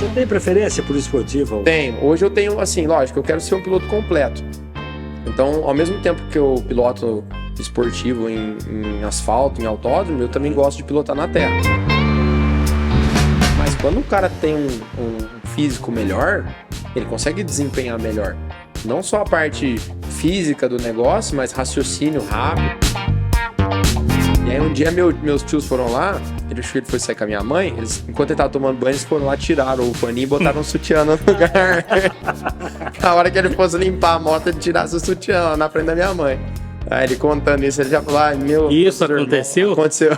Você tem preferência por esportivo? Tenho. Hoje eu tenho, assim, lógico, eu quero ser um piloto completo. Então, ao mesmo tempo que eu piloto esportivo em asfalto, em autódromo, eu também gosto de pilotar na terra. Mas quando o cara tem um físico melhor, ele consegue desempenhar melhor. Não só a parte física do negócio, mas raciocínio rápido. E aí um dia meus tios foram lá, ele foi sair com a minha mãe, enquanto ele tava tomando banho, eles foram lá, tiraram o paninho e botaram um sutiã no lugar. Na hora que ele fosse limpar a moto, ele tirasse o sutiã lá na frente da minha mãe. Aí ele contando isso, ele já falou, meu... Isso aconteceu? Aconteceu.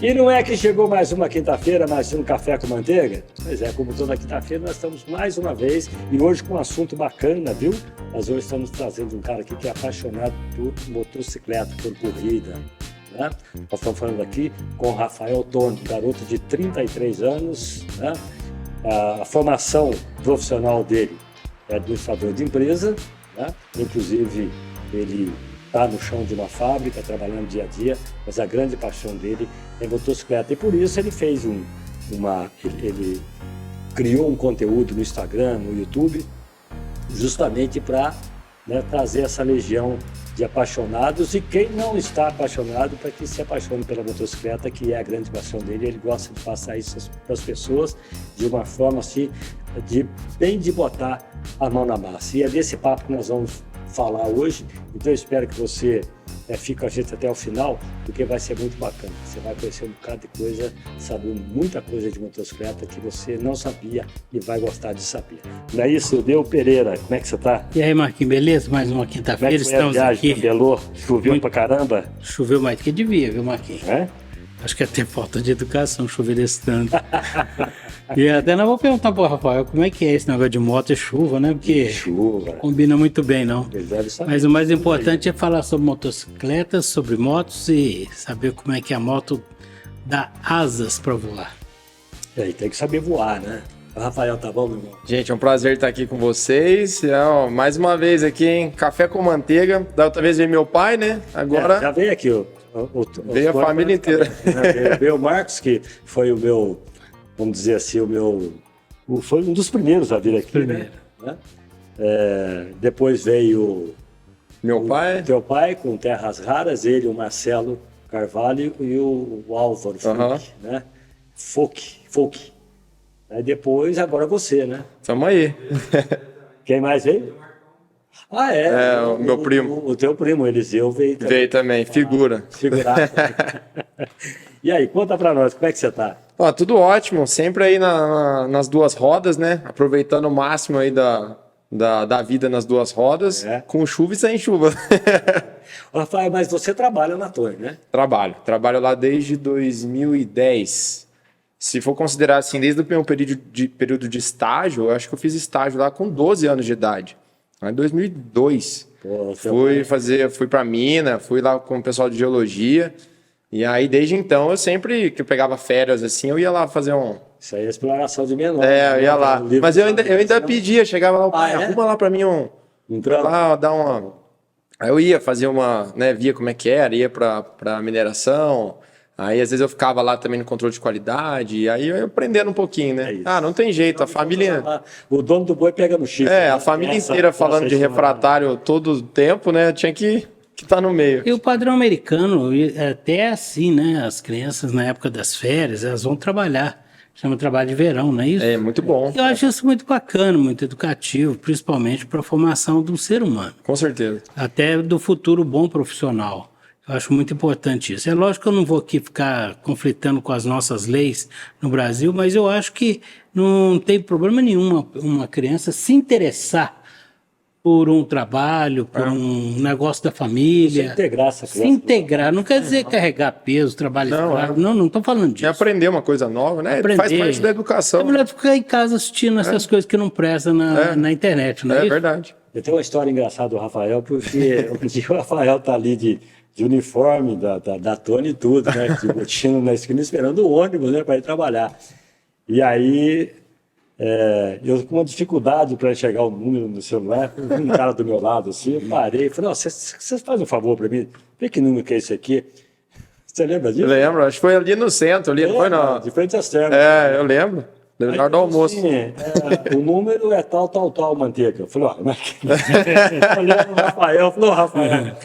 E não é que chegou mais uma quinta-feira, mais um Café com Manteiga? Pois é, como toda quinta-feira, nós estamos mais uma vez, e hoje com um assunto bacana, viu? Nós hoje estamos trazendo um cara aqui que é apaixonado por motocicleta, por corrida, né? Nós estamos falando aqui com o Rafael Toni, garoto de 33 anos, né? A formação profissional dele é administrador de empresa, né? Inclusive ele está no chão de uma fábrica, trabalhando dia a dia, mas a grande paixão dele é motocicleta. E por isso ele fez ele criou um conteúdo no Instagram, no YouTube, justamente para, né, trazer essa legião de apaixonados, e quem não está apaixonado, para que se apaixone pela motocicleta, que é a grande paixão dele. Ele gosta de passar isso para as pessoas de uma forma assim, de botar a mão na massa. E é desse papo que nós vamos falar hoje, então eu espero que você fique com a gente até o final, porque vai ser muito bacana. Você vai conhecer um bocado de coisa, saber muita coisa de motocicleta que você não sabia e vai gostar de saber. Não é isso, Deu Pereira? Como é que você tá? E aí, Marquinhos, beleza? Mais uma quinta-feira, estamos aqui. Belô? Choveu pra caramba? Choveu mais do que devia, viu, Marquinhos? É? Acho que até falta de educação chover desse tanto. E até nós vamos perguntar pro Rafael como é que é esse negócio de moto e chuva, né? Porque chuva combina muito bem, não? Saber. Mas o mais importante é falar sobre motocicletas, sobre motos e saber como é que a moto dá asas para voar. E aí, tem que saber voar, né? O Rafael, tá bom, meu irmão? Gente, é um prazer estar aqui com vocês. Mais uma vez aqui, hein? Café com manteiga. Da outra vez veio meu pai, né? Agora... já veio aqui, veio a família inteira. Veio o Marcos, que foi o meu, vamos dizer assim, foi um dos primeiros a vir aqui, né? Depois veio meu pai, teu pai, com Terras Raras, ele, o Marcelo Carvalho e o Álvaro Folk, né? Folk. Aí depois, agora você, né? Tamo aí. Quem mais veio? O meu primo. O teu primo, Eliseu, veio também. Veio também, figura. E aí, conta pra nós, como é que você tá? Tudo ótimo, sempre aí nas duas rodas, né? Aproveitando o máximo aí da vida nas duas rodas, com chuva e sem chuva. Rafael, mas você trabalha na Torre, né? Trabalho lá desde 2010. Se for considerar assim, desde o meu período de estágio, eu acho que eu fiz estágio lá com 12 anos de idade. Lá em 2002. Fui pra mina, fui lá com o pessoal de geologia. E aí, desde então, eu sempre que eu pegava férias assim, eu ia lá fazer Isso aí é exploração de menor. Eu ia lá. Mas eu ainda pedia, chegava lá, o pai, arruma lá pra mim lá, dar uma... Aí eu ia fazer via como é que era, ia pra mineração. Aí, às vezes, eu ficava lá também no controle de qualidade, e aí eu ia aprendendo um pouquinho, né? Não tem jeito, a família... O dono do boi pega no chifre. A família inteira falando de refratário todo o tempo, né? Eu tinha que estar no meio. E o padrão americano, até assim, né? As crianças, na época das férias, elas vão trabalhar. Chama trabalho de verão, não é isso? É, muito bom. Eu acho isso muito bacana, muito educativo, principalmente para a formação do ser humano. Com certeza. Até do futuro bom profissional. Eu acho muito importante isso. É lógico que eu não vou aqui ficar conflitando com as nossas leis no Brasil, mas eu acho que não tem problema nenhum uma criança se interessar por um trabalho, por um negócio da família. Se integrar essa criança. Se integrar. Não quer dizer carregar peso, trabalho escravo. Não estou falando disso. É aprender uma coisa nova, né? Faz parte da educação. É melhor ficar em casa assistindo essas coisas que não prestam na internet, não é isso? É verdade. Eu tenho uma história engraçada do Rafael, porque um dia o Rafael tá ali de uniforme da Tony e tudo, né? De botina na esquina, esperando o ônibus, né? Para ir trabalhar. E aí Eu com uma dificuldade para enxergar o número no celular, um cara do meu lado assim, eu parei e falei, vocês fazem um favor para mim, vê que número que é esse aqui. Você lembra disso? Eu lembro, acho que foi ali no centro, ali, não foi não? De frente às termas. Eu lembro. Na hora do almoço. Assim, o número é tal, manteiga. Eu falei, mas... Eu olhei pro Rafael, falou, Rafael...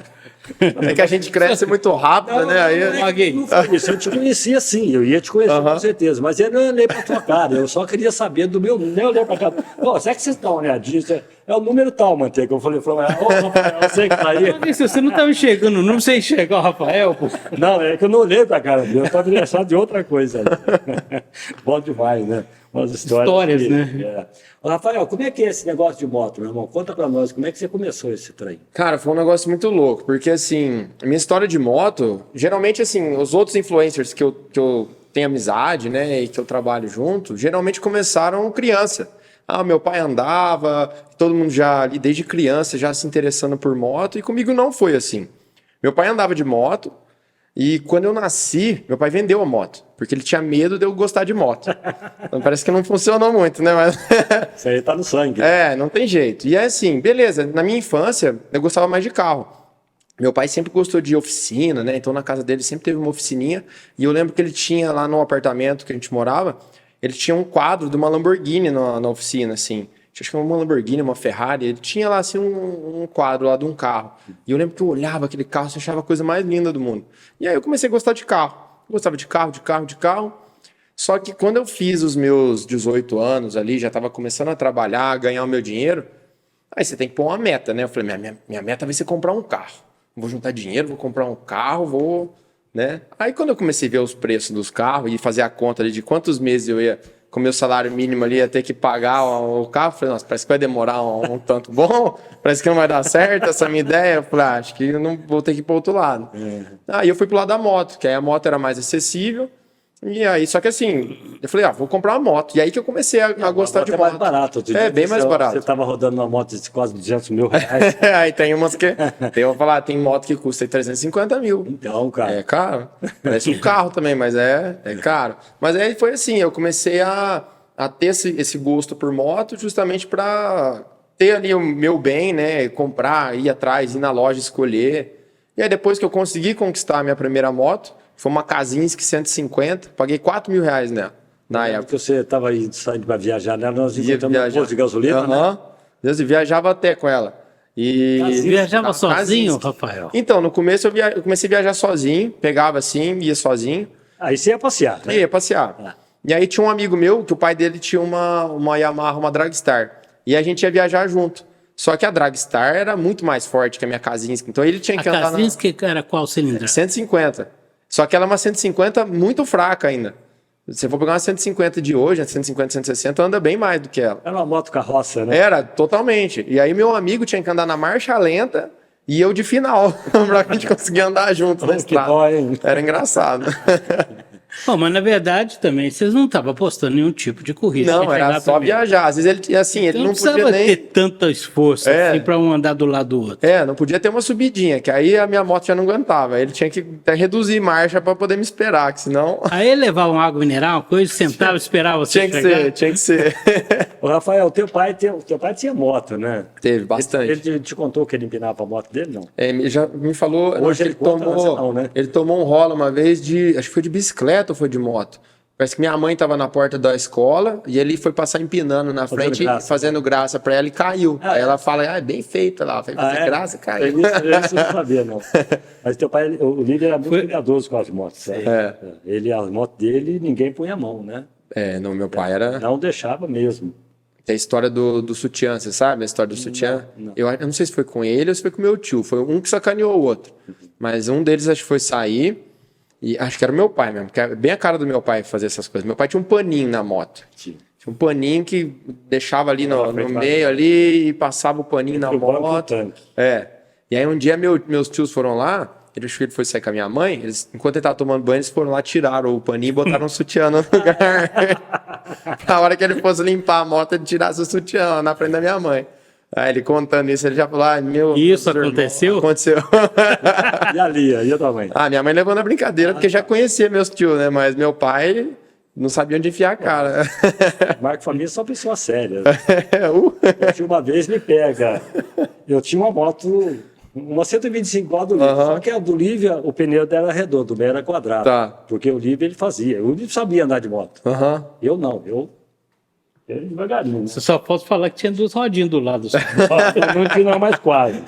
É que a gente cresce muito rápido, né? Aí... Não foi isso. Eu te conhecia sim, eu ia te conhecer com certeza, mas eu não olhei pra tua cara, eu só queria saber do meu número. Eu olhei pra cara, será que vocês estão olhadinho? É o número tal, manteiga. Eu falei, Rafael, você que tá aí. Se você não estava enxergando o número, você enxergou o Rafael, pô. Não, é que eu não olhei pra cara dele, eu estava interessado de outra coisa. Bom demais, né? Umas histórias que, né? Ô, Rafael, como é que é esse negócio de moto, meu irmão? Conta pra nós, como é que você começou esse trem? Cara, foi um negócio muito louco, porque assim, a minha história de moto, geralmente assim, os outros influencers que eu tenho amizade, né, e que eu trabalho junto, geralmente começaram criança. Meu pai andava, todo mundo já ali desde criança já se interessando por moto, e comigo não foi assim. Meu pai andava de moto, e quando eu nasci, meu pai vendeu a moto, porque ele tinha medo de eu gostar de moto. Então parece que não funcionou muito, né? Mas... Isso aí tá no sangue. Não tem jeito. E é assim, beleza, na minha infância eu gostava mais de carro. Meu pai sempre gostou de oficina, né? Então na casa dele sempre teve uma oficininha, e eu lembro que ele tinha lá no apartamento que a gente morava, ele tinha um quadro de uma Lamborghini na oficina, assim. Acho que uma Lamborghini, uma Ferrari, ele tinha lá assim um quadro lá de um carro. E eu lembro que eu olhava aquele carro, eu achava a coisa mais linda do mundo. E aí eu comecei a gostar de carro. Gostava de carro. Só que quando eu fiz os meus 18 anos ali, já estava começando a trabalhar, ganhar o meu dinheiro, aí você tem que pôr uma meta, né? Eu falei, minha meta vai ser comprar um carro. Vou juntar dinheiro, vou comprar um carro, né? Aí quando eu comecei a ver os preços dos carros e fazer a conta ali de quantos meses eu ia... com o meu salário mínimo ali, ia ter que pagar o carro. Falei, nossa, parece que vai demorar um tanto bom, parece que não vai dar certo essa minha ideia. Eu falei, acho que eu não vou ter que ir para o outro lado. Aí eu fui pro lado da moto, que aí a moto era mais acessível. E aí, só que assim, eu falei, vou comprar uma moto. E aí que eu comecei a gostar de moto. É mais barato. Bem mais barato. Você estava rodando uma moto de quase 200 mil reais. Aí tem umas que... eu vou falar, tem moto que custa 350 mil. Então, cara... É caro. Parece um carro também, mas é caro. Mas aí foi assim, eu comecei a ter esse gosto por moto justamente para ter ali o meu bem, né? Comprar, ir atrás, ir na loja, escolher. E aí depois que eu consegui conquistar a minha primeira moto, foi uma Kazinski 150, paguei 4 mil reais nela, na época. Porque você estava aí saindo para viajar nela, nós encontramos um posto de gasolina, né? Eu viajava até com ela. Você viajava sozinho, Rafael? Então, no começo eu comecei a viajar sozinho, pegava assim, ia sozinho. Aí você ia passear, né? Ia passear. E aí tinha um amigo meu, que o pai dele tinha uma Yamaha, uma Dragstar. E a gente ia viajar junto. Só que a Dragstar era muito mais forte que a minha Kazinski. Então ele tinha que andar na... A Kazinski era qual cilindrada? 150. Só que ela é uma 150 muito fraca ainda. Se você for pegar uma 150 de hoje, a 150, 160, anda bem mais do que ela. Era uma moto carroça, né? Era, totalmente. E aí meu amigo tinha que andar na marcha lenta e eu de final, pra gente conseguir andar junto na estrada. Dói, hein? Era engraçado. Bom, mas na verdade também vocês não estavam apostando nenhum tipo de corrida. Não, era só viajar. Às vezes ele, assim, então ele não podia nem... ter tanto esforço assim, para um andar do lado do outro. Não podia ter uma subidinha, que aí a minha moto já não aguentava. Ele tinha que até reduzir marcha para poder me esperar, que senão... Aí levava uma água mineral, coisa, sentava, esperava você chegar. Tinha que ser. Ô, Rafael, teu pai tinha moto, né? Teve, bastante. Ele te contou que ele empinava a moto dele, não? Já me falou... Hoje ele tomou, não, né? Ele tomou um rolo uma vez acho que foi de bicicleta ou foi de moto. Parece que minha mãe estava na porta da escola e ele foi passar empinando na frente, fazendo graça para ela e caiu. Aí ela fala, é bem feita lá, foi fazer graça, caiu. Isso eu não sabia, não. Mas teu pai, o líder era muito cuidadoso com as motos. Sabe? As motos dele, ninguém punha a mão, né? Não, meu pai era... Não deixava mesmo. Tem a história do sutiã, você sabe? A história do sutiã? Não. Eu não sei se foi com ele ou se foi com meu tio. Foi um que sacaneou o outro. Mas um deles acho que foi sair... E acho que era o meu pai mesmo, que é bem a cara do meu pai fazer essas coisas. Meu pai tinha um paninho na moto. Tinha um paninho que deixava ali no meio ali e passava o paninho na moto. E aí um dia meus tios foram lá, ele foi sair com a minha mãe, enquanto ele estava tomando banho, eles foram lá, tiraram o paninho e botaram um sutiã no lugar. Na hora que ele fosse limpar a moto, ele tirasse o sutiã na frente da minha mãe. Aí ele contando isso, ele já falou, meu... Isso aconteceu? Aconteceu. E a Lia, e a tua mãe? Minha mãe levou na brincadeira, porque já conhecia meus tios, né? Mas meu pai Não sabia onde enfiar a cara. Marco Família é só pessoa séria. Eu tinha uma vez me pega. Eu tinha uma moto, uma 125 igual a do Lívia, só que a do Lívia, o pneu dela era redondo, o meu era quadrado. Tá. Porque o Lívia ele fazia. O Lívia sabia andar de moto. Eu não, eu devagarinho. Né? Você só pode falar que tinha 2 rodinhas do lado. Eu não tinha mais quase.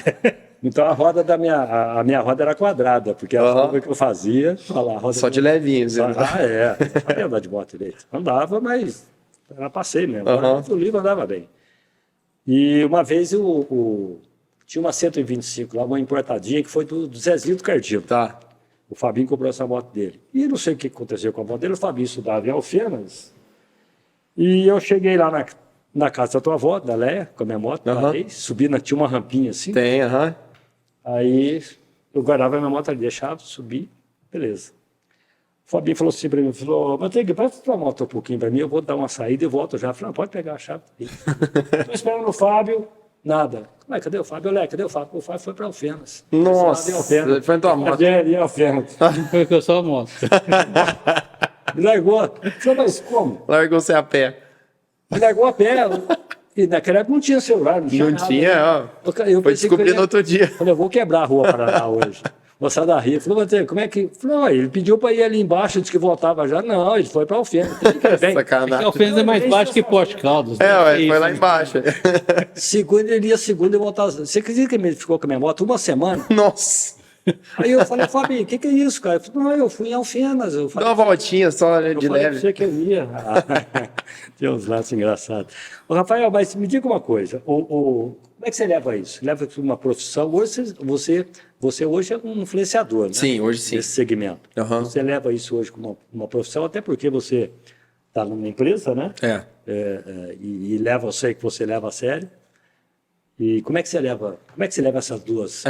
Então a roda a minha roda era quadrada, porque a curva que eu fazia, olha lá, a roda Só de levinho. Não sabia andar de moto direito. Andava, mas era passeio mesmo. O livro andava bem. E uma vez tinha uma 125 lá, uma importadinha, que foi do Zezinho do Cardinho. Tá. O Fabinho comprou essa moto dele. E não sei o que aconteceu com a moto dele, o Fabinho estudava em Alfenas. E eu cheguei lá na casa da tua avó, da Leia, com a minha moto, parei, subi, tinha uma rampinha assim. Tem, Aí eu guardava a minha moto ali, deixava, subi, beleza. O Fabinho falou assim para mim, falou, Manteiga, presta tua moto um pouquinho para mim, eu vou dar uma saída e volto já. Eu falei, não, pode pegar a chave. Estou esperando o Fábio, nada. Ué, cadê o Fábio? Olha, cadê o Fábio? O Fábio foi para Alfenas. Nossa, ele foi em tua moto. Em Alfenas. Foi que eu só a moto. Me largou. Eu falei, mas como? Largou você a pé. Me largou a pé. E naquela época não tinha celular, não tinha Não nada, tinha, né? ó. Eu Foi pensei descobrir que no outro dia. Falei, eu vou quebrar a rua Paraná hoje. Vou sair da Ria. Falei, Manteiga, como é que... Falei, ó, ele pediu para ir ali embaixo, disse que voltava já. Não, ele foi para Alfenas. Sacanagem. Alfenas é mais baixo que Poste Caldas. É, ué, foi lá embaixo. Segunda, ele ia segunda e voltava. Você acredita que ele ficou com a minha moto uma semana? Nossa. Aí eu falei, Fabinho, o que é isso, cara? Ele falou, não, eu fui em Alfenas. Eu Dá falei, uma voltinha só de falei pra leve. você que eu ia. Tem uns lados engraçados. Ô, Rafael, mas me diga uma coisa. Como é que você leva isso? Leva isso para uma profissão? Hoje você hoje é um influenciador, né? Sim, hoje sim. Desse segmento. Você leva isso hoje como uma profissão, até porque você está numa empresa, né? E leva, eu sei que você leva a sério. E como é que você leva essas duas?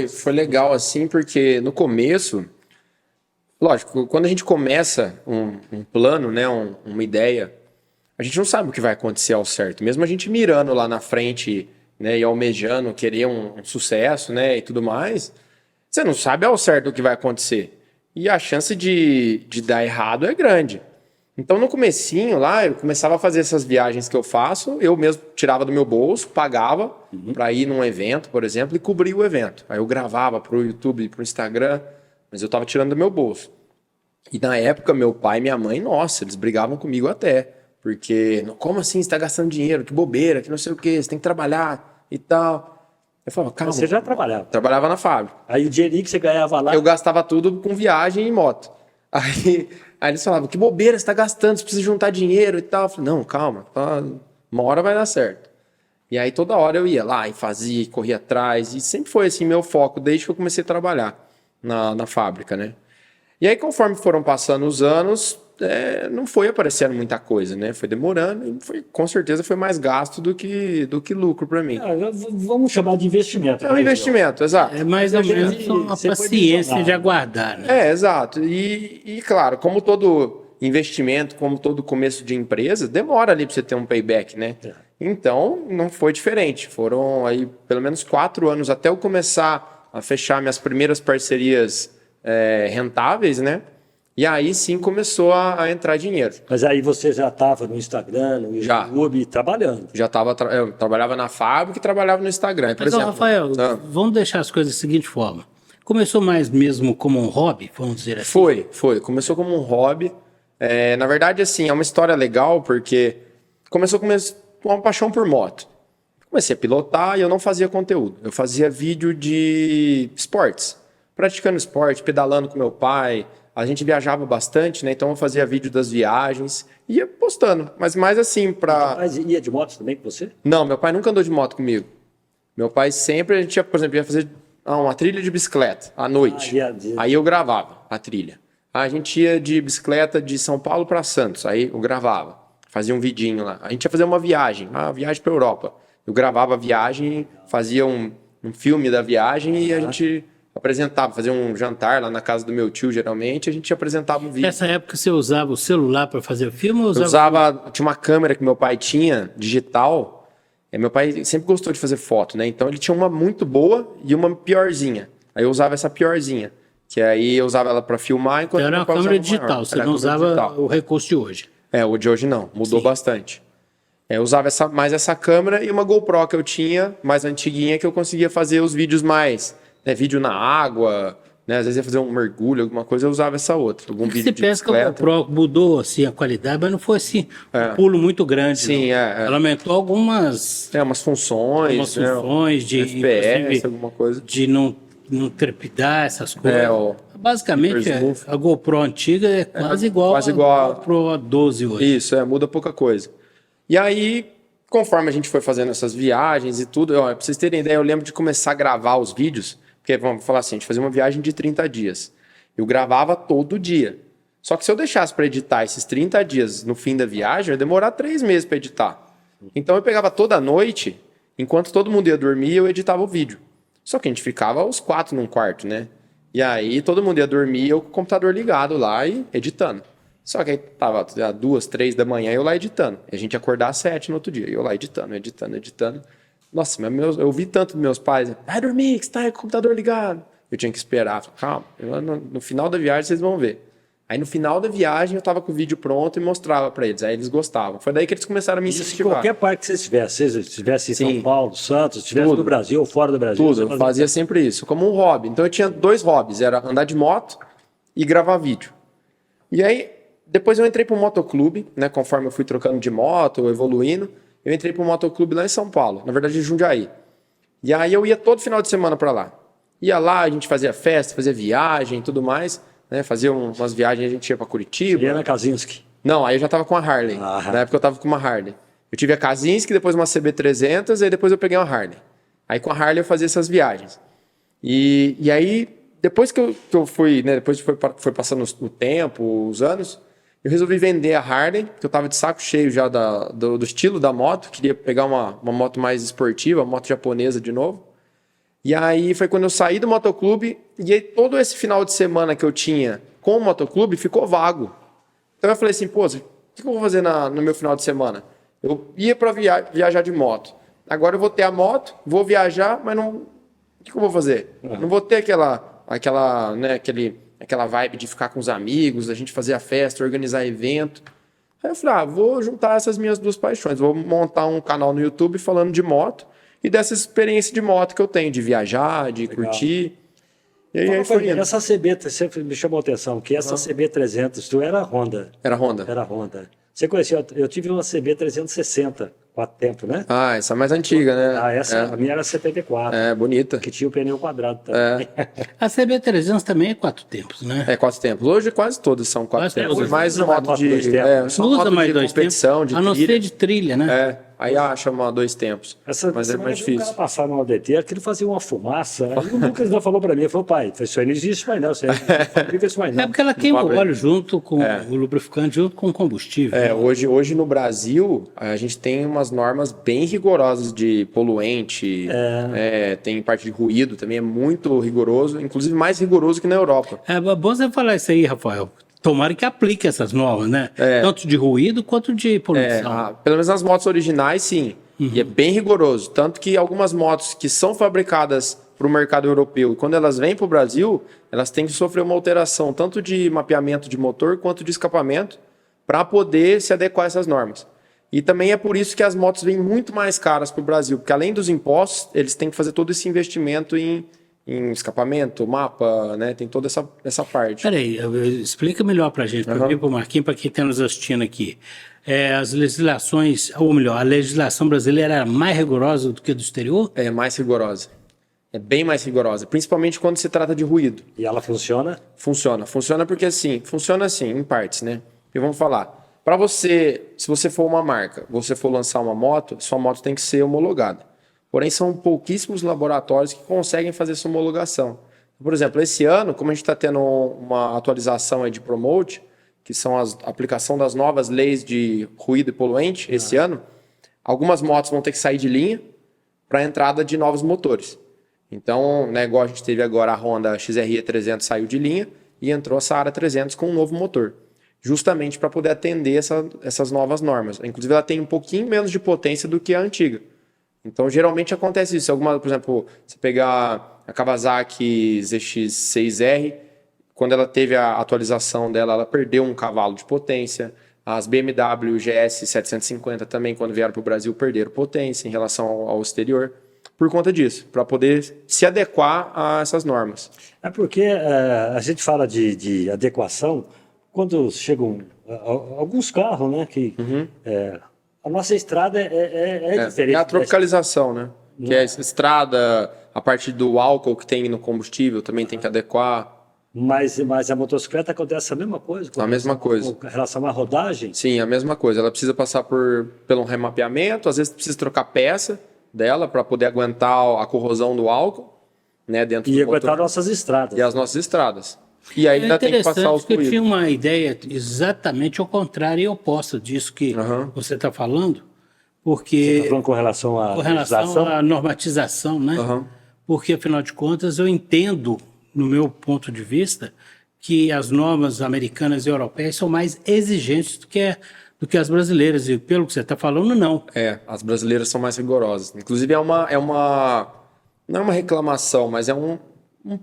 Foi legal assim, porque no começo, lógico, quando a gente começa um plano, né, uma ideia, a gente não sabe o que vai acontecer ao certo. Mesmo a gente mirando lá na frente, né, e almejando, querer um sucesso, né, e tudo mais, você não sabe ao certo o que vai acontecer. E a chance de dar errado é grande. Então, no comecinho lá, eu começava a fazer essas viagens que eu faço, eu mesmo tirava do meu bolso, pagava para ir num evento, por exemplo, e cobria o evento. Aí eu gravava para o YouTube, para o Instagram, mas eu estava tirando do meu bolso. E na época, meu pai e minha mãe, nossa, eles brigavam comigo até. Porque, como assim você está gastando dinheiro? Que bobeira, que não sei o quê, você tem que trabalhar e tal. Eu falava, calma. Você já trabalhava? Trabalhava na fábrica. Aí o dinheirinho que você ganhava lá... Eu gastava tudo com viagem e moto. Aí eles falavam, que bobeira, você está gastando, você precisa juntar dinheiro e tal. Eu falei, não, calma, uma hora vai dar certo. E aí toda hora eu ia lá e fazia, corria atrás. E sempre foi assim meu foco, desde que eu comecei a trabalhar na fábrica, né? E aí conforme foram passando os anos, não foi aparecendo muita coisa, né? Foi demorando e com certeza foi mais gasto do que lucro para mim. Vamos chamar de investimento. É um investimento, exato. É mais ou menos uma paciência de aguardar, né? Exato. E claro, como todo investimento, como todo começo de empresa, demora ali para você ter um payback, né? Então, não foi diferente. Foram aí pelo menos 4 anos até eu começar a fechar minhas primeiras parcerias rentáveis, né? E aí sim começou a entrar dinheiro. Mas aí você já estava no Instagram, no YouTube, trabalhando. Já estava, eu trabalhava na fábrica e trabalhava no Instagram. Por exemplo, Rafael, vamos deixar as coisas da seguinte forma. Começou mais mesmo como um hobby, vamos dizer assim? Foi. Começou como um hobby. Na verdade, assim, é uma história legal porque começou com uma paixão por moto. Comecei a pilotar e eu não fazia conteúdo. Eu fazia vídeo de esportes. Praticando esporte, pedalando com meu pai. A gente viajava bastante, né? Então eu fazia vídeo das viagens e ia postando. Mas mais assim pra... Mas ia de moto também com você? Não, meu pai nunca andou de moto comigo. Meu pai sempre, a gente ia, por exemplo, ia fazer uma trilha de bicicleta à noite. Aí eu gravava a trilha. A gente ia de bicicleta de São Paulo para Santos. Aí eu gravava. Fazia um vidinho lá. A gente ia fazer uma viagem para Europa. Eu gravava a viagem, fazia um filme da viagem e a gente... apresentava, fazia um jantar lá na casa do meu tio, geralmente, a gente apresentava um vídeo. Nessa época você usava o celular para fazer o filme? Ou tinha uma câmera que meu pai tinha, digital. Meu pai sempre gostou de fazer foto, né? Então ele tinha uma muito boa e uma piorzinha. Aí eu usava essa piorzinha. Que aí eu usava ela para filmar enquanto Era meu uma pai câmera usava o maior. digital, você Era não câmera usava digital. o recurso de hoje. O de hoje não, mudou Sim. bastante. Eu usava mais essa câmera e uma GoPro que eu tinha, mais antiguinha, que eu conseguia fazer os vídeos mais, né, vídeo na água, né, às vezes ia fazer um mergulho, alguma coisa, eu usava essa outra, algum vídeo Você de pensa que a bicicleta. GoPro mudou assim, a qualidade, mas não foi assim um pulo muito grande. Sim, não. é. Ela aumentou algumas Umas funções, funções de, FPS, inclusive, alguma coisa. de não trepidar essas coisas. o Basicamente, Hyper Smooth. a GoPro antiga é quase igual quase a igual a- GoPro 12 hoje. Isso, muda pouca coisa. E aí, conforme a gente foi fazendo essas viagens e tudo, pra vocês terem ideia, eu lembro de começar a gravar os vídeos, porque vamos falar assim, a gente fazia uma viagem de 30 dias. Eu gravava todo dia. Só que se eu deixasse para editar esses 30 dias no fim da viagem, ia demorar 3 meses para editar. Então eu pegava toda noite, enquanto todo mundo ia dormir, eu editava o vídeo. Só que a gente ficava os 4 num quarto, né? E aí todo mundo ia dormir, eu com o computador ligado lá e editando. Só que aí tava 2, 3 da manhã eu lá editando. E a gente ia acordar às 7 no outro dia. Eu lá editando. Nossa, mas eu ouvi tanto dos meus pais. Vai dormir, que você tá com o computador ligado. Eu tinha que esperar. Falei, calma, no final da viagem vocês vão ver. Aí no final da viagem eu tava com o vídeo pronto e mostrava para eles. Aí eles gostavam. Foi daí que eles começaram a me Isso em incentivar. qualquer parte que você estivesse, se estivesse em São Sim. Paulo, Santos, estivesse Tudo. no Brasil ou fora do Brasil. Tudo, você eu fazia sempre isso, como um hobby. Então eu tinha 2 hobbies, era andar de moto e gravar vídeo. E aí, depois eu entrei para o motoclube, né? Conforme eu fui trocando de moto, evoluindo, eu entrei para o motoclube lá em São Paulo, na verdade em Jundiaí. E aí eu ia todo final de semana para lá. Ia lá, a gente fazia festa, fazia viagem e tudo mais, né? Fazia umas viagens, a gente ia para Curitiba. ia na Kazinski. Não, aí eu já tava com a Harley. Na época eu tava com uma Harley. Eu tive a Kazinski, depois uma CB300, aí depois eu peguei uma Harley. Aí com a Harley eu fazia essas viagens. E aí, depois que eu fui, né, depois foi passando o tempo, os anos, eu resolvi vender a Harley, porque eu tava de saco cheio já do estilo da moto, queria pegar uma moto mais esportiva, uma moto japonesa de novo. E aí foi quando eu saí do motoclube, e aí todo esse final de semana que eu tinha com o motoclube ficou vago. Então eu falei assim, pô, o que eu vou fazer no meu final de semana? Eu ia para viajar de moto. Agora eu vou ter a moto, vou viajar, mas não... O que eu vou fazer? Não vou ter aquela vibe de ficar com os amigos, a gente fazer a festa, organizar evento. Aí eu falei, vou juntar essas minhas 2 paixões. Vou montar um canal no YouTube falando de moto e dessa experiência de moto que eu tenho, de viajar, de curtir. E aí foi indo. Essa CB, sempre me chamou a atenção, que essa CB300, tu era Honda. Era Honda. Era Honda. Você conhecia, eu tive uma CB360, 4 tempos, né? Essa é mais antiga, né? A minha era 74. Bonita. Que tinha o pneu quadrado também. A CB300 também é 4 tempos, né? 4 tempos. Hoje quase todas são 4 Quase tempos. todas. Mais Não, moto moto de... dois tempos. só Não usa moto mais de 2 tempos, competição, de a não trilha. ser de trilha, né? Aí chama 2 tempos. Mas é mais O difícil. cara passar no ADT, aquilo fazia uma fumaça. Aí o Lucas ainda falou para mim, ele falou, pai, isso aí não existe mais não, isso aí não fabrica isso mais não. É porque ela queima o Pobre. óleo junto com o lubrificante, junto com o combustível. Hoje no Brasil, a gente tem umas normas bem rigorosas de poluente, tem parte de ruído, também é muito rigoroso, inclusive mais rigoroso que na Europa. É bom você falar isso aí, Rafael. Tomara que aplique essas normas, né? Tanto de ruído quanto de poluição. Pelo menos nas motos originais, sim. E é bem rigoroso. Tanto que algumas motos que são fabricadas para o mercado europeu, e quando elas vêm para o Brasil, elas têm que sofrer uma alteração, tanto de mapeamento de motor quanto de escapamento, para poder se adequar a essas normas. E também é por isso que as motos vêm muito mais caras para o Brasil, porque além dos impostos, eles têm que fazer todo esse investimento em escapamento, mapa, né? Tem toda essa parte. Peraí, explica melhor para a gente, para mim, para o Marquinhos, para quem está nos assistindo aqui. As legislações, ou melhor, a legislação brasileira era mais rigorosa do que a do exterior? É mais rigorosa. É bem mais rigorosa, principalmente quando se trata de ruído. E ela funciona? Funciona porque assim, funciona assim, em partes, né? E vamos falar, para você, se você for uma marca, você for lançar uma moto, sua moto tem que ser homologada. Porém, são pouquíssimos laboratórios que conseguem fazer essa homologação. Por exemplo, esse ano, como a gente está tendo uma atualização aí de Promote, que são a aplicação das novas leis de ruído e poluente, esse ano, algumas motos vão ter que sair de linha para a entrada de novos motores. Então, né, igual a gente teve agora, a Honda XRE 300 saiu de linha e entrou a Saara 300 com um novo motor, justamente para poder atender essas novas normas. Inclusive, ela tem um pouquinho menos de potência do que a antiga. Então, geralmente acontece isso. Por exemplo, você pegar a Kawasaki ZX6R, quando ela teve a atualização dela, ela perdeu um cavalo de potência. As BMW GS 750 também, quando vieram para o Brasil, perderam potência em relação ao exterior, por conta disso, para poder se adequar a essas normas. É porque a gente fala de adequação quando chegam alguns carros, né? Que a nossa estrada é diferente. É a tropicalização, né? Que é essa estrada, a parte do álcool que tem no combustível também tem que adequar. Mas a motocicleta acontece a mesma coisa? A mesma coisa. Com relação à rodagem? Sim, a mesma coisa. Ela precisa passar pelo remapeamento, às vezes precisa trocar peça dela para poder aguentar a corrosão do álcool, né, dentro do aguentar motor. nossas estradas. E as nossas estradas. E aí ainda tem que passar os fluidos. Eu tinha fluidos. uma ideia exatamente ao contrário e oposta disso que você está falando, porque... Você está falando com relação à legislação? À normatização, né? Porque, afinal de contas, eu entendo, no meu ponto de vista, que as normas americanas e europeias são mais exigentes do que as brasileiras. E pelo que você está falando, não. As brasileiras são mais rigorosas. Inclusive, não é uma reclamação, mas é um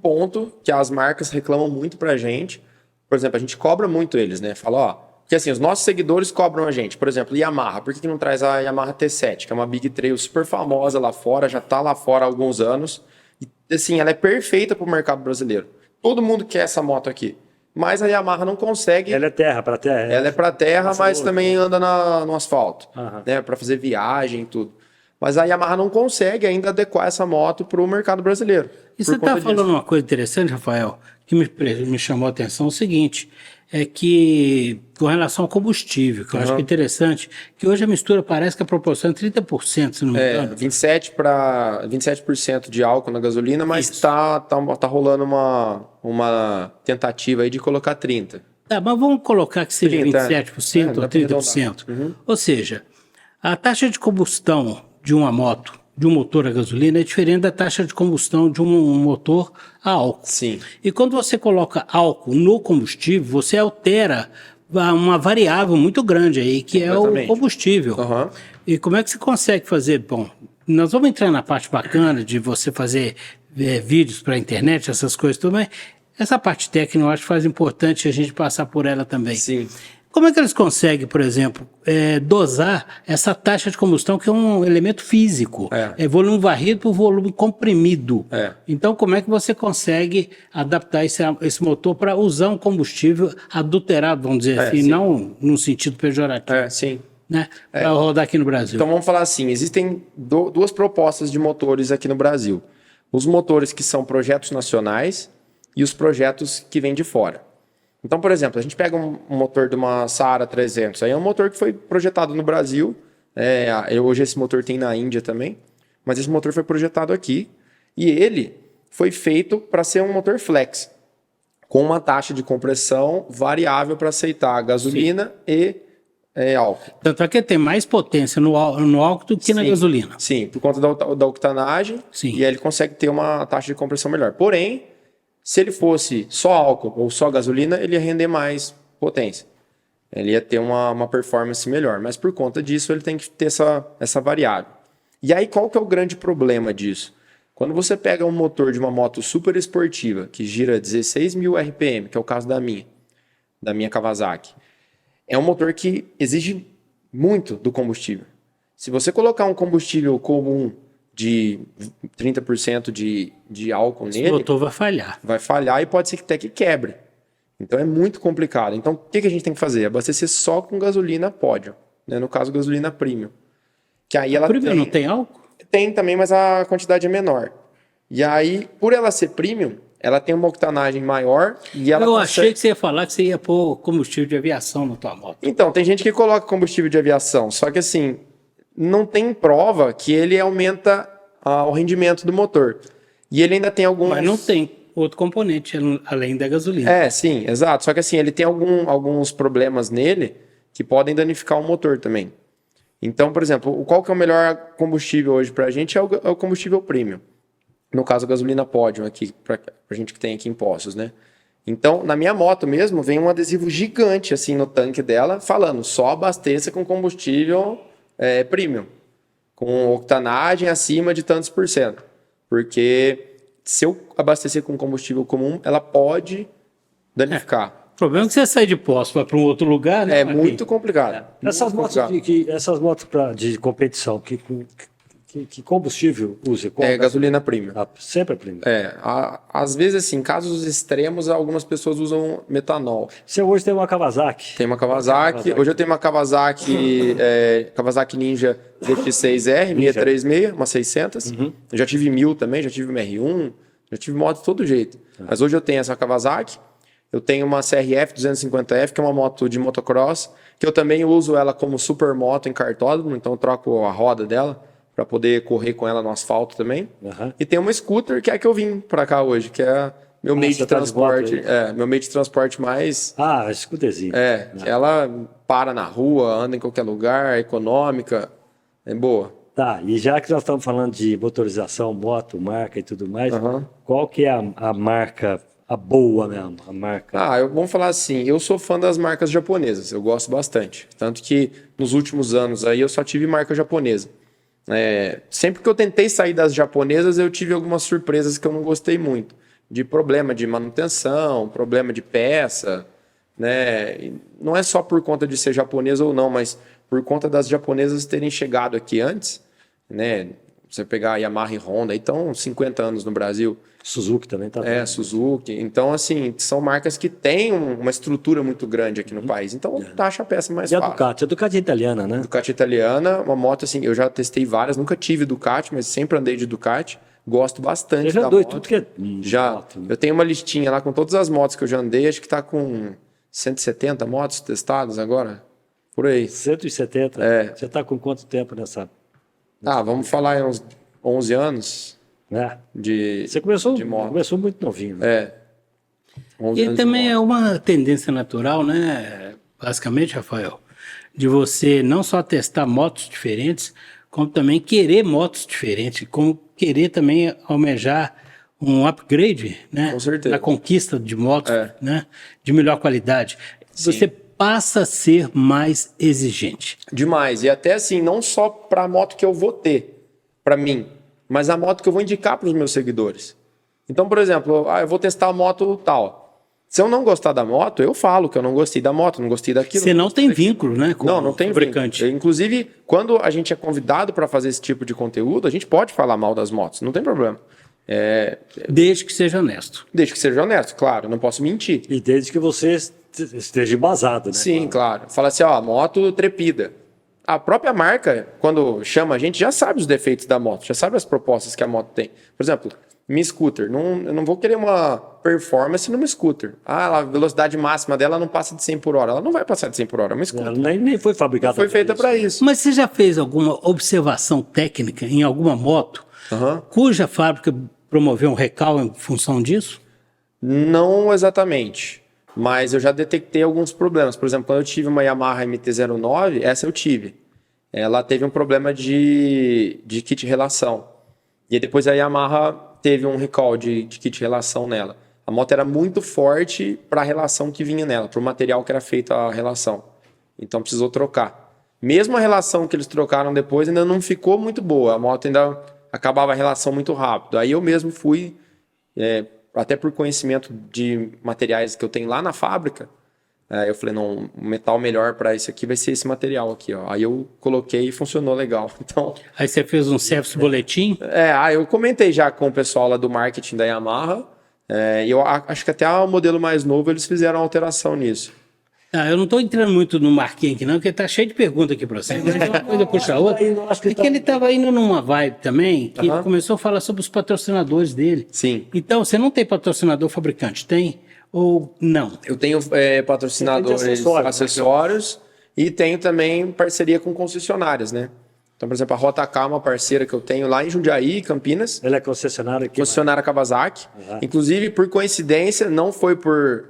ponto que as marcas reclamam muito pra gente. Por exemplo, a gente cobra muito eles, né? Fala, porque assim, os nossos seguidores cobram a gente. Por exemplo, Yamaha. Por que não traz a Yamaha T7, que é uma Big Trail super famosa lá fora, já tá lá fora há alguns anos. E, assim, ela é perfeita pro mercado brasileiro. Todo mundo quer essa moto aqui. Mas a Yamaha não consegue. Ela é terra para terra? Ela é para terra, mas também anda no asfalto, né? Para fazer viagem e tudo. Mas a Yamaha não consegue ainda adequar essa moto para o mercado brasileiro. E você está falando uma coisa interessante, Rafael, que me chamou a atenção, é o seguinte, é que com relação ao combustível, que eu acho que é interessante, que hoje a mistura parece que a proporção é 30%, se não me engano. 27% de álcool na gasolina, mas tá rolando uma tentativa aí de colocar 30%. Tá, mas vamos colocar que seja 27% ou 30%. Ou seja, a taxa de combustão de uma moto, de um motor a gasolina, é diferente da taxa de combustão de um motor a álcool. Sim. E quando você coloca álcool no combustível, você altera uma variável muito grande aí, que é o combustível. E como é que você consegue fazer? Bom, nós vamos entrar na parte bacana de você fazer vídeos para a internet, essas coisas também. Essa parte técnica eu acho que faz importante a gente passar por ela também. Sim. Como é que eles conseguem, por exemplo, dosar essa taxa de combustão, que é um elemento físico? É volume varrido por volume comprimido. Então, como é que você consegue adaptar esse motor para usar um combustível adulterado, vamos dizer assim, não no sentido pejorativo? Sim. Né? Para rodar aqui no Brasil. Então, vamos falar assim, existem duas propostas de motores aqui no Brasil. Os motores que são projetos nacionais e os projetos que vêm de fora. Então, por exemplo, a gente pega um motor de uma Saara 300, aí é um motor que foi projetado no Brasil, hoje esse motor tem na Índia também, mas esse motor foi projetado aqui e ele foi feito para ser um motor flex, com uma taxa de compressão variável para aceitar gasolina e álcool. Tanto é que tem mais potência no álcool do que na gasolina. Sim, por conta da octanagem, e aí ele consegue ter uma taxa de compressão melhor. Porém, se ele fosse só álcool ou só gasolina, ele ia render mais potência. Ele ia ter uma performance melhor. Mas por conta disso, ele tem que ter essa variável. E aí, qual que é o grande problema disso? Quando você pega um motor de uma moto super esportiva, que gira 16.000 RPM, que é o caso da minha Kawasaki, é um motor que exige muito do combustível. Se você colocar um combustível comum de 30% de álcool nele... O motor vai falhar. Vai falhar e pode ser que até que quebre. Então é muito complicado. Então o que a gente tem que fazer? Abastecer só com gasolina pódio. Né? No caso, gasolina premium. Que aí ela premium não tem álcool? Tem também, mas a quantidade é menor. E aí, por ela ser premium, ela tem uma octanagem maior e ela achei que você ia falar que você ia pôr combustível de aviação na tua moto. Então, tem gente que coloca combustível de aviação, só que assim, não tem prova que ele aumenta o rendimento do motor. E ele ainda tem alguns... Mas não tem outro componente além da gasolina. Sim, exato. Só que assim, ele tem alguns problemas nele que podem danificar o motor também. Então, por exemplo, qual que é o melhor combustível hoje pra gente é o combustível premium. No caso, a gasolina Podium aqui, pra gente que tem aqui em Poços, né? Então, na minha moto mesmo, vem um adesivo gigante assim no tanque dela, falando só abasteça com combustível premium, com octanagem acima de tantos %. Porque se eu abastecer com combustível comum, ela pode danificar. O problema é que você sai de Poço, vai para um outro lugar, né? É muito complicado. Essas Muito motos, complicado. essas motos de competição, que combustível usa? Qual? É gasolina premium. Sempre a premium. Às vezes, assim, em casos extremos, algumas pessoas usam metanol. Você hoje tem uma Kawasaki. Tem uma Kawasaki. Hoje eu tenho uma Kawasaki, Kawasaki Ninja ZX6R, 636, uma 600. Eu já tive 1000 também, já tive uma R1, já tive moto de todo jeito. Mas hoje eu tenho essa Kawasaki. Eu tenho uma CRF 250F, que é uma moto de motocross, que eu também uso ela como super moto em cartódromo, então eu troco a roda dela para poder correr com ela no asfalto também. E tem uma scooter, que é a que eu vim para cá hoje, que é meu meio de transporte. Meu meio de transporte mais... a scooterzinha. Que ela para na rua, anda em qualquer lugar, é econômica, é boa. Tá, e já que nós estamos falando de motorização, moto, marca e tudo mais, qual que é a marca, a boa mesmo, a marca? Vamos falar assim, eu sou fã das marcas japonesas, eu gosto bastante. Tanto que nos últimos anos aí eu só tive marca japonesa. Sempre que eu tentei sair das japonesas, eu tive algumas surpresas que eu não gostei muito. De problema de manutenção, problema de peça, né? E não é só por conta de ser japonesa ou não, mas por conta das japonesas terem chegado aqui antes, né? Você pegar a Yamaha e Honda, aí estão 50 anos no Brasil. Suzuki também tá. Suzuki. Então, assim, são marcas que têm uma estrutura muito grande aqui no país. Então, taxa a peça mais fácil. A Ducati é italiana, né? Ducati italiana, uma moto assim, eu já testei várias, nunca tive Ducati, mas sempre andei de Ducati. Gosto bastante da moto. tudo que é moto, né? Eu tenho uma listinha lá com todas as motos que eu já andei, acho que tá com 170 motos testadas agora, por aí. 170? Você tá com quanto tempo nessa vamos falar em uns 11 anos. Você começou muito novinho, né? E também é uma tendência natural, né? Basicamente, Rafael, de você não só testar motos diferentes, como também querer motos diferentes, como querer também almejar um upgrade, né? Com certeza. Na conquista de motos, né? De melhor qualidade. Sim. Você passa a ser mais exigente. Demais. E até assim, não só para a moto que eu vou ter, para mim, mas a moto que eu vou indicar para os meus seguidores. Então, por exemplo, eu vou testar a moto tal. Se eu não gostar da moto, eu falo que eu não gostei da moto, não gostei daquilo. Você não tem vínculo, né? Não tem fabricante. Vínculo. Inclusive, quando a gente é convidado para fazer esse tipo de conteúdo, a gente pode falar mal das motos, não tem problema. Desde que seja honesto. Desde que seja honesto, claro, não posso mentir. E desde que você esteja embasado, né? Sim, claro. Fala assim, moto trepida. A própria marca, quando chama a gente, já sabe os defeitos da moto, já sabe as propostas que a moto tem. Por exemplo, minha scooter, eu não vou querer uma performance numa scooter. A velocidade máxima dela não passa de 100 por hora. Ela não vai passar de 100 por hora, é uma scooter. Ela nem foi fabricada. Foi feita para isso. Mas você já fez alguma observação técnica em alguma moto cuja fábrica promoveu um recall em função disso? Não exatamente. Mas eu já detectei alguns problemas. Por exemplo, quando eu tive uma Yamaha MT-09, essa eu tive. Ela teve um problema de kit relação. E depois a Yamaha teve um recall de kit relação nela. A moto era muito forte para a relação que vinha nela, para o material que era feito a relação. Então precisou trocar. Mesmo a relação que eles trocaram depois ainda não ficou muito boa. A moto ainda acabava a relação muito rápido. Aí eu mesmo fui... até por conhecimento de materiais que eu tenho lá na fábrica, eu falei, não, o metal melhor para isso aqui vai ser esse material aqui, ó. Aí eu coloquei e funcionou legal. Então, aí você fez um service boletim? Eu comentei já com o pessoal lá do marketing da Yamaha, e eu acho que até o modelo mais novo eles fizeram alteração nisso. Eu não estou entrando muito no Marquinhos aqui não, porque está cheio de perguntas aqui para você. Uma coisa puxa a outra. Que ele estava indo numa vibe também, que ele começou a falar sobre os patrocinadores dele. Sim. Então, você não tem patrocinador fabricante, tem? Ou não? Eu tenho patrocinadores acessórios e tenho também parceria com concessionárias, né? Então, por exemplo, a Rota K é uma parceira que eu tenho lá em Jundiaí, Campinas. Ela é concessionária aqui? Concessionária Kawasaki. Inclusive, por coincidência, não foi por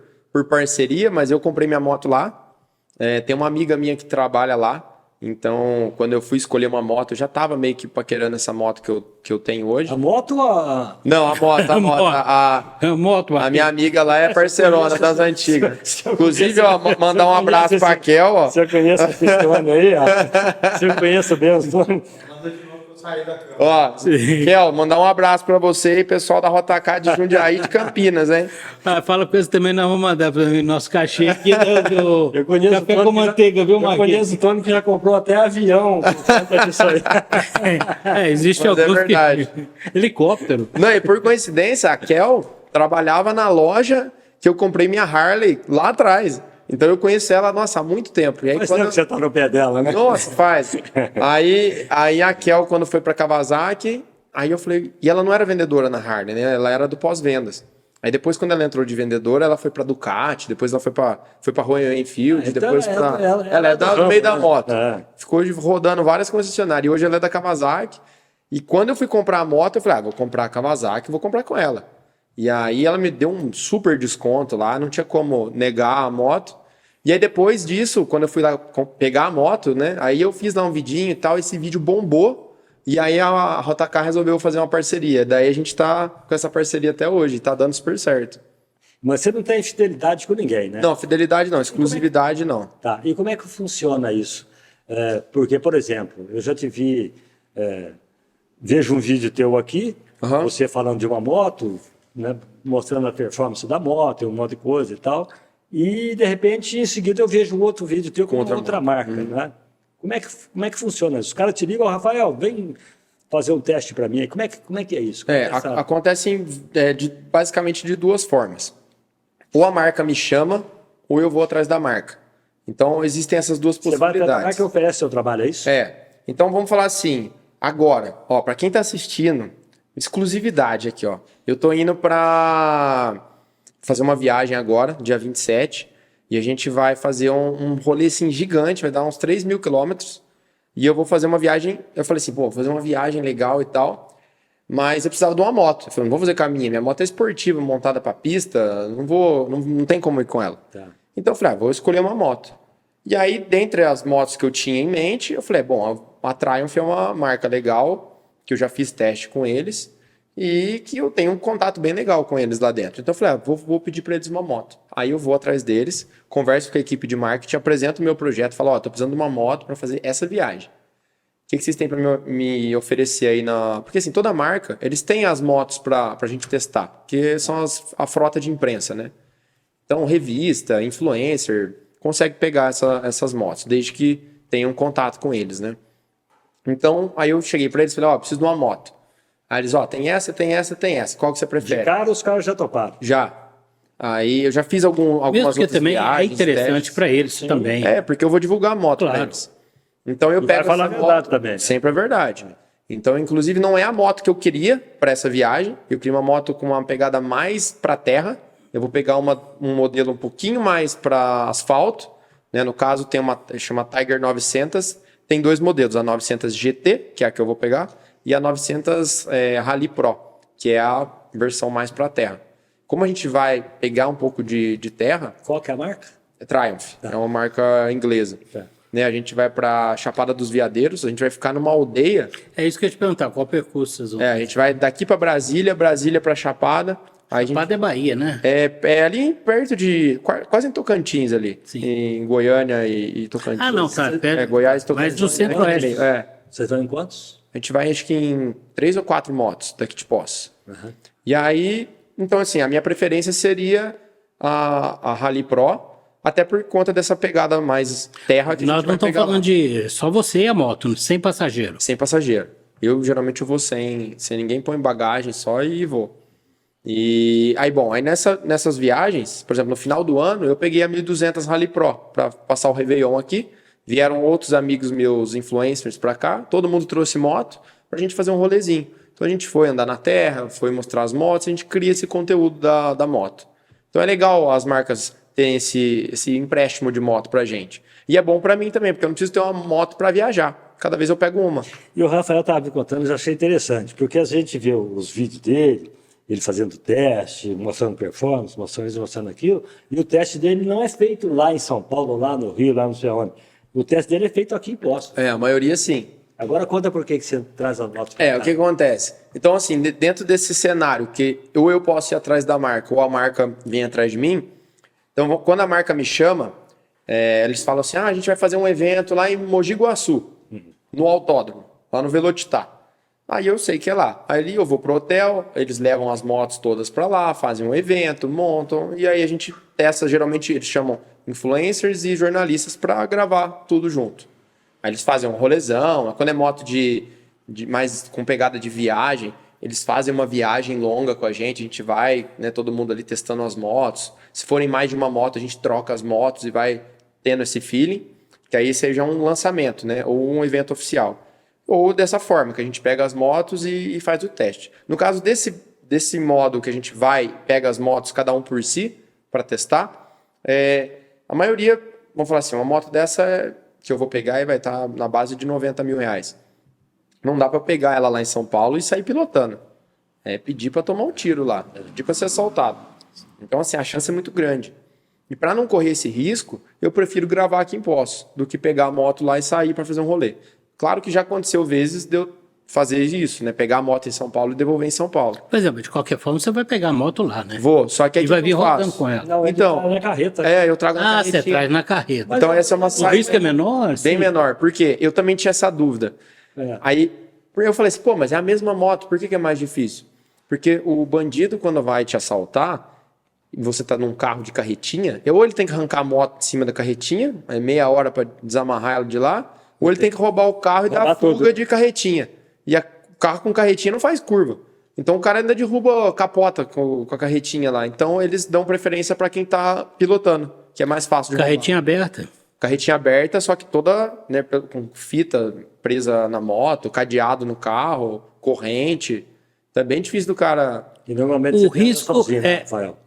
parceria, mas eu comprei minha moto lá. Tem uma amiga minha que trabalha lá. Então, quando eu fui escolher uma moto, eu já estava meio que paquerando essa moto que eu tenho hoje. A moto ou a... Não, a moto. A minha amiga lá é parceirona das antigas. Inclusive, mandar um abraço para a Kel. Se eu conheço esse nome aí, se eu conheço bem os nomes. Ó, Kel, mandar um abraço pra você e pessoal da Rota K de Jundiaí de Campinas, hein? Fala com eles também, nós vamos mandar para o nosso cachê aqui do Eu conheço café o Tony com manteiga, viu, Eu Marquinhos? conheço o Tony que já comprou até avião. Disso aí. Existe Mas é alguns verdade. Helicóptero. Não, e por coincidência, a Kel trabalhava na loja que eu comprei minha Harley lá atrás. Então eu conheço ela, nossa, há muito tempo. E aí, Faz quando tempo que você tá no pé dela, né? Nossa, faz. Aí a Kel, quando foi pra Kawasaki, aí eu falei... E ela não era vendedora na Harley, né? Ela era do pós-vendas. Aí depois, quando ela entrou de vendedora, ela foi pra Ducati, depois ela foi pra Royal Enfield, Então depois ela pra... é Ela do do meio ramo, da né? moto. É. Ficou rodando várias concessionárias. E hoje ela é da Kawasaki. E quando eu fui comprar a moto, eu falei, vou comprar a Kawasaki, vou comprar com ela. E aí ela me deu um super desconto lá, não tinha como negar a moto. E aí depois disso, quando eu fui lá pegar a moto, né? Aí eu fiz lá um vidinho e tal, esse vídeo bombou. E aí a Rota K resolveu fazer uma parceria. Daí a gente tá com essa parceria até hoje, tá dando super certo. Mas você não tem fidelidade com ninguém, né? Não, fidelidade não, exclusividade não. Tá. E como é que funciona isso? Porque, por exemplo, eu já te vi... vejo um vídeo teu aqui, Aham. você falando de uma moto, né, mostrando a performance da moto, um monte de coisa e tal, e de repente em seguida eu vejo um outro vídeo teu com outra marca, né? Como é que funciona isso? Os caras te ligam, Rafael, vem fazer um teste para mim aí. Como é que é isso? Acontece basicamente de duas formas. Ou a marca me chama, ou eu vou atrás da marca. Então existem essas duas Você vai até a possibilidades. marca que oferece seu trabalho, é isso? Então vamos falar assim, agora, ó, para quem tá assistindo, exclusividade aqui, ó. Eu tô indo para fazer uma viagem agora, dia 27, e a gente vai fazer um rolê assim gigante, vai dar uns 3.000 quilômetros, e eu vou fazer uma viagem, eu falei assim, vou fazer uma viagem legal e tal, mas eu precisava de uma moto. Eu falei, não vou fazer com a minha moto é esportiva, montada para pista, não tem como ir com ela. Tá. Então eu falei, vou escolher uma moto. E aí, dentre as motos que eu tinha em mente, eu falei, a Triumph é uma marca legal, que eu já fiz teste com eles, e que eu tenho um contato bem legal com eles lá dentro. Então eu falei, vou pedir para eles uma moto. Aí eu vou atrás deles, converso com a equipe de marketing, apresento o meu projeto, falo, tô precisando de uma moto para fazer essa viagem. O que vocês têm para me oferecer aí na... Porque assim, toda marca, eles têm as motos para a gente testar, que são a frota de imprensa, né? Então, revista, influencer, consegue pegar essas motos, desde que tenha um contato com eles, né? Então, aí eu cheguei para eles e falei, preciso de uma moto. Aí eles, tem essa, qual que você prefere? De cara, os caras já toparam. Já. Aí eu já fiz algumas Mesmo outras que também viagens, é interessante para eles também. porque eu vou divulgar a moto para eles. Então eu pego vai falar essa a verdade moto, também, né? sempre é verdade. Então, inclusive, não é a moto que eu queria para essa viagem. Eu queria uma moto com uma pegada mais para terra. Eu vou pegar um modelo um pouquinho mais para asfalto. Né? No caso, tem chama Tiger 900. Tem dois modelos, a 900 GT, que é a que eu vou pegar, e a 900 Rally Pro, que é a versão mais para terra. Como a gente vai pegar um pouco de terra... Qual que é a marca? Triumph, é uma marca inglesa. Tá. Né, a gente vai para Chapada dos Veadeiros, a gente vai ficar numa aldeia. É isso que eu ia te perguntar, qual percurso vocês vão? A gente vai daqui para Brasília para Chapada. Chapada é Bahia, né? É ali perto de... Quase em Tocantins ali. Sim. Em Goiânia e Tocantins. Ah, não, tá perto. Goiás e Tocantins. Mas no centro-oeste. Vocês estão em quantos? A gente vai, acho que em 3 ou 4 motos daqui de Poços. Uhum. E aí, então assim, a minha preferência seria a Rally Pro, até por conta dessa pegada mais terra que a Nós gente não vai estamos pegar falando lá. de só você e a moto, sem passageiro. Sem passageiro. Geralmente eu vou sem ninguém põe bagagem só e vou. E aí, aí nessas viagens, por exemplo, no final do ano, eu peguei a 1200 Rally Pro para passar o Réveillon aqui. Vieram outros amigos meus, influencers, para cá. Todo mundo trouxe moto para a gente fazer um rolezinho. Então a gente foi andar na terra, foi mostrar as motos, a gente cria esse conteúdo da moto. Então é legal as marcas terem esse empréstimo de moto pra gente. E é bom para mim também, porque eu não preciso ter uma moto para viajar. Cada vez eu pego uma. E o Rafael estava me contando, eu já achei interessante, porque a gente vê os vídeos dele, ele fazendo teste, mostrando performance, mostrando isso, mostrando aquilo, e o teste dele não é feito lá em São Paulo, lá no Rio, lá não sei onde. O teste dele é feito aqui em Poços. A maioria sim. Agora conta por que você traz as motos. O que acontece? Então, assim, dentro desse cenário que ou eu posso ir atrás da marca ou a marca vem atrás de mim, então quando a marca me chama, eles falam assim, a gente vai fazer um evento lá em Mogi Guaçu, no autódromo, lá no Velotitá. Aí eu sei que é lá. Aí eu vou pro hotel, eles levam as motos todas para lá, fazem um evento, montam, e aí a gente testa, geralmente eles chamam influencers e jornalistas para gravar tudo junto. Aí eles fazem um rolezão, quando é moto de mais com pegada de viagem, eles fazem uma viagem longa com a gente vai, né, todo mundo ali testando as motos. Se forem mais de uma moto, a gente troca as motos e vai tendo esse feeling, que aí seja um lançamento, né, ou um evento oficial. Ou dessa forma, que a gente pega as motos e faz o teste. No caso desse modo que a gente pega as motos, cada um por si, para testar, a maioria, vamos falar assim, uma moto dessa que eu vou pegar e vai estar na base de R$90 mil. Não dá para pegar ela lá em São Paulo e sair pilotando. É pedir para tomar um tiro lá, é pedir para ser assaltado. Então, assim, a chance é muito grande. E para não correr esse risco, eu prefiro gravar aqui em Poços do que pegar a moto lá e sair para fazer um rolê. Claro que já aconteceu vezes de eu fazer isso, né? Pegar a moto em São Paulo e devolver em São Paulo. Por exemplo, de qualquer forma, você vai pegar a moto lá, né? Vou, só que aí E vai vir eu rodando faço? com ela. Não, Então, na carreta. eu trago na Ah, carretinha. você traz na carreta. Então essa é uma O saída risco é menor? bem sim. menor. Por quê? Eu também tinha essa dúvida. Aí eu falei assim, pô, mas é a mesma moto, por que é mais difícil? Porque o bandido, quando vai te assaltar, e você tá num carro de carretinha, ou ele tem que arrancar a moto de cima da carretinha, é meia hora para desamarrar ela de lá, ou ele tem que roubar o carro e dar a fuga de carretinha. E o carro com carretinha não faz curva. Então o cara ainda derruba, capota com a carretinha lá. Então eles dão preferência para quem tá pilotando, que é mais fácil de Carretinha aberta. roubar. Carretinha aberta, só que toda, né, com fita presa na moto, cadeado no carro, corrente. Então é bem difícil do cara... E normalmente O você tem risco sozinho, né, é- Rafael?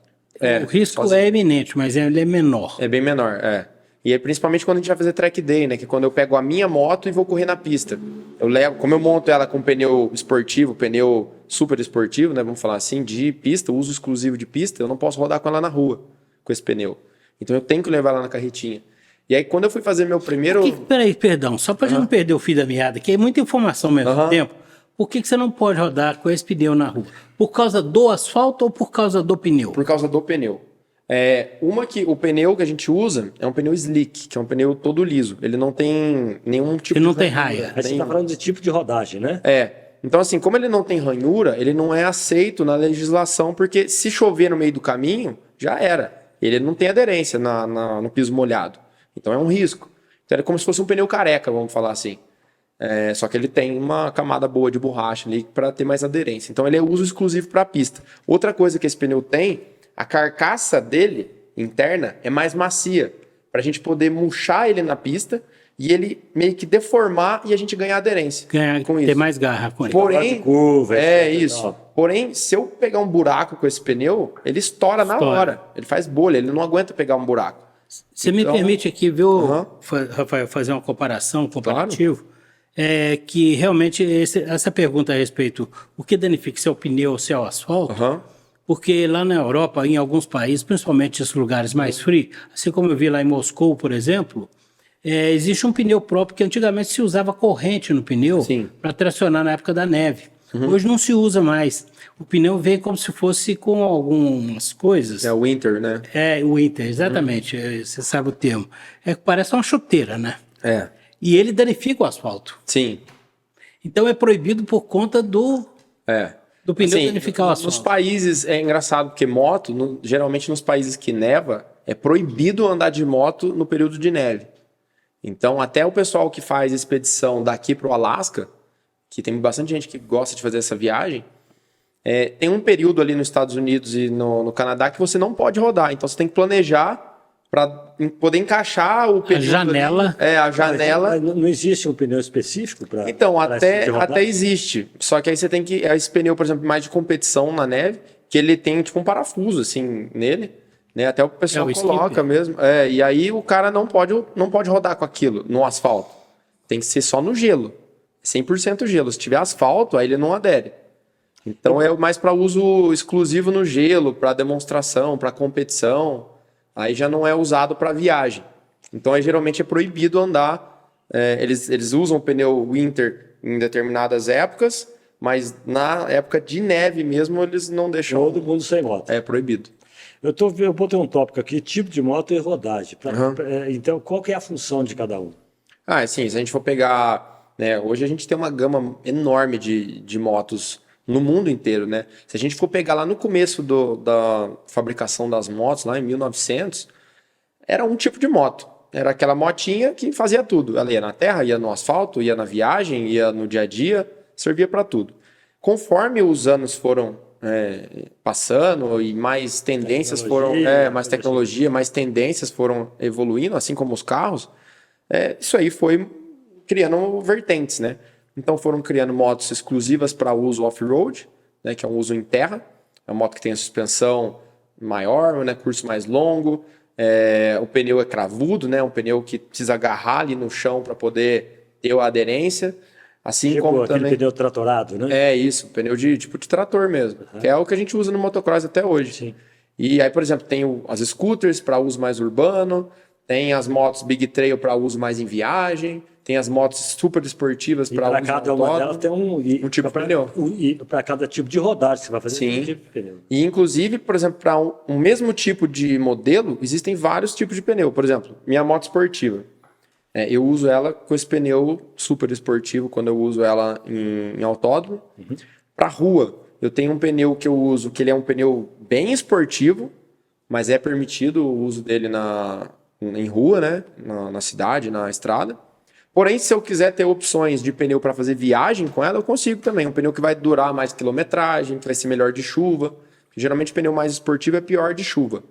O risco é eminente, mas ele é menor. É bem menor, E é principalmente quando a gente vai fazer track day, né? Que é quando eu pego a minha moto e vou correr na pista. Eu levo, como eu monto ela com pneu esportivo, pneu super esportivo, né? Vamos falar assim, de pista, uso exclusivo de pista, eu não posso rodar com ela na rua, com esse pneu. Então eu tenho que levar ela na carretinha. E aí quando eu fui fazer meu primeiro... Peraí, perdão, só para gente não perder o fio da meada, que é muita informação ao mesmo tempo. Por que você não pode rodar com esse pneu na rua? Por causa do asfalto ou por causa do pneu? Por causa do pneu. O pneu que a gente usa é um pneu slick, que é um pneu todo liso. Ele não tem nenhum tipo Ele não de tem ranhura. raia. Aí você está falando de tipo de rodagem, né? Então, assim, como ele não tem ranhura, ele não é aceito na legislação, porque se chover no meio do caminho, já era. Ele não tem aderência no piso molhado. Então é um risco. Então é como se fosse um pneu careca, vamos falar assim. Só que ele tem uma camada boa de borracha ali para ter mais aderência. Então ele é uso exclusivo para a pista. Outra coisa que esse pneu tem, a carcaça dele, interna, é mais macia. Para a gente poder murchar ele na pista e ele meio que deformar e a gente ganhar aderência com Ter isso. mais garra com ele. Porém, Curva, etc. isso. Porém, se eu pegar um buraco com esse pneu, ele estoura na hora. Ele faz bolha, ele não aguenta pegar um buraco. Você me permite aqui, viu, Aham. Rafael, fazer uma comparação, um comparativo? Que realmente essa pergunta a respeito, o que danifica, se é o pneu ou se é o asfalto? Aham. Porque lá na Europa, em alguns países, principalmente esses lugares mais frios, assim como eu vi lá em Moscou, por exemplo, existe um pneu próprio que antigamente se usava corrente no pneu para tracionar na época da neve. Hoje não se usa mais. O pneu vem como se fosse com algumas coisas. É o winter, né? O winter, exatamente. Você sabe o termo. Parece uma chuteira, né? E ele danifica o asfalto. Sim. Então é proibido por conta do pneu danificar o asfalto. Nos países, é engraçado, porque moto, geralmente nos países que neva, é proibido andar de moto no período de neve. Então, até o pessoal que faz expedição daqui para o Alasca, que tem bastante gente que gosta de fazer essa viagem, tem um período ali nos Estados Unidos e no Canadá que você não pode rodar. Então, você tem que planejar para poder encaixar o período. A janela. A janela. Mas não existe um pneu específico para. Então, até existe. Só que aí você tem que. Esse pneu, por exemplo, mais de competição na neve, que ele tem tipo um parafuso assim nele. Né? Até o pessoal o coloca skip. mesmo. E aí o cara não pode rodar com aquilo no asfalto. Tem que ser só no gelo. 100% gelo. Se tiver asfalto, aí ele não adere. Então é mais para uso exclusivo no gelo, para demonstração, para competição. Aí já não é usado para viagem. Então aí geralmente é proibido andar. Eles usam o pneu winter em determinadas épocas, mas na época de neve mesmo eles não deixam. Todo mundo sem moto. É proibido. Eu botei um tópico aqui, tipo de moto e rodagem. Então, qual que é a função de cada um? Sim, se a gente for pegar né? Hoje a gente tem uma gama enorme de motos no mundo inteiro, né? Se a gente for pegar lá no começo da fabricação das motos, lá em 1900, era um tipo de moto. Era aquela motinha que fazia tudo. Ela ia na terra, ia no asfalto, ia na viagem, ia no dia a dia, servia para tudo. Conforme os anos foram passando e mais tendências mais tecnologia, mais tendências foram evoluindo, assim como os carros, isso aí foi criando vertentes, né? Então foram criando motos exclusivas para uso off-road, né, que é um uso em terra. É uma moto que tem a suspensão maior, né, curso mais longo. O pneu é cravudo, né, um pneu que precisa agarrar ali no chão para poder ter a aderência. Assim tipo como aquele também pneu tratorado, né? É isso, pneu de trator mesmo, que é o que a gente usa no motocross até hoje. Sim. E aí, por exemplo, tem as scooters para uso mais urbano, tem as motos Big Trail para uso mais em viagem, tem as motos super esportivas para uso para cada uma delas tem um tipo de pneu. E para cada tipo de rodagem que você vai fazer, Sim. tem um tipo de pneu. E inclusive, por exemplo, para um mesmo tipo de modelo, existem vários tipos de pneu. Por exemplo, minha moto esportiva. Eu uso ela com esse pneu super esportivo quando eu uso ela em autódromo. Para rua, eu tenho um pneu que eu uso, que ele é um pneu bem esportivo, mas é permitido o uso dele em rua, né? Na cidade, na estrada. Porém, se eu quiser ter opções de pneu para fazer viagem com ela, eu consigo também. Um pneu que vai durar mais quilometragem, que vai ser melhor de chuva. Geralmente, o pneu mais esportivo é pior de chuva.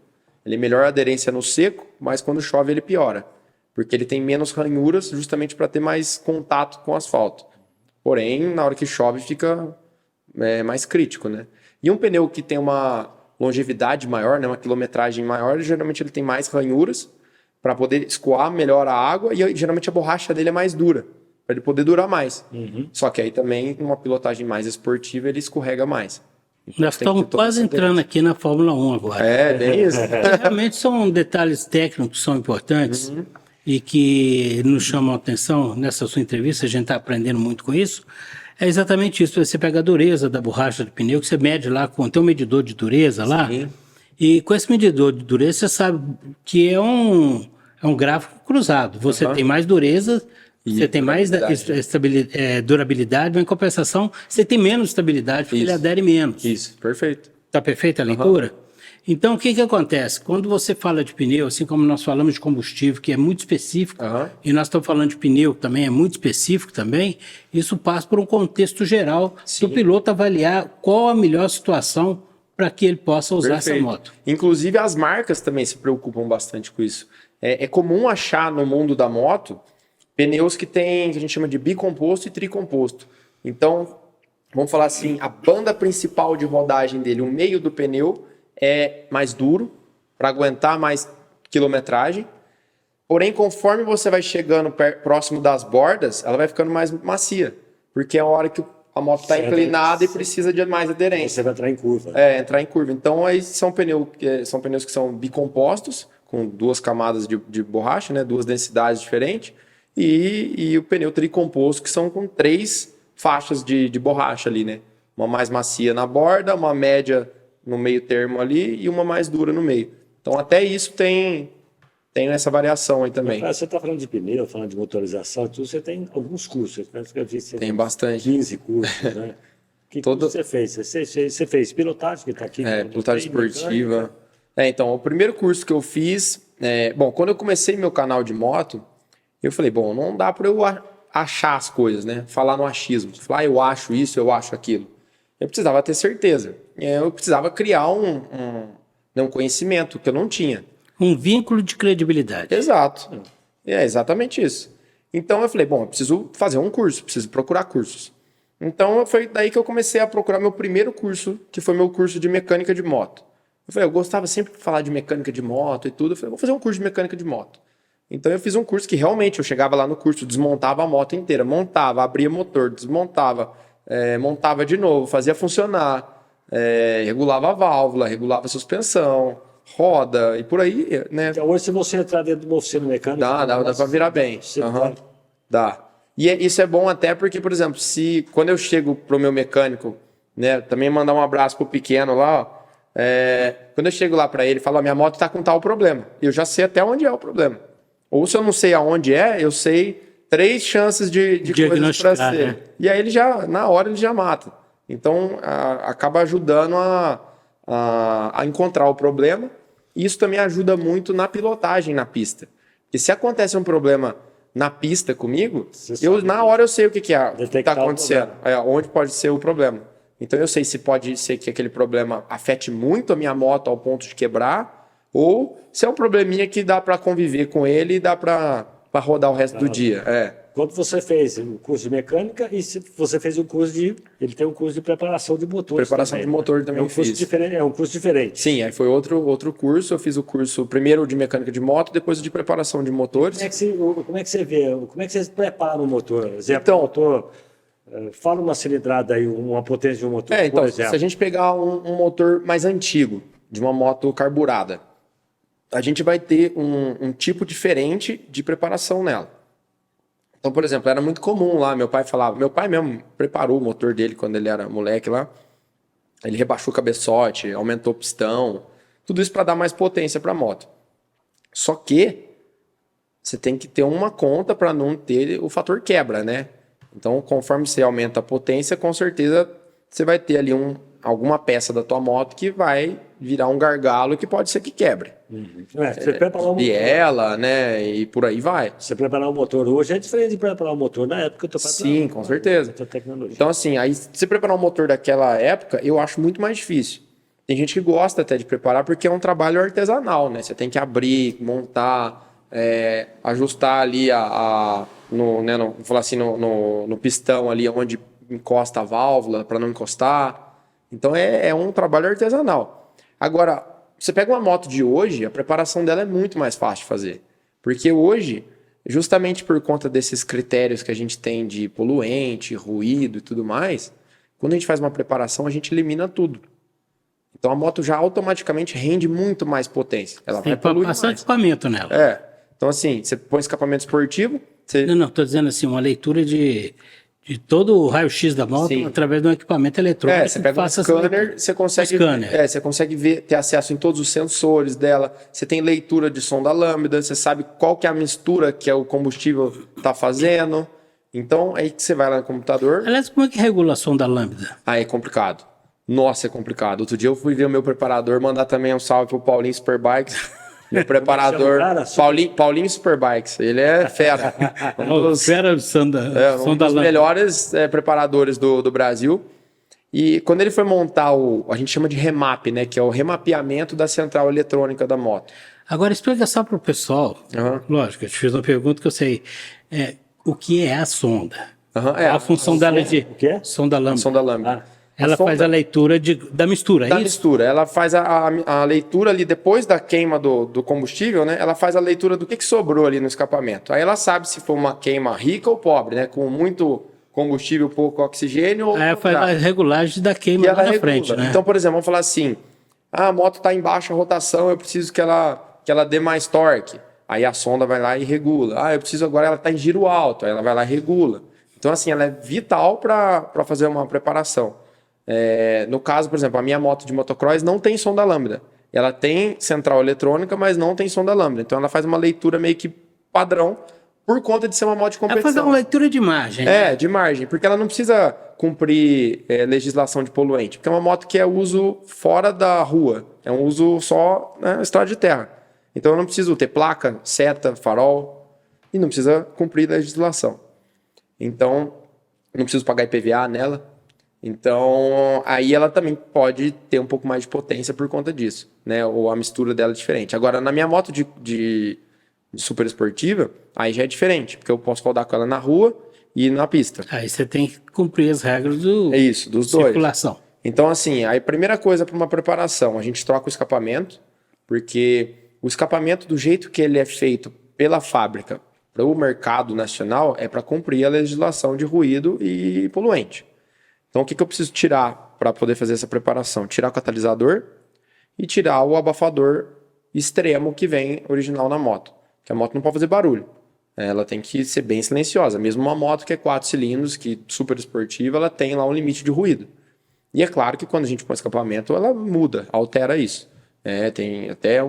Ele é melhor aderência no seco, mas quando chove ele piora. Porque ele tem menos ranhuras justamente para ter mais contato com o asfalto. Porém, na hora que chove fica mais crítico, né? E um pneu que tem uma longevidade maior, né, uma quilometragem maior, geralmente ele tem mais ranhuras para poder escoar melhor a água e geralmente a borracha dele é mais dura, para ele poder durar mais. Só que aí também, numa pilotagem mais esportiva, ele escorrega mais. Então, nós estamos quase entrando aqui na Fórmula 1 agora. Bem isso. Realmente são detalhes técnicos que são importantes. E que nos chamam a atenção nessa sua entrevista, a gente está aprendendo muito com isso, é exatamente isso. Você pega a dureza da borracha do pneu, que você mede lá, tem um medidor de dureza lá, e com esse medidor de dureza você sabe que é um gráfico cruzado. Você tem mais dureza, você tem mais durabilidade, mas em compensação você tem menos estabilidade, porque ele adere menos. Isso, perfeito. Está perfeita a leitura? Então, o que acontece? Quando você fala de pneu, assim como nós falamos de combustível, que é muito específico, e nós estamos falando de pneu, que também é muito específico também, isso passa por um contexto geral do piloto avaliar qual a melhor situação para que ele possa usar essa moto. Inclusive, as marcas também se preocupam bastante com isso. É comum achar no mundo da moto pneus que tem, que a gente chama de bicomposto e tricomposto. Então, vamos falar assim, a banda principal de rodagem dele, o meio do pneu, é mais duro, para aguentar mais quilometragem. Porém, conforme você vai chegando próximo das bordas, ela vai ficando mais macia. Porque é a hora que a moto está inclinada e precisa de mais aderência. Você vai entrar em curva. Entrar em curva. Então, aí são pneus que são bicompostos, com duas camadas de borracha, né? Duas densidades diferentes. E o pneu tricomposto, que são com 3 faixas de borracha ali, né? Uma mais macia na borda, uma média no meio termo ali e uma mais dura no meio. Então até isso tem essa variação aí também. Você está falando de pneu, falando de motorização, tudo, você tem alguns cursos. Tem bastante. 15 cursos, né? Que curso você fez? Você fez pilotagem, que está aqui? Pilotagem esportiva. Então, o primeiro curso que eu fiz... quando eu comecei meu canal de moto, eu falei, não dá para eu achar as coisas, né? Falar no achismo. Falar, eu acho isso, eu acho aquilo. Eu precisava ter certeza. Eu precisava criar um conhecimento que eu não tinha. Um vínculo de credibilidade. Exato. É exatamente isso. Então eu falei, eu preciso fazer um curso, preciso procurar cursos. Então foi daí que eu comecei a procurar meu primeiro curso, que foi meu curso de mecânica de moto. Eu gostava sempre de falar de mecânica de moto e tudo. Eu falei, vou fazer um curso de mecânica de moto. Então eu fiz um curso que realmente eu chegava lá no curso, desmontava a moto inteira, montava, abria motor, desmontava, montava de novo, fazia funcionar, regulava a válvula, regulava a suspensão, roda e por aí, né? Então hoje se você entrar dentro do oficina mecânico... Dá para virar bem. Dá. E isso é bom até porque, por exemplo, quando eu chego pro meu mecânico, né, também mandar um abraço pro pequeno lá, quando eu chego lá para ele, falo, minha moto tá com tal problema. Eu já sei até onde é o problema. Ou se eu não sei aonde eu sei 3 chances de coisas para Diagnosticar, ser. né? E aí ele já, na hora, ele já mata. Então, acaba ajudando a encontrar o problema. E isso também ajuda muito na pilotagem na pista. Porque se acontece um problema na pista comigo, na hora eu sei o que está acontecendo, onde pode ser o problema. Então eu sei se pode ser que aquele problema afete muito a minha moto ao ponto de quebrar, ou se é um probleminha que dá para conviver com ele e dá para rodar o resto do dia. Quando você fez o curso de mecânica e se você fez o curso de... Ele tem um curso de preparação de motores. Preparação de motor também É um curso diferente. Sim, aí foi outro curso. Eu fiz o curso primeiro de mecânica de moto, depois o de preparação de motores. Como é que você vê? Como é que você prepara um motor? Exemplo, Então, motor... Fala uma cilindrada aí, uma potência de um motor, então, por exemplo. Se a gente pegar um motor mais antigo, de uma moto carburada, a gente vai ter um tipo diferente de preparação nela. Então, por exemplo, era muito comum lá, meu pai mesmo preparou o motor dele quando ele era moleque lá, ele rebaixou o cabeçote, aumentou o pistão, tudo isso para dar mais potência para a moto. Só que você tem que ter uma conta para não ter o fator quebra, né? Então, conforme você aumenta a potência, com certeza você vai ter ali alguma peça da tua moto que vai virar um gargalo que pode ser que quebre. Você preparar um biela, né? E por aí vai. Você preparar um motor hoje é diferente de preparar um motor na época que eu tô preparando. Sim, com certeza. Tecnologia. Então, assim, aí você preparar um motor daquela época, eu acho muito mais difícil. Tem gente que gosta até de preparar porque é um trabalho artesanal, né? Você tem que abrir, montar, ajustar ali vou falar assim, no pistão ali onde encosta a válvula para não encostar. Então é um trabalho artesanal. Agora, você pega uma moto de hoje, a preparação dela é muito mais fácil de fazer. Porque hoje, justamente por conta desses critérios que a gente tem de poluente, ruído e tudo mais, quando a gente faz uma preparação, a gente elimina tudo. Então a moto já automaticamente rende muito mais potência. Ela vai poluir mais. Passar equipamento nela. Então assim, você põe escapamento esportivo... Não, estou dizendo assim, uma leitura de todo o raio-x da moto através de um equipamento eletrônico. Você pega um scanner, você consegue ver, ter acesso em todos os sensores dela, você tem leitura de sonda lambda, você sabe qual que é a mistura que o combustível está fazendo. Então, aí que você vai lá no computador... Aliás, como é que regula a sonda lambda? É complicado. Nossa, é complicado. Outro dia eu fui ver o meu preparador, mandar também um salve pro Paulinho Superbikes. Meu preparador, Paulinho Superbikes, ele é fera. Fera um dos melhores preparadores do Brasil. E quando ele foi montar a gente chama de remap, né? Que é o remapeamento da central eletrônica da moto. Agora explica só para o pessoal, lógico, eu te fiz uma pergunta que eu sei. O que é a sonda? A função dela de... O que é? Sonda lambda. Sonda lambda. Ela faz a leitura da mistura, é isso? Da mistura. Ela faz a leitura ali, depois da queima do combustível, né? Ela faz a leitura do que sobrou ali no escapamento. Aí ela sabe se foi uma queima rica ou pobre, né? Com muito combustível, pouco oxigênio. Aí ela faz a regulagem da queima lá na frente, né? Então, por exemplo, vamos falar assim, a moto está em baixa rotação, eu preciso que ela dê mais torque. Aí a sonda vai lá e regula. Eu preciso agora, ela está em giro alto, aí ela vai lá e regula. Então, assim, ela é vital para fazer uma preparação. No caso, por exemplo, a minha moto de motocross não tem sonda lambda. Ela tem central eletrônica, mas não tem sonda lambda. Então ela faz uma leitura meio que padrão por conta de ser uma moto de competição. Ela faz uma leitura de margem. De margem, porque ela não precisa cumprir legislação de poluente, porque é uma moto que é uso fora da rua, é um uso só na estrada de terra. Então eu não preciso ter placa, seta, farol e não precisa cumprir legislação. Então não preciso pagar IPVA nela. Então, aí ela também pode ter um pouco mais de potência por conta disso, né? Ou a mistura dela é diferente. Agora, na minha moto de super esportiva, aí já é diferente, porque eu posso rodar com ela na rua e na pista. Aí você tem que cumprir as regras dos circulação. Dois. Então, assim, aí a primeira coisa para uma preparação, a gente troca o escapamento, porque o escapamento, do jeito que ele é feito pela fábrica para o mercado nacional, é para cumprir a legislação de ruído e poluente. Então, o que eu preciso tirar para poder fazer essa preparação? Tirar o catalisador e tirar o abafador extremo que vem original na moto. Porque a moto não pode fazer barulho. Ela tem que ser bem silenciosa. Mesmo uma moto que é 4 cilindros, que super esportiva, ela tem lá um limite de ruído. E é claro que quando a gente põe escapamento, ela muda, altera isso. Tem até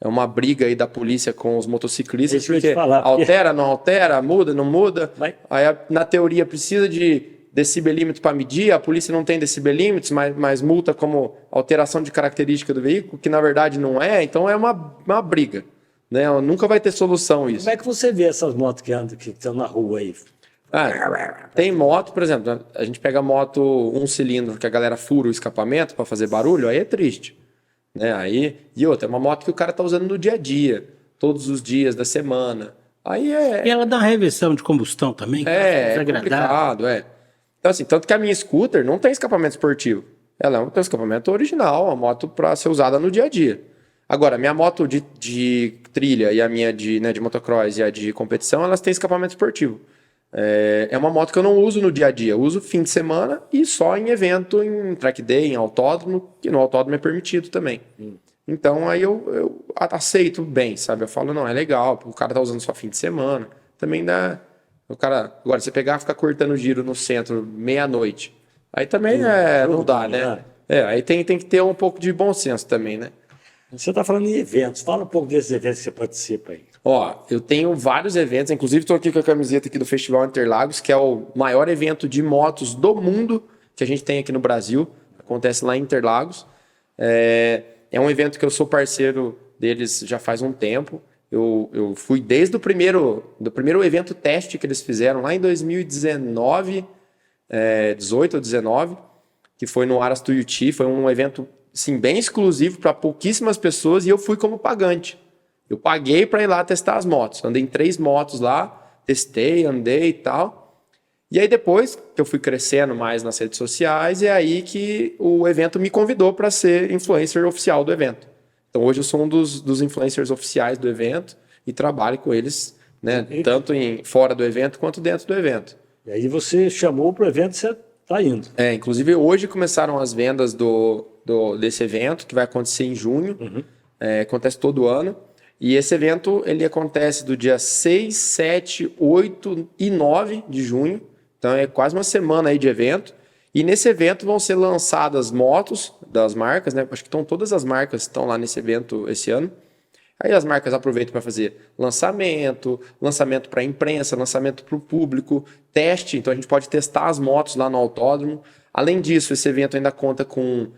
é uma briga aí da polícia com os motociclistas, Isso que eu ia te porque falar, porque- altera, não altera, muda, não muda. Vai. Aí, na teoria, precisa de decibelímetro para medir, a polícia não tem decibelímetros, mas multa como alteração de característica do veículo, que na verdade não é, então é uma briga. Né? Nunca vai ter solução isso. Como é que você vê essas motos que andam, que estão na rua aí? Tem moto, por exemplo, a gente pega moto um cilindro que a galera fura o escapamento para fazer barulho, aí é triste. Né? E outra, é uma moto que o cara tá usando no dia a dia, todos os dias da semana. Aí E ela dá reversão de combustão também, que é desagradável. complicado, é. Então, assim, tanto que a minha scooter não tem escapamento esportivo. Ela tem um escapamento original, uma moto para ser usada no dia a dia. Agora, a minha moto de trilha e a minha de motocross e a de competição, elas têm escapamento esportivo. É uma moto que eu não uso no dia a dia. Eu uso fim de semana e só em evento, em track day, em autódromo, que no autódromo é permitido também. Então, aí eu aceito bem, sabe? Eu falo, não, é legal, o cara tá usando só fim de semana. Também dá... O cara, agora, você pegar e ficar cortando giro no centro meia-noite, aí também não dá, né? Aí tem que ter um pouco de bom senso também, né? Você está falando em eventos. Fala um pouco desses eventos que você participa aí. Ó, eu tenho vários eventos, inclusive estou aqui com a camiseta aqui do Festival Interlagos, que é o maior evento de motos do mundo que a gente tem aqui no Brasil. Acontece lá em Interlagos. É um evento que eu sou parceiro deles já faz um tempo. Eu fui desde o primeiro evento teste que eles fizeram lá em 2019, 18 ou 19, que foi no Aras Tuiuti. Foi um evento assim, bem exclusivo para pouquíssimas pessoas e eu fui como pagante. Eu paguei para ir lá testar as motos. Andei em 3 motos lá, testei, andei e tal. E aí depois que eu fui crescendo mais nas redes sociais, é aí que o evento me convidou para ser influencer oficial do evento. Então hoje eu sou um dos influencers oficiais do evento e trabalho com eles, né, tanto fora do evento quanto dentro do evento. E aí você chamou para o evento e você está indo. Inclusive hoje começaram as vendas desse evento, que vai acontecer em junho. Acontece todo ano. E esse evento ele acontece do dia 6, 7, 8 e 9 de junho. Então é quase uma semana aí de evento. E nesse evento vão ser lançadas motos das marcas, né? Acho que todas as marcas estão lá nesse evento esse ano. Aí as marcas aproveitam para fazer lançamento para a imprensa, lançamento para o público, teste. Então a gente pode testar as motos lá no autódromo. Além disso, esse evento ainda conta com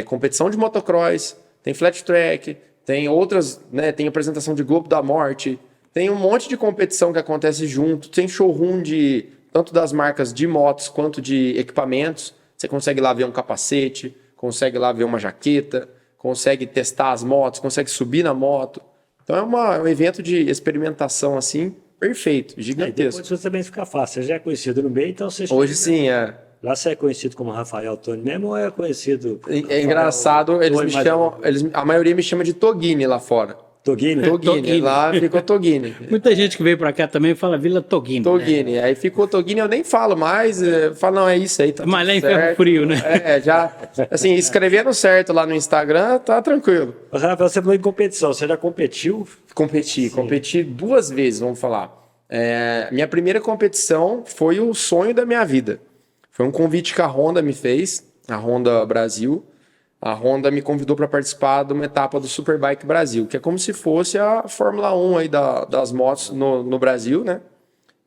competição de motocross, tem flat track, tem outras, né? Tem apresentação de Globo da Morte, tem um monte de competição que acontece junto, tem showroom tanto das marcas de motos quanto de equipamentos. Você consegue lá ver um capacete, consegue lá ver uma jaqueta, consegue testar as motos, consegue subir na moto. Então é um evento de experimentação assim, perfeito, gigantesco. Depois você também fica fácil. Você já é conhecido no meio, então você... Hoje sim, Lá você é conhecido como Rafael Tony mesmo ou é conhecido... É engraçado, eles me chamam, a maioria me chama de Togini lá fora. Togini? Togini, lá ficou Togini. Muita gente que veio para cá também fala Vila Togini. Togini, aí ficou Togini, eu nem falo mais, falo, não, é isso aí, tá Mas lá em certo. Ferro Frio, né? Já, assim, escrevendo certo lá no Instagram, tá tranquilo. Mas, Rafael, você falou em competição, você já competiu? Competi 2 vezes, vamos falar. Minha primeira competição foi o sonho da minha vida. Foi um convite que a Honda me fez, a Honda Brasil. A Honda me convidou para participar de uma etapa do Superbike Brasil, que é como se fosse a Fórmula 1 aí das motos no Brasil, né?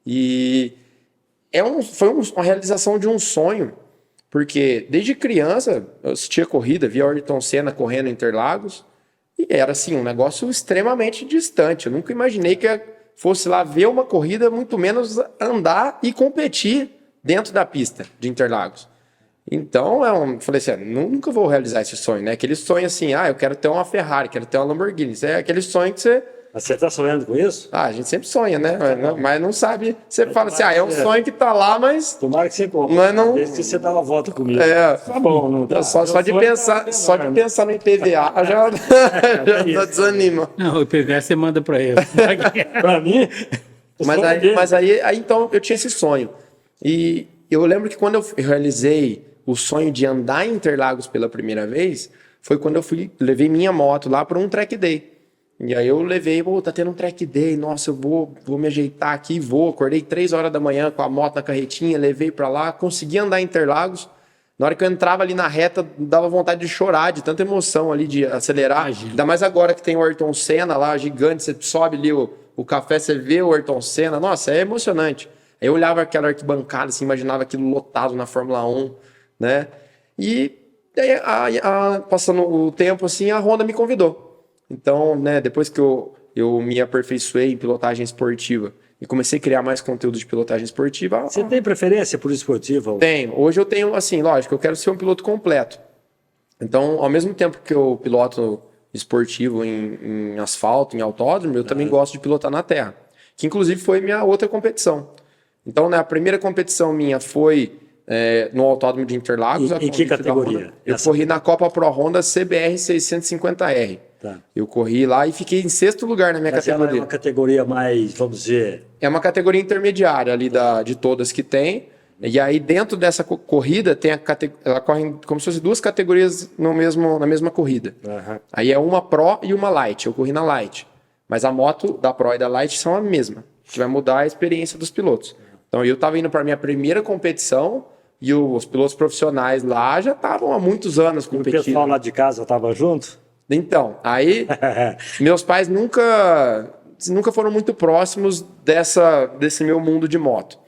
E foi uma realização de um sonho, porque desde criança eu assistia corrida, via Ayrton Senna correndo em Interlagos, e era assim, um negócio extremamente distante. Eu nunca imaginei que fosse lá ver uma corrida, muito menos andar e competir dentro da pista de Interlagos. Então, falei assim, nunca vou realizar esse sonho, né? Aquele sonho assim, eu quero ter uma Ferrari, quero ter uma Lamborghini. Isso é aquele sonho que você... Mas você está sonhando com isso? A gente sempre sonha, né? Mas não sabe. Você fala assim, é um sonho que tá lá, mas... Tomara que você compre. Mas não... Desde que você dá uma volta comigo. Tá bom, não tá? Só de pensar no IPVA já desanima. Não, o IPVA você manda para ele. Para mim... Mas aí, então, eu tinha esse sonho. E eu lembro que quando eu realizei o sonho de andar em Interlagos pela primeira vez, foi quando eu levei minha moto lá para um track day. E aí eu levei, tá tendo um track day, nossa, eu vou me ajeitar aqui, acordei 3 horas da manhã com a moto na carretinha, levei para lá, consegui andar em Interlagos, Na hora que eu entrava ali na reta, dava vontade de chorar, de tanta emoção ali, de acelerar. Imagina. Ainda mais agora que tem o Ayrton Senna lá, gigante, você sobe ali o café, você vê o Ayrton Senna. Nossa, é emocionante. Aí eu olhava aquela arquibancada, assim, imaginava aquilo lotado na Fórmula 1, né? E aí, passando o tempo, assim, a Honda me convidou. Então, né, depois que eu me aperfeiçoei em pilotagem esportiva e comecei a criar mais conteúdo de pilotagem esportiva. Você tem preferência por esportiva? Tenho. Hoje eu tenho, assim, lógico, eu quero ser um piloto completo. Então, ao mesmo tempo que eu piloto esportivo em asfalto, em autódromo, eu também gosto de pilotar na terra. Que, inclusive, foi minha outra competição. Então, né, a primeira competição minha foi no Autódromo de Interlagos. Em que categoria? Eu corri na Copa Pro Honda CBR 650R. Tá. Eu corri lá e fiquei em 6º lugar na minha Mas ela categoria. é uma categoria mais, vamos dizer... É uma categoria intermediária ali de todas que tem. E aí, dentro dessa corrida, ela corre como se fossem 2 categorias na mesma corrida. Uhum. Aí é uma Pro e uma Light. Eu corri na Light. Mas a moto da Pro e da Light são a mesma, que vai mudar a experiência dos pilotos. Então, eu estava indo para a minha primeira competição e os pilotos profissionais lá já estavam há muitos anos O competindo. pessoal lá de casa estava junto? Então, aí meus pais nunca foram muito próximos desse meu mundo de moto,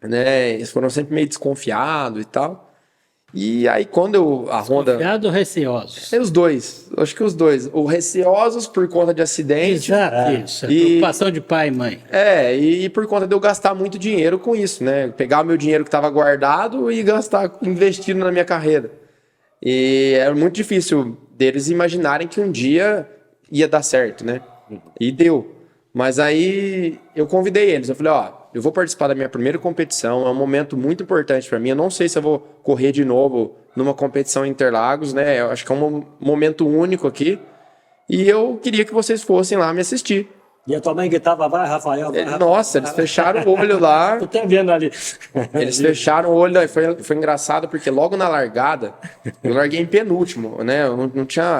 né? Eles foram sempre meio desconfiados e tal. E aí quando a Honda... Desconfiado ou receosos? Os dois, acho que os dois. O receosos por conta de acidente. Exato, isso. E- Preocupação de pai e mãe. E por conta de eu gastar muito dinheiro com isso, né? Pegar o meu dinheiro que estava guardado e gastar investindo na minha carreira. E era muito difícil deles imaginarem que um dia ia dar certo, né? E deu. Mas aí eu convidei eles, eu falei, ó, eu vou participar da minha primeira competição, é um momento muito importante para mim, eu não sei se eu vou correr de novo numa competição em Interlagos, né? Eu acho que é um momento único aqui. E eu queria que vocês fossem lá me assistir. E a tua mãe gritava, vai, Rafael, vai, Rafael. Nossa, eles fecharam o olho lá. Tô até vendo ali. Eles fecharam o olho, foi engraçado porque logo na largada, eu larguei em penúltimo, né?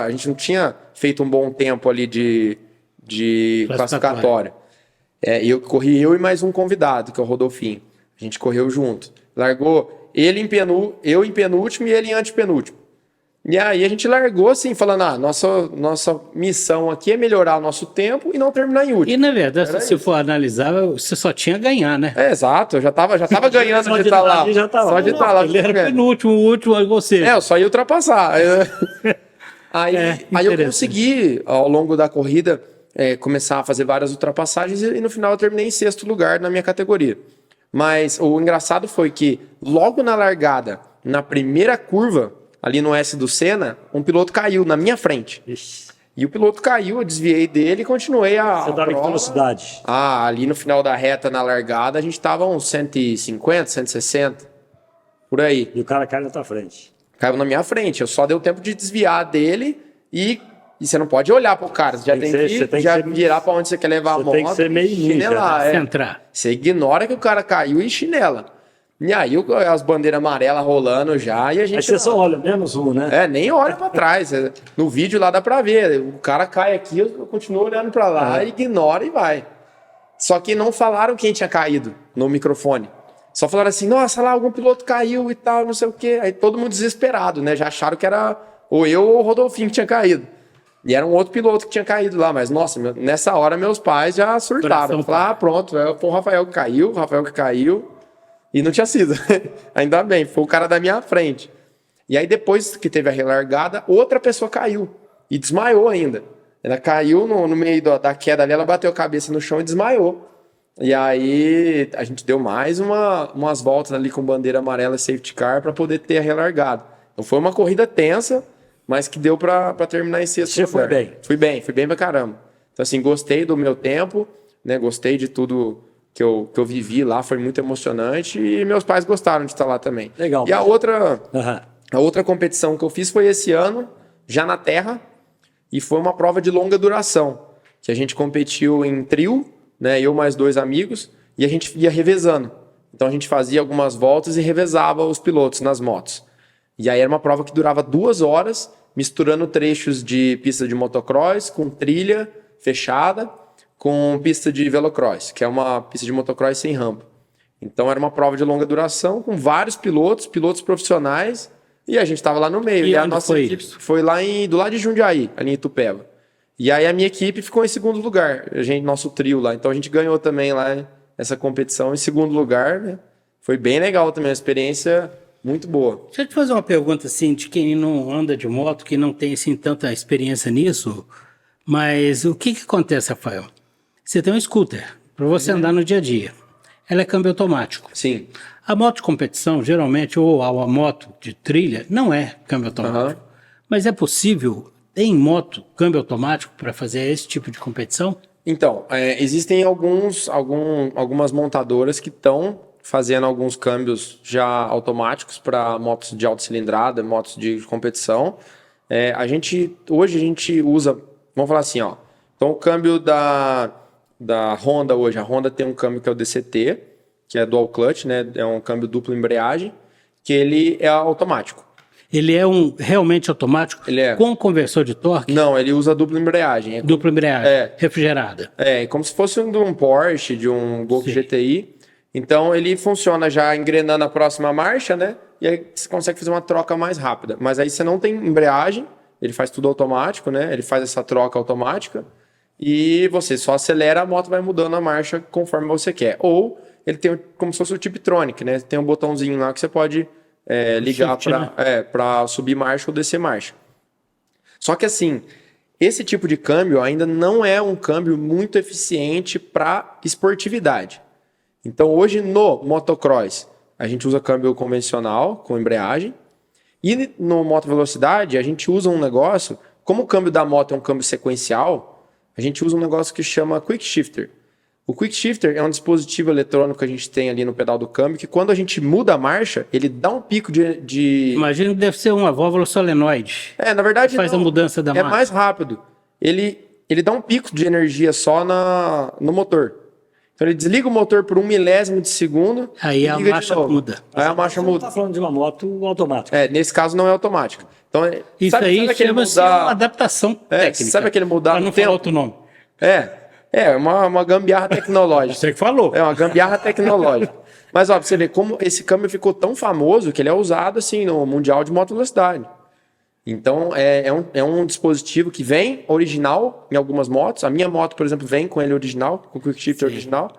A gente não tinha feito um bom tempo ali de classificatório. Eu corri eu e mais um convidado, que é o Rodolfinho. A gente correu junto. Largou ele eu em penúltimo e ele em antepenúltimo. E aí a gente largou assim, falando, nossa missão aqui é melhorar o nosso tempo e não terminar em último. E, na verdade, se for analisar, você só tinha a ganhar, né? Exato, eu já tava ganhando Só de de estar estar lá. ali já tava. Só de estar lá. Ele era penúltimo, o último, aí você. Eu só ia ultrapassar. Aí eu interessante. consegui, ao longo da corrida, começar a fazer várias ultrapassagens e no final eu terminei em 6º lugar na minha categoria. Mas o engraçado foi que logo na largada, na primeira curva, ali no S do Senna, um piloto caiu na minha frente. Ixi, E o piloto caiu, eu desviei dele e continuei a você estava em que prova. velocidade? Ali no final da reta, na largada, a gente tava uns 150, 160, por aí. E o cara cai na tua frente. Caiu na minha frente, eu só deu tempo de desviar dele e você não pode olhar pro cara, você já tem que ser- virar pra onde você quer levar a você moto tem que ser meio e ninja, chinelar. Se entrar. Você ignora que o cara caiu e chinela. E aí as bandeiras amarelas rolando já e a gente... Aí você só olha, menos um, né? Nem olha pra trás. No vídeo lá dá pra ver. O cara cai aqui, eu continuo olhando pra lá, ignora e vai. Só que não falaram quem tinha caído no microfone. Só falaram assim, nossa, lá algum piloto caiu e tal, não sei o quê. Aí todo mundo desesperado, né? Já acharam que era ou eu ou o Rodolfinho que tinha caído. E era um outro piloto que tinha caído lá. Mas, nossa, nessa hora meus pais já surtaram. Falaram, pronto, foi o Rafael que caiu. E não tinha sido. Ainda bem, foi o cara da minha frente. E aí depois que teve a relargada, outra pessoa caiu. E desmaiou ainda. Ela caiu no meio da queda ali, ela bateu a cabeça no chão e desmaiou. E aí a gente deu mais umas voltas ali com bandeira amarela e safety car para poder ter a relargada. Então foi uma corrida tensa, mas que deu para terminar em 6º lugar. Você foi bem? Fui bem pra caramba. Então assim, gostei do meu tempo, né? Gostei de tudo que eu vivi lá, foi muito emocionante e meus pais gostaram de estar lá também. Legal. E a outra Aham. competição que eu fiz foi esse ano, já na terra, e foi uma prova de longa duração, que a gente competiu em trio, né, eu mais 2 amigos, e a gente ia revezando. Então a gente fazia algumas voltas e revezava os pilotos nas motos. E aí era uma prova que durava 2 horas, misturando trechos de pista de motocross com trilha fechada, com pista de velocross, que é uma pista de motocross sem rampa. Então era uma prova de longa duração com vários pilotos profissionais, e a gente estava lá no meio. E a onde nossa foi equipe isso? foi lá do lado de Jundiaí, ali em Itupeva. E aí a minha equipe ficou em segundo lugar, nosso trio lá. Então a gente ganhou também lá essa competição em segundo lugar, né? Foi bem legal também, uma experiência muito boa. Deixa eu te fazer uma pergunta assim, de quem não anda de moto, que não tem assim tanta experiência nisso, mas o que acontece, Rafael? Você tem um scooter para você andar no dia a dia. Ela é câmbio automático. Sim. A moto de competição, geralmente, ou a moto de trilha, não é câmbio automático. Mas é possível, tem moto câmbio automático para fazer esse tipo de competição? Então, existem algumas montadoras que estão fazendo alguns câmbios já automáticos para motos de alta cilindrada, motos de competição. Hoje a gente usa, vamos falar assim, ó. Então o câmbio da Honda hoje, a Honda tem um câmbio que é o DCT, que é dual clutch, né? É um câmbio duplo embreagem, que ele é automático. Ele é realmente automático? Ele é. Com conversor de torque? Não, ele usa dupla embreagem. Dupla embreagem, refrigerada. Como se fosse de um Porsche, de um Golf GTI. Então ele funciona já engrenando a próxima marcha, né? E aí você consegue fazer uma troca mais rápida. Mas aí você não tem embreagem, ele faz tudo automático, né? Ele faz essa troca automática e você só acelera, a moto vai mudando a marcha conforme você quer. Ou ele tem como se fosse o Tiptronic, né? Tem um botãozinho lá que você pode ligar para subir marcha ou descer marcha. Só que assim, esse tipo de câmbio ainda não é um câmbio muito eficiente para esportividade. Então hoje no motocross a gente usa câmbio convencional com embreagem e no moto velocidade a gente usa um negócio, como o câmbio da moto é um câmbio sequencial, a gente usa um negócio que chama Quick Shifter. O Quick Shifter é um dispositivo eletrônico que a gente tem ali no pedal do câmbio que quando a gente muda a marcha, ele dá um pico de... Imagino que deve ser uma válvula solenoide. Na verdade faz a mudança da marcha. É mais rápido. Ele dá um pico de energia só no motor. Então ele desliga o motor por 1 milésimo de segundo. Aí a marcha muda. Aí a marcha muda. Você está falando de uma moto automática. Nesse caso não é automática. Então, isso aí chama-se uma adaptação técnica. Sabe aquele mudar para não falar outro nome. Uma gambiarra tecnológica. Você que falou. É uma gambiarra tecnológica. Mas ó, pra você ver como esse câmbio ficou tão famoso que ele é usado assim no Mundial de Moto Velocidade. Então é um dispositivo que vem original em algumas motos. A minha moto, por exemplo, vem com ele original, com o Quick Shifter original.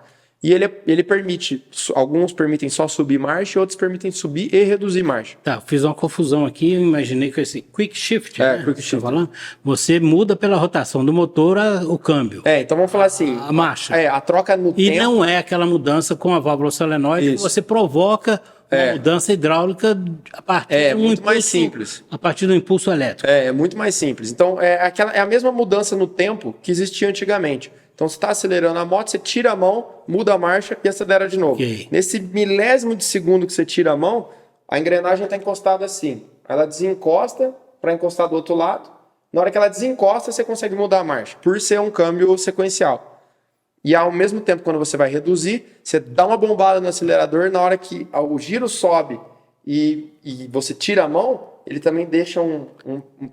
E ele permite, alguns permitem só subir marcha, outros permitem subir e reduzir marcha. Tá, fiz uma confusão aqui, eu imaginei que esse Quick Shift, né? Quick Shift. Falando, você muda pela rotação do motor o câmbio. Então vamos falar assim. A marcha. A troca no tempo. E não é aquela mudança com a válvula solenoide que você provoca uma mudança hidráulica a partir do muito mais simples. A partir do impulso elétrico. É muito mais simples. Então é a mesma mudança no tempo que existia antigamente. Então você está acelerando a moto, você tira a mão, muda a marcha e acelera de novo. Okay. Nesse milésimo de segundo que você tira a mão, a engrenagem está encostada assim. Ela desencosta para encostar do outro lado. Na hora que ela desencosta, você consegue mudar a marcha, por ser um câmbio sequencial. E ao mesmo tempo, quando você vai reduzir, você dá uma bombada no acelerador, na hora que o giro sobe e você tira a mão, ele também deixa um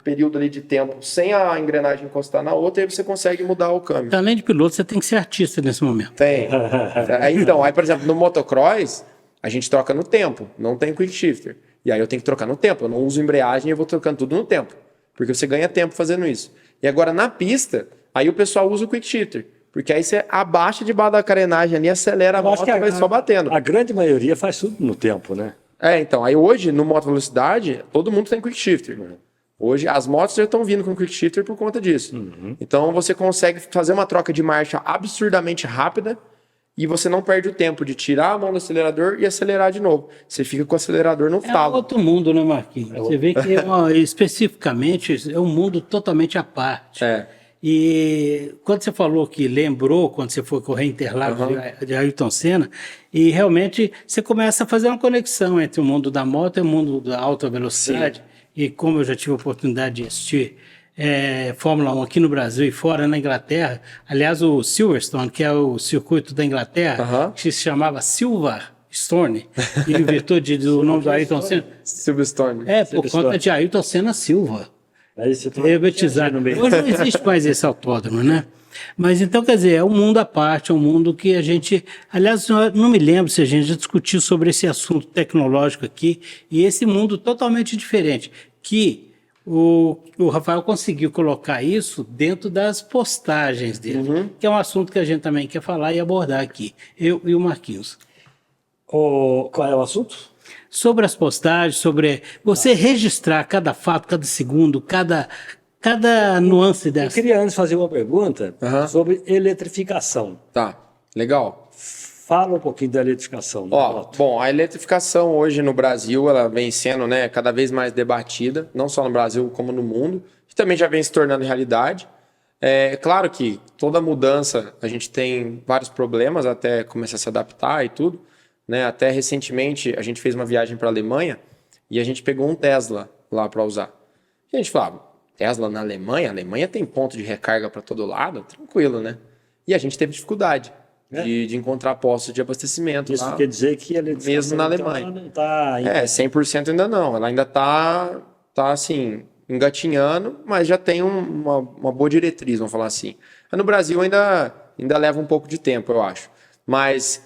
período ali de tempo sem a engrenagem encostar na outra e você consegue mudar o câmbio. Além de piloto, você tem que ser artista nesse momento. Tem. Então, por exemplo, no motocross, a gente troca no tempo, não tem quick shifter. E aí eu tenho que trocar no tempo, eu não uso embreagem, eu vou trocando tudo no tempo. Porque você ganha tempo fazendo isso. E agora na pista, aí o pessoal usa o quick shifter. Porque aí você abaixa debaixo da carenagem ali, acelera a moto e vai só batendo. A grande maioria faz tudo no tempo, né? Então, aí hoje, no moto velocidade, todo mundo tem quick shifter. Hoje, as motos já estão vindo com quick shifter por conta disso. Então, você consegue fazer uma troca de marcha absurdamente rápida e você não perde o tempo de tirar a mão do acelerador e acelerar de novo. Você fica com o acelerador no talo. É outro mundo, né, Marquinhos? Você vê que, especificamente, é um mundo totalmente à parte. E quando você falou que lembrou, quando você foi correr Interlagos de Ayrton Senna, e realmente você começa a fazer uma conexão entre o mundo da moto e o mundo da alta velocidade. Sim. E como eu já tive a oportunidade de assistir Fórmula 1 aqui no Brasil e fora na Inglaterra, aliás, o Silverstone, que é o circuito da Inglaterra, que se chamava Silverstone, e inventou do nome do Ayrton Senna. Silverstone. Por conta de Ayrton Senna Silva. Hoje não existe mais esse autódromo, né? Mas então, quer dizer, é um mundo à parte, é um mundo que a gente... Aliás, eu não me lembro se a gente já discutiu sobre esse assunto tecnológico aqui, e esse mundo totalmente diferente, que o Rafael conseguiu colocar isso dentro das postagens dele, que é um assunto que a gente também quer falar e abordar aqui, eu e o Marquinhos. Qual é o assunto? Sobre as postagens, sobre você registrar cada fato, cada segundo, cada nuance Eu dessa. queria antes fazer uma pergunta sobre eletrificação. Tá, legal. Fala um pouquinho da eletrificação. Bom, a eletrificação hoje no Brasil, ela vem sendo, né, cada vez mais debatida, não só no Brasil como no mundo, e também já vem se tornando realidade. É claro que toda mudança, a gente tem vários problemas até começar a se adaptar e tudo, né? Até recentemente a gente fez uma viagem para a Alemanha e a gente pegou um Tesla lá para usar. E a gente falava, Tesla na Alemanha? A Alemanha tem ponto de recarga para todo lado? Tranquilo, né? E a gente teve dificuldade de encontrar postos de abastecimento. Isso lá, quer dizer que a eletrificação mesmo na Alemanha. Não está ainda... 100% ainda não. Ela ainda está assim, engatinhando, mas já tem uma boa diretriz, vamos falar assim. Mas no Brasil ainda leva um pouco de tempo, eu acho. Mas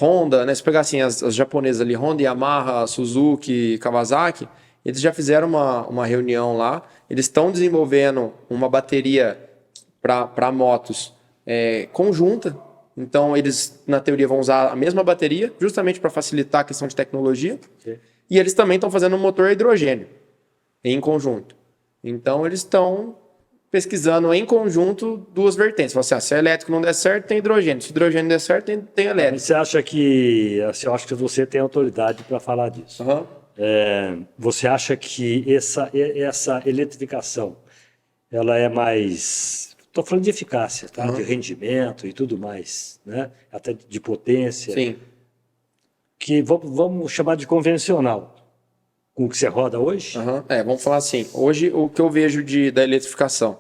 Honda, né? Se pegar assim, as japonesas ali, Honda, Yamaha, Suzuki, Kawasaki, eles já fizeram uma reunião lá. Eles estão desenvolvendo uma bateria para motos conjunta. Então, eles, na teoria, vão usar a mesma bateria, justamente para facilitar a questão de tecnologia. Sim. E eles também estão fazendo um motor a hidrogênio, em conjunto. Então, eles estão pesquisando em conjunto duas vertentes. Se o elétrico não der certo, tem hidrogênio. Se o hidrogênio der certo, tem elétrico. Você acha que... Eu acho que você tem autoridade para falar disso. Você acha que essa eletrificação, ela é mais... Estou falando de eficácia, tá? De rendimento e tudo mais, né? Até de potência. Sim. Que vamos chamar de convencional. Com o que você roda hoje? Vamos falar assim. Hoje, o que eu vejo da eletrificação,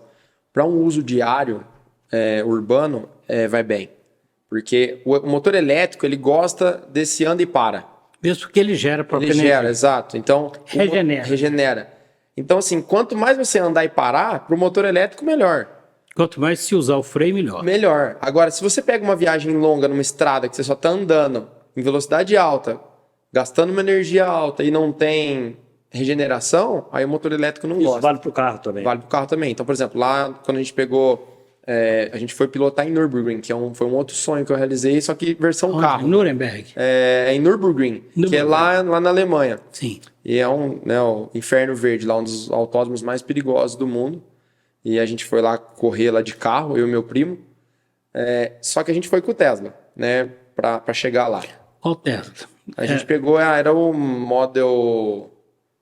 para um uso diário, urbano, vai bem. Porque o motor elétrico, ele gosta desse anda e para. Mesmo porque ele gera própria energia. Ele gera, exato. Então, regenera. Então, assim, quanto mais você andar e parar, para o motor elétrico, melhor. Quanto mais se usar o freio, melhor. Melhor. Agora, se você pega uma viagem longa numa estrada que você só está andando em velocidade alta, gastando uma energia alta e não tem regeneração, aí o motor elétrico não gosta. Isso vale para o carro também. Vale para o carro também. Então, por exemplo, lá quando a gente pegou... a gente foi pilotar em Nürburgring, que foi um outro sonho que eu realizei, só que versão carro. Nuremberg. Em Nürburgring, que é lá na Alemanha. Sim. E é o Inferno Verde, lá um dos autódromos mais perigosos do mundo. E a gente foi lá correr lá de carro, eu e meu primo. Só que a gente foi com o Tesla, né? Para chegar lá. Qual Tesla? A gente pegou, era o Model...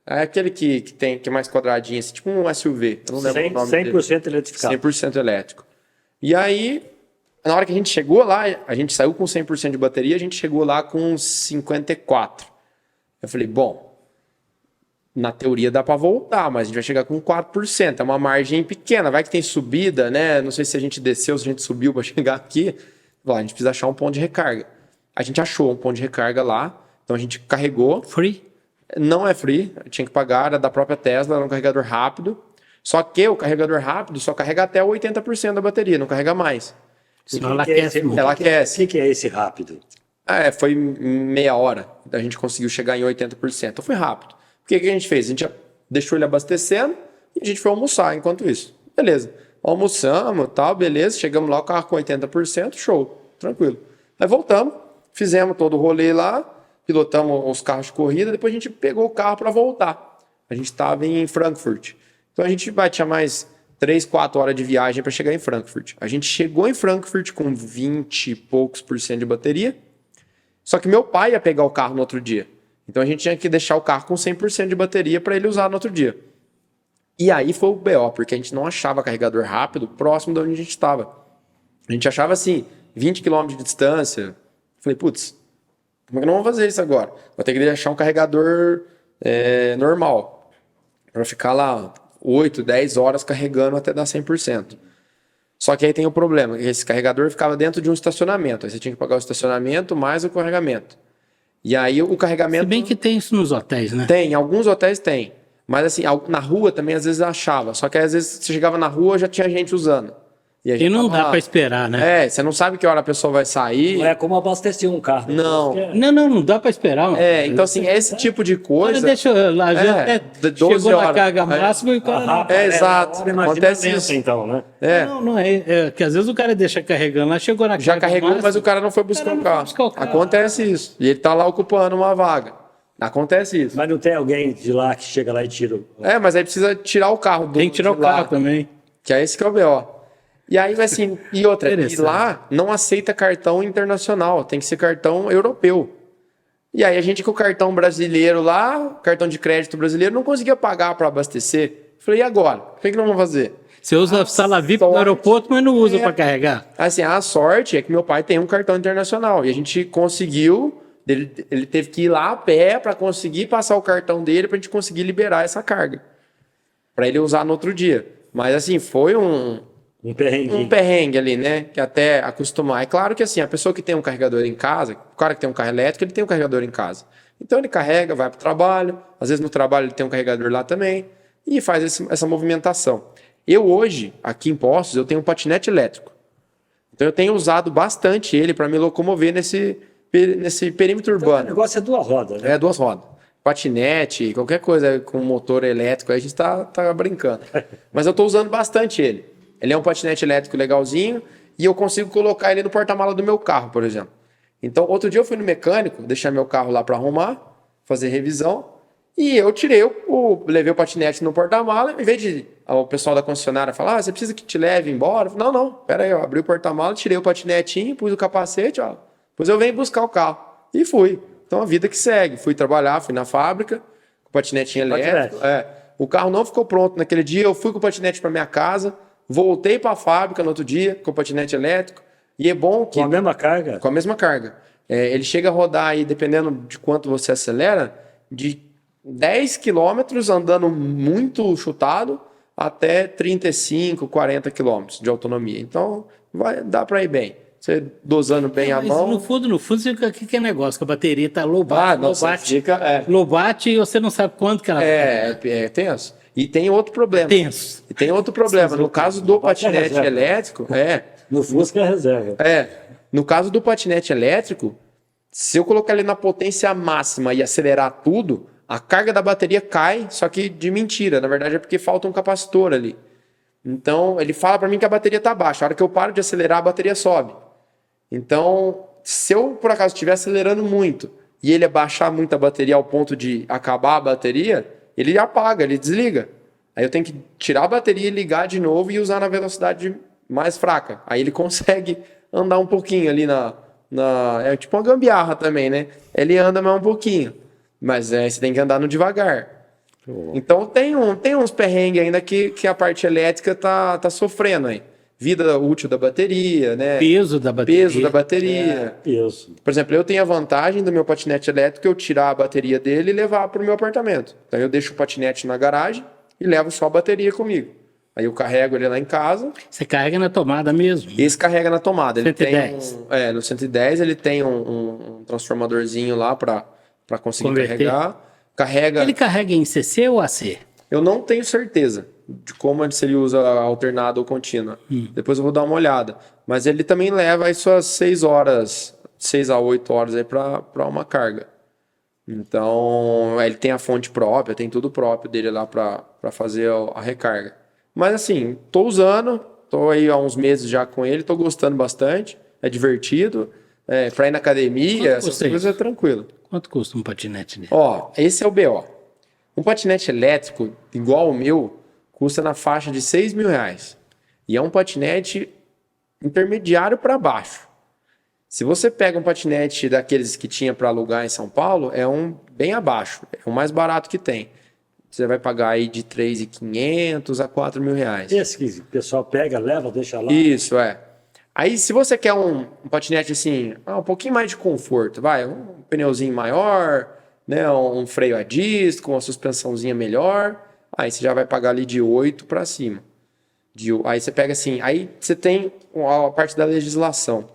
aquele que é mais quadradinho, assim, tipo um SUV. Eu não lembro o nome 100% eletrificado. 100% elétrico. E aí, na hora que a gente chegou lá, a gente saiu com 100% de bateria, a gente chegou lá com 54%. Eu falei, bom, na teoria dá para voltar, mas a gente vai chegar com 4%. É uma margem pequena, vai que tem subida, né? Não sei se a gente desceu, se a gente subiu para chegar aqui. A gente precisa achar um ponto de recarga. A gente achou um ponto de recarga lá, então a gente carregou. Free? Não é free, tinha que pagar, era da própria Tesla, era um carregador rápido. Só que o carregador rápido só carrega até 80% da bateria, não carrega mais. Senão ela aquece. Ela aquece. O que é esse rápido? Foi meia hora, a gente conseguiu chegar em 80%. Então foi rápido. O que a gente fez? A gente deixou ele abastecendo e a gente foi almoçar enquanto isso. Beleza. Almoçamos, tal, beleza. Chegamos lá, o carro com 80%, show, tranquilo. Aí voltamos, fizemos todo o rolê lá, pilotamos os carros de corrida, depois a gente pegou o carro para voltar. A gente estava em Frankfurt. Então a gente tinha mais 3, 4 horas de viagem para chegar em Frankfurt. A gente chegou em Frankfurt com 20 e poucos % de bateria, só que meu pai ia pegar o carro no outro dia. Então a gente tinha que deixar o carro com 100% de bateria para ele usar no outro dia. E aí foi o BO, porque a gente não achava carregador rápido próximo de onde a gente estava. A gente achava assim, 20 km de distância. Falei, putz, como é que não vamos fazer isso agora? Vou ter que deixar um carregador normal, para ficar lá 8, 10 horas carregando até dar 100%. Só que aí tem o problema, que esse carregador ficava dentro de um estacionamento. Aí você tinha que pagar o estacionamento mais o carregamento. E aí o carregamento... Se bem que tem isso nos hotéis, né? Tem, alguns hotéis tem. Mas assim, na rua também às vezes achava. Só que às vezes você chegava na rua já tinha gente usando. E não dá para esperar, né? Você não sabe que hora a pessoa vai sair. Não é como abastecer um carro. Não. Não dá para esperar. Mano. Então assim, esse tipo de coisa... Deixa lá, já até chegou na carga máxima e o cara... exato. Acontece isso. Então, né? Não, que às vezes o cara deixa carregando lá, chegou na Já carga carregou, máxima, mas o cara não foi buscar o carro. Acontece isso. E ele tá lá ocupando uma vaga. Acontece isso. Mas não tem alguém de lá que chega lá e tira. Mas aí precisa tirar o carro. Tem que tirar o carro também. Que é esse que é o BO. E aí, assim, e outra, e lá não aceita cartão internacional, tem que ser cartão europeu. E aí a gente com o cartão brasileiro lá, cartão de crédito brasileiro, não conseguia pagar para abastecer. Falei, e agora? O que nós vamos fazer? Você usa a sala VIP no aeroporto, mas não usa para carregar? Assim, a sorte é que meu pai tem um cartão internacional e a gente conseguiu, ele teve que ir lá a pé para conseguir passar o cartão dele para a gente conseguir liberar essa carga, para ele usar no outro dia. Mas assim, foi um perrengue ali, né? Que até acostumar. É claro que assim, a pessoa que tem um carregador em casa, o cara que tem um carro elétrico, ele tem um carregador em casa. Então ele carrega, vai para o trabalho, às vezes no trabalho ele tem um carregador lá também, e faz essa movimentação. Eu hoje, aqui em Poços, eu tenho um patinete elétrico. Então eu tenho usado bastante ele para me locomover nesse perímetro urbano. Então, o negócio é duas rodas, né? É, duas rodas. Patinete, qualquer coisa com motor elétrico, aí a gente tá brincando. Mas eu estou usando bastante ele. Ele é um patinete elétrico legalzinho e eu consigo colocar ele no porta-mala do meu carro, por exemplo. Então, outro dia eu fui no mecânico, deixar meu carro lá para arrumar, fazer revisão, e eu levei o patinete no porta-mala, em vez de o pessoal da concessionária falar, você precisa que te leve embora? Não, pera aí, eu abri o porta-mala, tirei o patinetinho, pus o capacete, depois eu venho buscar o carro. E fui. Então, a vida que segue. Fui trabalhar, fui na fábrica, com o patinetinho elétrico. O carro não ficou pronto naquele dia, eu fui com o patinete para minha casa, voltei para a fábrica no outro dia com o patinete elétrico. E é bom que... Com a mesma carga? Com a mesma carga. Ele chega a rodar aí, dependendo de quanto você acelera, de 10 quilômetros andando muito chutado até 35, 40 quilômetros de autonomia. Então, dá para ir bem. Você dosando bem a mão... No fundo, o que é negócio? Que a bateria está low bate, low bate e você não sabe quanto que ela vai. É tenso. E tem outro problema. Tenso. E tem outro problema. No caso do patinete elétrico... No Fusca é reserva. No caso do patinete elétrico, se eu colocar ele na potência máxima e acelerar tudo, a carga da bateria cai, só que de mentira. Na verdade é porque falta um capacitor ali. Então, ele fala para mim que a bateria está baixa. A hora que eu paro de acelerar, a bateria sobe. Então, se eu por acaso estiver acelerando muito e ele abaixar muito a bateria ao ponto de acabar a bateria, ele apaga, ele desliga. Aí eu tenho que tirar a bateria e ligar de novo e usar na velocidade mais fraca. Aí ele consegue andar um pouquinho ali é tipo uma gambiarra também, né? Ele anda mais um pouquinho, mas você tem que andar no devagar. Então tem uns perrengues ainda que a parte elétrica tá sofrendo aí. Vida útil da bateria, né? Peso da bateria. Peso. Por exemplo, eu tenho a vantagem do meu patinete elétrico eu tirar a bateria dele e levar para o meu apartamento. Então eu deixo o patinete na garagem e levo só a bateria comigo. Aí eu carrego ele lá em casa. Você carrega na tomada mesmo? Esse carrega na tomada. Ele 110. Tem no 110 ele tem um transformadorzinho lá para conseguir converter. Carrega. Ele carrega em CC ou AC? Eu não tenho certeza de como se ele usa alternado ou contínua. Depois eu vou dar uma olhada. Mas ele também leva as suas 6 a 8 horas aí para uma carga. Então, ele tem a fonte própria, tem tudo próprio dele lá para fazer a recarga. Mas assim, tô usando, tô aí há uns meses já com ele, tô gostando bastante, é divertido. Para ir na academia, essas coisas é tranquilo. Quanto custa um patinete dele? Esse é o BO. Um patinete elétrico, igual o meu, custa na faixa de R$6.000. E é um patinete intermediário para baixo. Se você pega um patinete daqueles que tinha para alugar em São Paulo, é um bem abaixo. É o mais barato que tem. Você vai pagar aí de R$3.500 a R$4.000. Esse que o pessoal pega, leva, deixa lá. Isso, Aí, se você quer um patinete assim, um pouquinho mais de conforto, um pneuzinho maior, né, um freio a disco, uma suspensãozinha melhor, aí você já vai pagar ali de 8 para cima. Aí você pega assim, aí você tem a parte da legislação.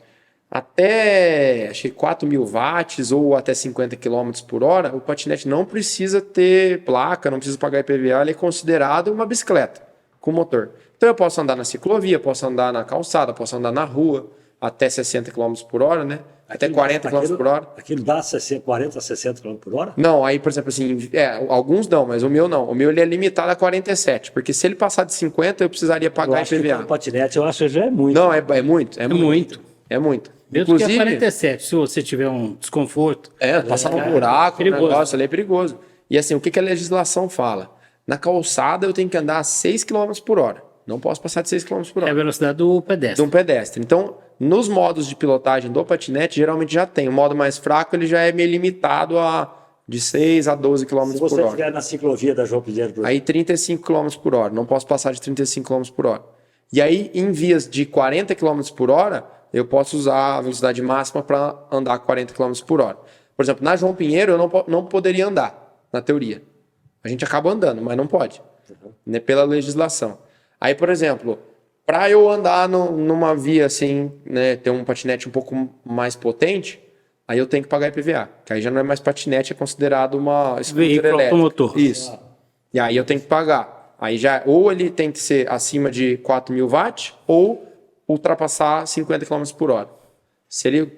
Até, acho que 4.000 watts ou até 50 km por hora, o patinete não precisa ter placa, não precisa pagar IPVA, ele é considerado uma bicicleta. com o motor. Então eu posso andar na ciclovia, posso andar na calçada, posso andar na rua, até 60 km por hora, né? Até 40 km por hora. Aquilo dá 40 a 60 km por hora? Não, aí, por exemplo, assim, alguns dão, mas o meu não. O meu ele é limitado a 47, porque se ele passar de 50, eu precisaria pagar IPVA. O patinete, eu acho que já é muito. Não, é muito. É muito. É muito. Mesmo que é 47, se você tiver um desconforto. Passar um buraco, perigoso. Um negócio ali é perigoso. E assim, o que a legislação fala? Na calçada eu tenho que andar a 6 km por hora. Não posso passar de 6 km por hora. É a velocidade do pedestre. De um pedestre. Então, nos modos de pilotagem do patinete, geralmente já tem. O modo mais fraco, ele já é meio limitado de 6 a 12 km por hora. Se você estiver na ciclovia da João Pinheiro... Aí 35 km por hora. Não posso passar de 35 km por hora. E aí, em vias de 40 km por hora, eu posso usar a velocidade máxima para andar 40 km por hora. Por exemplo, na João Pinheiro, eu não poderia andar, na teoria. A gente acaba andando, mas não pode. Né, pela legislação. Aí, por exemplo, para eu andar numa via assim, né, ter um patinete um pouco mais potente, aí eu tenho que pagar IPVA. Que aí já não é mais patinete, é considerado uma scooter elétrica. Automotor. Isso. E aí eu tenho que pagar. Aí já, ou ele tem que ser acima de 4.000 watts, ou ultrapassar 50 km por hora. Se ele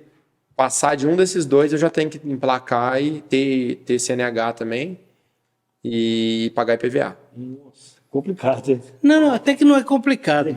passar de um desses dois, eu já tenho que emplacar e ter CNH também e pagar IPVA. Nossa, complicado, hein? Não, até que não é complicado.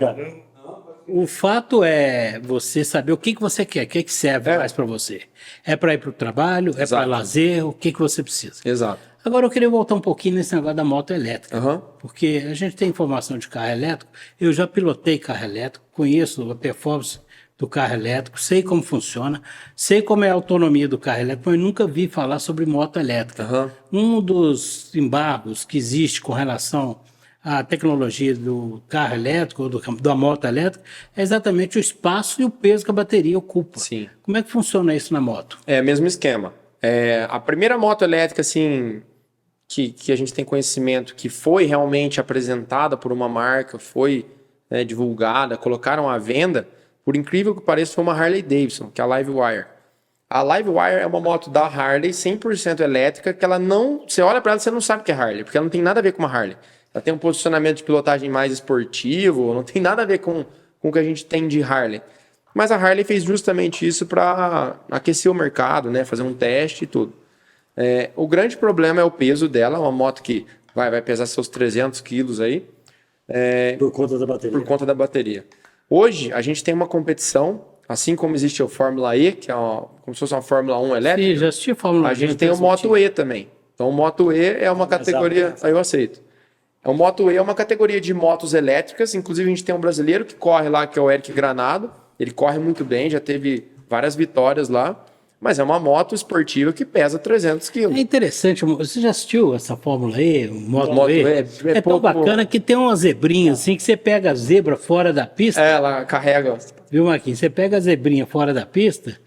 O fato é você saber o que você quer, o que serve mais para você. É para ir para o trabalho, é para lazer, o que você precisa. Exato. Agora eu queria voltar um pouquinho nesse negócio da moto elétrica. Porque a gente tem informação de carro elétrico, eu já pilotei carro elétrico, conheço a performance do carro elétrico, sei como funciona, sei como é a autonomia do carro elétrico, mas nunca vi falar sobre moto elétrica. Um dos embargos que existe com relação à tecnologia do carro elétrico ou da moto elétrica é exatamente o espaço e o peso que a bateria ocupa. Sim. Como é que funciona isso na moto? É o mesmo esquema. A primeira moto elétrica, assim, que a gente tem conhecimento que foi realmente apresentada por uma marca, foi divulgada, colocaram à venda, por incrível que pareça, foi uma Harley Davidson, que é a Livewire. A Livewire é uma moto da Harley, 100% elétrica, que ela não... Você olha para ela e você não sabe que é Harley, porque ela não tem nada a ver com uma Harley. Ela tem um posicionamento de pilotagem mais esportivo, não tem nada a ver com o que a gente tem de Harley. Mas a Harley fez justamente isso para aquecer o mercado, né? Fazer um teste e tudo. O grande problema é o peso dela, uma moto que vai pesar seus 300 quilos aí. Por conta da bateria. Por conta da bateria. Hoje, a gente tem uma competição, assim como existe o Fórmula E, que é como se fosse uma Fórmula 1 elétrica. Sim, já assisti a Fórmula 1. A gente tem o Moto E também. Então, o Moto E é uma categoria... Aí eu aceito. O Moto E é uma categoria de motos elétricas. Inclusive, a gente tem um brasileiro que corre lá, que é o Eric Granado. Ele corre muito bem, já teve várias vitórias lá. Mas é uma moto esportiva que pesa 300 quilos. É interessante. Você já assistiu essa Fórmula E, Moto E? É tão pouco... bacana que tem umas zebrinhas assim, que você pega a zebra fora da pista. Ela carrega. Viu, Marquinhos? Você pega a zebrinha fora da pista,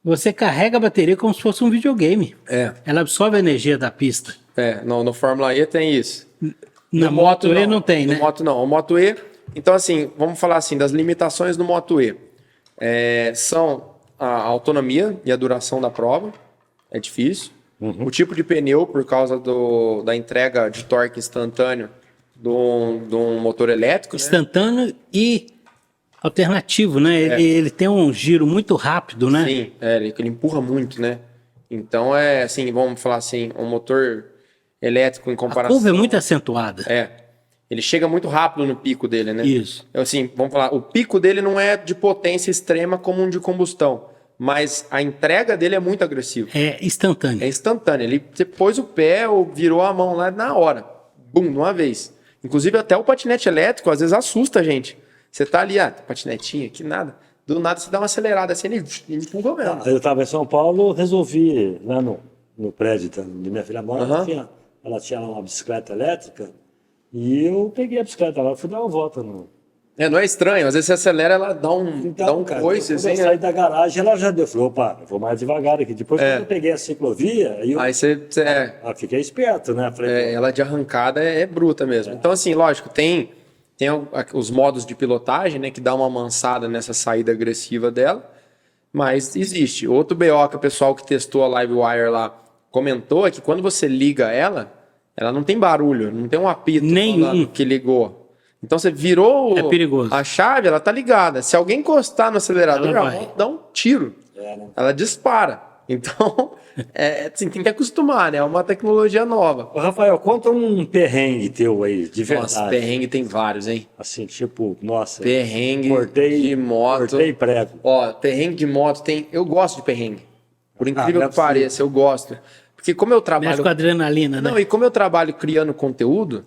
você carrega a bateria como se fosse um videogame. Ela absorve a energia da pista. No Fórmula E tem isso. Na Moto E não tem, né? No Moto não. O Moto E... Então, assim, vamos falar assim, das limitações do Moto E. São a autonomia e a duração da prova, é difícil. O tipo de pneu, por causa da entrega de torque instantâneo de um motor elétrico. Instantâneo, né? E alternativo, né? Ele tem um giro muito rápido, né? Sim, ele empurra muito, né? Então, assim, vamos falar assim, um motor elétrico em comparação... A curva é muito acentuada. Ele chega muito rápido no pico dele, né? Isso. Assim, vamos falar, o pico dele não é de potência extrema como um de combustão, mas a entrega dele é muito agressiva. É instantâneo. É instantâneo. Você pôs o pé ou virou a mão lá na hora. Bum, de uma vez. Inclusive, até o patinete elétrico, às vezes, assusta a gente. Você tá ali, patinetinho, que nada. Do nada, você dá uma acelerada assim, ele empurra mesmo. Eu estava em São Paulo, resolvi, lá no prédio de minha filha mora, ela tinha uma bicicleta elétrica, e eu peguei a bicicleta lá e fui dar uma volta. Não é estranho, às vezes você acelera, ela dá um coice. Quando eu saí da garagem, ela já deu. Falei, opa, eu vou mais devagar aqui. Depois, quando eu peguei a ciclovia, aí você fiquei esperto, né? Falei, ela de arrancada é bruta mesmo. Então, assim, lógico, tem os modos de pilotagem, né, que dá uma amansada nessa saída agressiva dela, mas existe. Outro BO que o pessoal que testou a Livewire lá comentou é que quando você liga ela não tem barulho, não tem um apito nenhum que ligou. Então você virou É perigoso. a chave, ela tá ligada. Se alguém encostar no acelerador, Ela a vai. moto dá um tiro. Né? Ela dispara. Então, assim, tem que acostumar, né? É uma tecnologia nova. Ô, Rafael, conta um perrengue teu aí, de verdade. Nossa, perrengue tem vários, hein? Assim, tipo, nossa, Perrengue cortei, de moto. cortei prego. Ó, perrengue de moto tem. Eu gosto de perrengue. Por incrível não é que pareça, eu gosto. Porque como eu Mexe trabalho. com adrenalina, né? Não, e como eu trabalho criando conteúdo,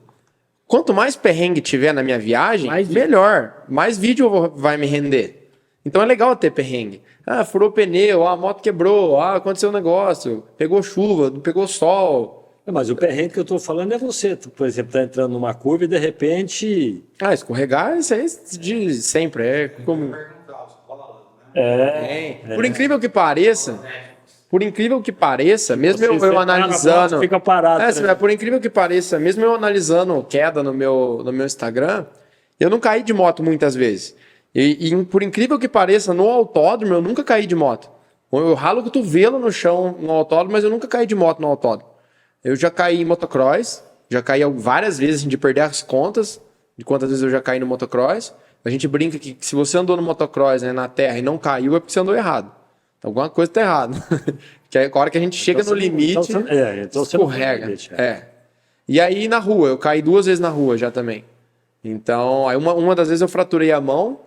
quanto mais perrengue tiver na minha viagem, Mais vídeo. melhor. Mais vídeo vai me render. Então é legal ter perrengue. Ah, furou pneu, a moto quebrou, aconteceu um negócio, pegou chuva, não pegou sol. Mas o perrengue que eu tô falando é você. Tu, por exemplo, tá entrando numa curva e de repente. Ah, escorregar, isso aí de sempre. É como. Por incrível que pareça, mesmo Você eu para na analisando. moto, fica parado, Assim, né? mas por incrível que pareça, mesmo eu analisando queda no meu Instagram, eu não caí de moto muitas vezes. E por incrível que pareça, no autódromo eu nunca caí de moto. Eu ralo o cotovelo no chão no autódromo, mas eu nunca caí de moto no autódromo. Eu já caí em motocross, já caí várias vezes de perder as contas de quantas vezes eu já caí no motocross. A gente brinca que se você andou no motocross, né, na terra e não caiu, é porque você andou errado. Alguma coisa tá errada. Que é a hora que a gente chega no limite, então você não escorrega. limite, E aí na rua, eu caí 2 vezes na rua já também. Então, aí uma das vezes eu fraturei a mão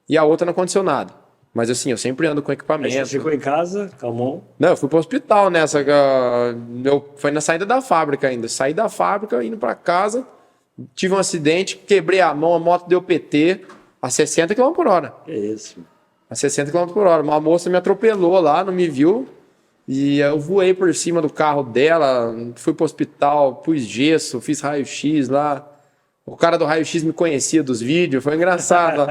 e a outra não aconteceu nada. Mas assim, eu sempre ando com Aí equipamento. você chegou em casa, calmou. Não, eu fui pro hospital nessa. Foi na saída da fábrica ainda. Saí da fábrica, indo pra casa, tive um acidente, quebrei a mão, a moto deu PT a 60 km por hora. Que isso. A 60 km por hora. Uma moça me atropelou lá, não me viu. E eu voei por cima do carro dela, fui pro hospital, pus gesso, fiz raio-x lá. O cara do raio-x me conhecia dos vídeos, foi engraçado.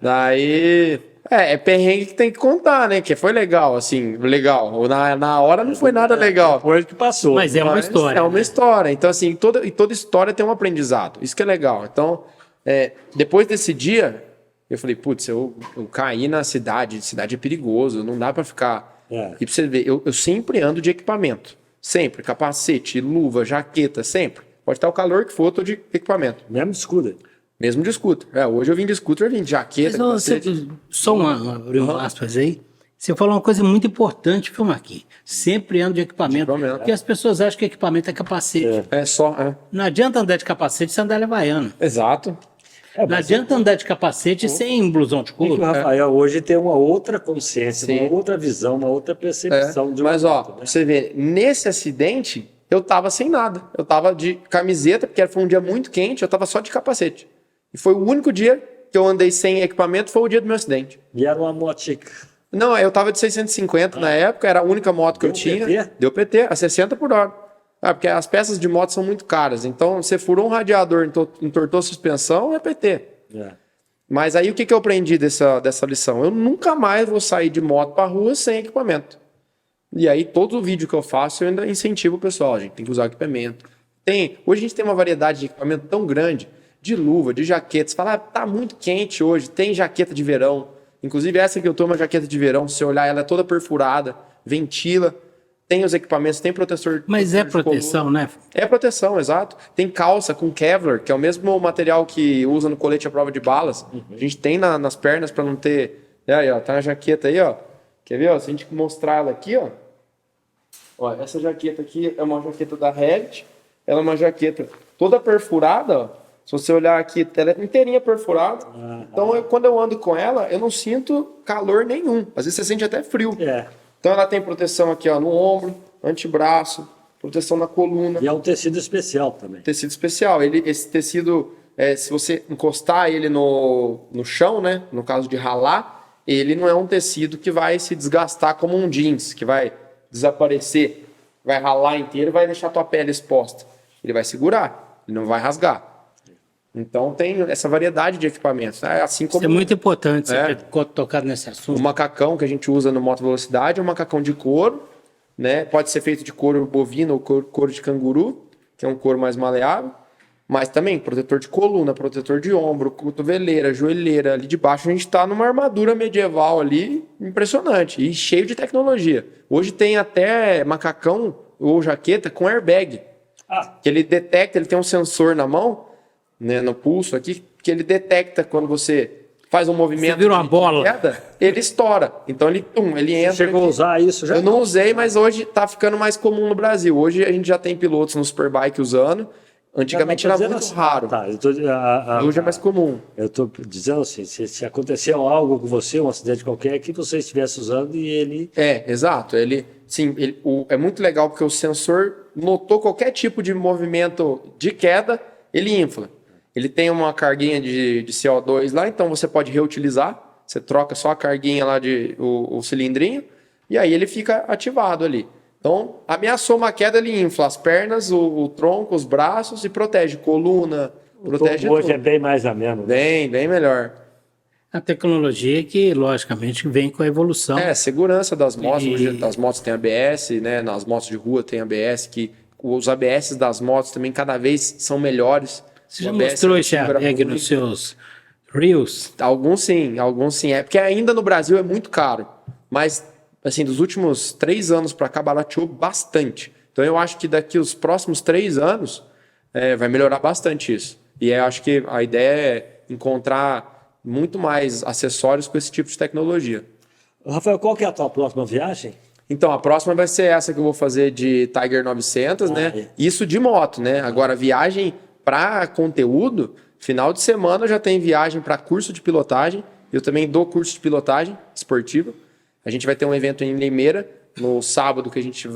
Daí. É perrengue que tem que contar, né? Que foi legal, assim, legal. Na hora não foi nada legal. Depois que passou. Mas é uma história. É uma né? história. Então, assim, toda história tem um aprendizado. Isso que é legal. Então, depois desse dia, eu falei, putz, eu caí na cidade. Cidade é perigoso, não dá pra ficar. E pra você ver, eu sempre ando de equipamento. Sempre. Capacete, luva, jaqueta, sempre. Pode estar o calor que for, eu tô de equipamento. Mesmo de scooter. Mesmo de scooter. Hoje eu vim de scooter, eu vim de jaqueta, Mas, capacete. só abrir um aspas aí. Você falou uma coisa muito importante, viu, Marquinhos? Sempre ando de equipamento. Equipamento. Porque as pessoas acham que equipamento é capacete. Não adianta andar de capacete sem andar havaiana. Exato. Não adianta andar de capacete sem blusão de E que couro. o Rafael hoje tem uma outra consciência, Sim. uma outra visão, uma outra percepção de uma Mas, moto, ó, né? pra você ver, nesse acidente, eu tava sem nada. Eu tava de camiseta, porque foi um dia muito quente, eu tava só de capacete. E foi o único dia que eu andei sem equipamento, foi o dia do meu acidente. E era uma motica. Não, eu tava de 650 na época, era a única moto que eu tinha. PT? Deu PT, a 60 por hora. Porque as peças de moto são muito caras. Então, você furou um radiador, entortou a suspensão, é PT. Mas aí o que eu aprendi dessa lição? Eu nunca mais vou sair de moto pra rua sem equipamento. E aí, todo vídeo que eu faço, eu ainda incentivo o pessoal. A gente tem que usar equipamento. Hoje a gente tem uma variedade de equipamento tão grande, de luva, de jaqueta. Você fala, tá muito quente hoje, tem jaqueta de verão. Inclusive essa que eu tô é uma jaqueta de verão. Se você olhar, ela é toda perfurada, ventila. Tem os equipamentos, tem protetor. Mas é de coluna. proteção, né? É proteção, exato. Tem calça com Kevlar, que é o mesmo material que usa no colete à prova de balas. A gente tem nas pernas para não ter... Aí, ó, tá na jaqueta aí, ó. Quer ver, ó? Se a gente mostrar ela aqui, ó. Ó, essa jaqueta aqui é uma jaqueta da Revit. Ela é uma jaqueta toda perfurada, ó. Se você olhar aqui, ela é inteirinha perfurada. Então, quando eu ando com ela, eu não sinto calor nenhum. Às vezes você sente até frio. Então, ela tem proteção aqui, ó, no ombro, antebraço, proteção na coluna. E é um tecido especial também. Tecido especial. Esse tecido, se você encostar ele no chão, né? No caso de ralar, ele não é um tecido que vai se desgastar como um jeans, que vai desaparecer, vai ralar inteiro e vai deixar a tua pele exposta. Ele vai segurar, ele não vai rasgar. Então tem essa variedade de equipamentos, né? Assim como Isso é muito importante você ter tocado nesse assunto. o macacão que a gente usa no moto velocidade é um macacão de couro, né? Pode ser feito de couro bovino ou couro de canguru, que é um couro mais maleável, mas também protetor de coluna, protetor de ombro, cotoveleira, joelheira. Ali de baixo a gente está numa armadura medieval ali impressionante e cheio de tecnologia. Hoje tem até macacão ou jaqueta com airbag, que ele detecta, ele tem um sensor na mão, né, no pulso aqui, porque ele detecta quando você faz um movimento vira uma bola. queda, ele estoura. Então ele entra. Chegou a usar isso já? Eu não usei, mas hoje tá ficando mais comum no Brasil. Hoje a gente já tem pilotos no Superbike usando. Antigamente era muito assim, raro. Tá, Hoje é mais comum. Eu estou dizendo assim, se aconteceu algo com você, um acidente qualquer, que você estivesse usando e ele... Exato. É muito legal porque o sensor notou qualquer tipo de movimento de queda, ele infla. Ele tem uma carguinha de CO2 lá, então você pode reutilizar. Você troca só a carguinha lá, o cilindrinho, e aí ele fica ativado ali. Então, ameaçou uma queda, ele infla as pernas, o tronco, os braços e protege coluna, protege hoje tudo. é bem mais ameno. Bem melhor. A tecnologia que, logicamente, vem com a evolução. Segurança das motos. Hoje as motos têm ABS, né? Nas motos de rua tem ABS, que os ABS das motos também cada vez são melhores. Você já mostrou esse airbag nos seus Reels? Alguns sim. É porque ainda no Brasil é muito caro. Mas, assim, dos últimos 3 anos para cá, barateou bastante. Então, eu acho que daqui os próximos 3 anos vai melhorar bastante isso. E eu acho que a ideia é encontrar muito mais acessórios com esse tipo de tecnologia. Rafael, qual que é a tua próxima viagem? Então, a próxima vai ser essa que eu vou fazer de Tiger 900, né? Isso de moto, né? Agora, viagem para conteúdo, final de semana já tem viagem para curso de pilotagem. Eu também dou curso de pilotagem esportiva. A gente vai ter um evento em Limeira, no sábado, que a gente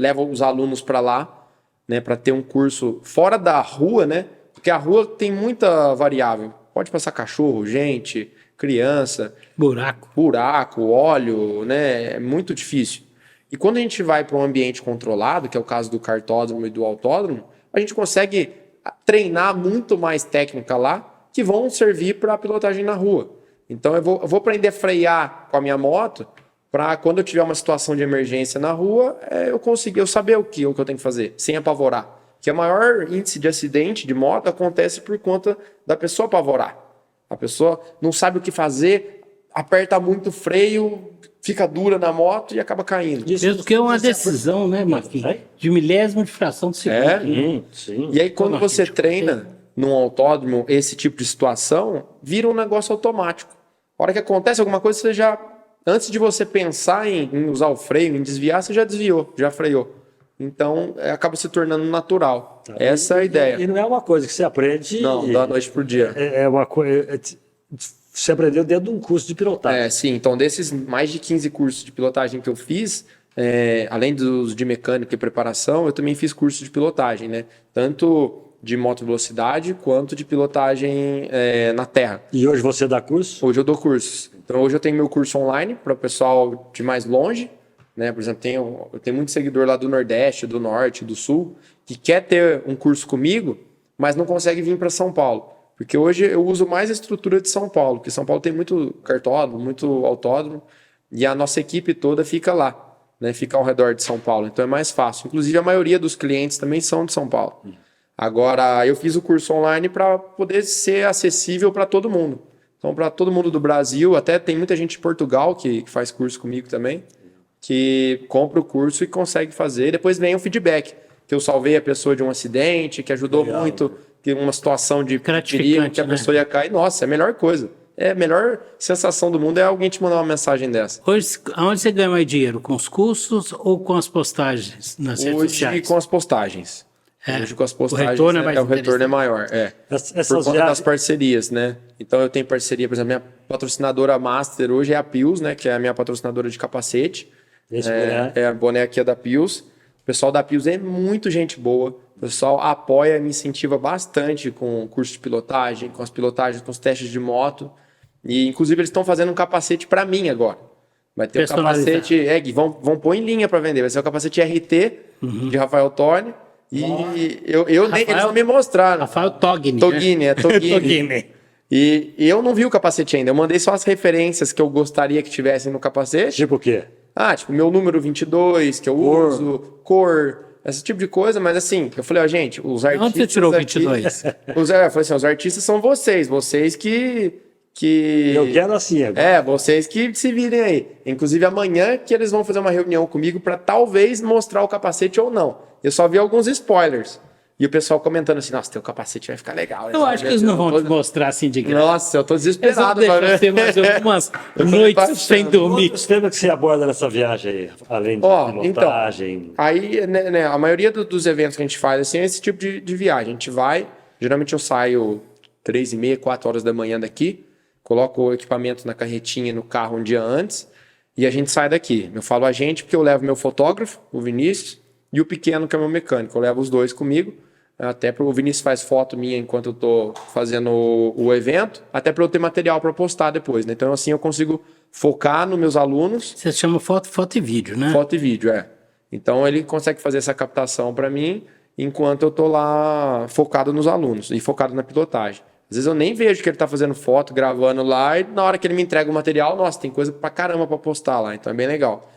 leva os alunos para lá, né? Para ter um curso fora da rua, né? Porque a rua tem muita variável. Pode passar cachorro, gente, criança. Buraco, óleo, né? É muito difícil. E quando a gente vai para um ambiente controlado, que é o caso do kartódromo e do autódromo, a gente consegue treinar muito mais técnica lá, que vão servir para a pilotagem na rua. Então eu vou aprender a frear com a minha moto, para quando eu tiver uma situação de emergência na rua, eu saber o que eu tenho que fazer, sem apavorar. Que o maior índice de acidente de moto acontece por conta da pessoa apavorar. A pessoa não sabe o que fazer, aperta muito o freio, fica dura na moto e acaba caindo. Mesmo que é uma decisão, né, Marquinhos? De milésimo de fração de segundo. Sim. E aí, quando você treina num autódromo esse tipo de situação, vira um negócio automático. A hora que acontece alguma coisa, você já... Antes de você pensar em usar o freio, em desviar, você já desviou, já freou. Então, acaba se tornando natural. Essa é a ideia. E não é uma coisa que você aprende... Não, da noite pro dia. É uma coisa... Você aprendeu dentro de um curso de pilotagem. Sim. Então, desses mais de 15 cursos de pilotagem que eu fiz, além dos de mecânica e preparação, eu também fiz curso de pilotagem, né? Tanto de moto velocidade quanto de pilotagem na terra. E hoje você dá curso? Hoje eu dou cursos. Então, hoje eu tenho meu curso online para o pessoal de mais longe, né? Por exemplo, eu tenho muito seguidor lá do Nordeste, do Norte, do Sul, que quer ter um curso comigo, mas não consegue vir para São Paulo. Porque hoje eu uso mais a estrutura de São Paulo, porque São Paulo tem muito kartódromo, muito autódromo, e a nossa equipe toda fica lá, né? Fica ao redor de São Paulo, então é mais fácil. Inclusive a maioria dos clientes também são de São Paulo. Agora, eu fiz o curso online para poder ser acessível para todo mundo. Então, para todo mundo do Brasil, até tem muita gente de Portugal que faz curso comigo também, que compra o curso e consegue fazer. Depois vem o feedback, que eu salvei a pessoa de um acidente, que ajudou muito, que uma situação de perigo, que a pessoa ia cair. Nossa, é a melhor coisa. A melhor sensação do mundo é alguém te mandar uma mensagem dessa. Hoje, aonde você ganha mais dinheiro? Com os cursos ou com as postagens nas redes sociais? Hoje com as postagens. Hoje com as postagens o retorno é maior. Por conta das parcerias, né? Então eu tenho parceria, por exemplo, minha patrocinadora master hoje é a Pius, né? Que é a minha patrocinadora de capacete. A boné aqui é da Pius. O pessoal da Pius é muito gente boa. O pessoal apoia, me incentiva bastante com o curso de pilotagem, com as pilotagens, com os testes de moto. E inclusive eles estão fazendo um capacete para mim agora. Vai ter um capacete, vão pôr em linha para vender. Vai ser o capacete RT de Rafael Tony. E eles não me mostraram. Rafael Togni. Togni. E eu não vi o capacete ainda. Eu mandei só as referências que eu gostaria que tivessem no capacete. Tipo o quê? Tipo, meu número 22, que eu uso, cor, esse tipo de coisa. Mas assim, eu falei, gente, os artistas... Onde você tirou 22? Eu falei assim, os artistas são vocês que... Eu quero assim agora. Vocês que se virem aí. Inclusive, amanhã que eles vão fazer uma reunião comigo para talvez mostrar o capacete ou não. Eu só vi alguns spoilers. E o pessoal comentando assim, nossa, teu capacete vai ficar legal. Eu acho que eles não vão te mostrar assim de graça. Nossa, eu tô Eles vão desesperado. deixar pra ver. você mais algumas Eu tô noites sem achando. dormir. Outros temas que você aborda nessa viagem aí, além de Ó, pilotagem? Aí, né, a maioria dos eventos que a gente faz assim, é esse tipo de viagem. A gente vai, geralmente eu saio 3h30, 4 horas da manhã daqui, coloco o equipamento na carretinha no carro um dia antes e a gente sai daqui. Eu falo a gente porque eu levo meu fotógrafo, o Vinícius, e o pequeno que é meu mecânico. Eu levo os dois comigo, até para o Vinícius faz foto minha enquanto eu tô fazendo o evento, até para eu ter material para postar depois, né? Então assim eu consigo focar nos meus alunos. Você chama foto e vídeo, né? Foto e vídeo, é. Então ele consegue fazer essa captação para mim enquanto eu tô lá focado nos alunos e focado na pilotagem. Às vezes eu nem vejo que ele tá fazendo foto, gravando lá, e na hora que ele me entrega o material, nossa, tem coisa pra caramba pra postar lá, então é bem legal.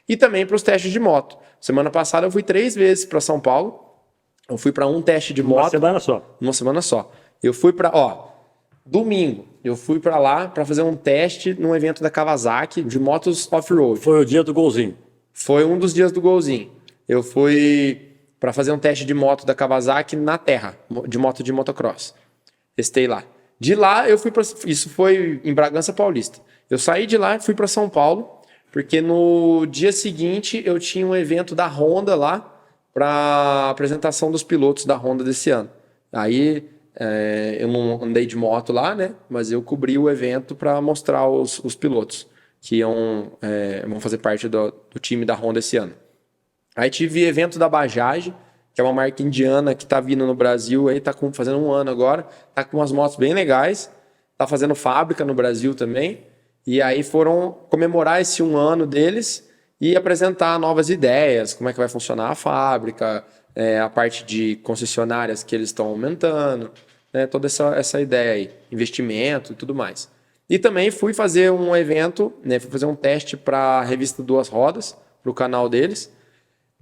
E também para os testes de moto. Semana passada eu fui 3 vezes para São Paulo. Eu fui para um teste de moto. Uma semana só. Uma semana só. Eu fui para, domingo, eu fui para lá para fazer um teste num evento da Kawasaki de motos off-road. Foi o dia do golzinho. Foi um dos dias do golzinho. Eu fui para fazer um teste de moto da Kawasaki na terra, de moto de motocross. Testei lá. De lá eu fui para, isso foi em Bragança Paulista. Eu saí de lá e fui para São Paulo, porque no dia seguinte eu tinha um evento da Honda lá para apresentação dos pilotos da Honda desse ano. Aí eu não andei de moto lá, né? Mas eu cobri o evento para mostrar os pilotos que vão fazer parte do time da Honda esse ano. Aí tive evento da Bajaj, que é uma marca indiana que está vindo no Brasil, aí tá fazendo 1 ano agora, tá com umas motos bem legais, tá fazendo fábrica no Brasil também, e aí foram comemorar esse 1 ano deles e apresentar novas ideias, como é que vai funcionar a fábrica, a parte de concessionárias que eles estão aumentando, né, toda essa ideia aí, investimento e tudo mais. E também fui fazer um evento, né, fui fazer um teste para a revista Duas Rodas, para o canal deles,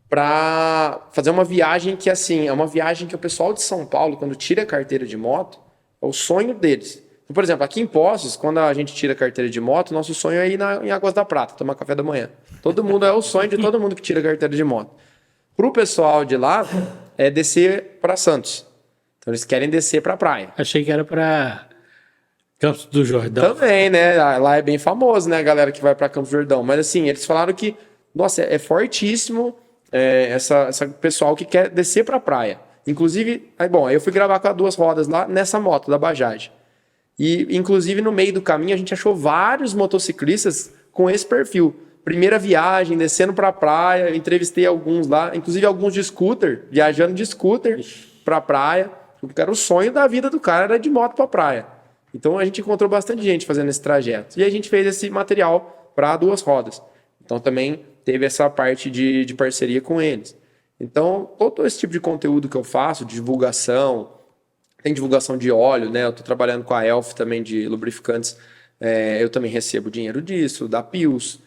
para fazer uma viagem que, assim, é uma viagem que o pessoal de São Paulo, quando tira a carteira de moto, é o sonho deles. Por exemplo, aqui em Poços, quando a gente tira a carteira de moto, nosso sonho é ir em Águas da Prata, tomar café da manhã. Todo mundo, é o sonho de todo mundo que tira a carteira de moto. Para o pessoal de lá, é descer para Santos. Então, eles querem descer para a praia. Achei que era para Campos do Jordão. Também, né? Lá é bem famoso, né? A galera que vai para Campos do Jordão. Mas, assim, eles falaram que, nossa, é fortíssimo essa pessoal que quer descer para a praia. Inclusive, aí eu fui gravar com as Duas Rodas lá nessa moto da Bajaj. E, inclusive, no meio do caminho, a gente achou vários motociclistas com esse perfil. Primeira viagem, descendo para a praia, eu entrevistei alguns lá, inclusive alguns de scooter, viajando de scooter para a praia. Porque era o sonho da vida do cara, era de moto para a praia. Então, a gente encontrou bastante gente fazendo esse trajeto. E a gente fez esse material para Duas Rodas. Então, também teve essa parte de parceria com eles. Então, todo esse tipo de conteúdo que eu faço, de divulgação, tem divulgação de óleo, né? Eu estou trabalhando com a Elf também de lubrificantes. Eu também recebo dinheiro disso, da Pius.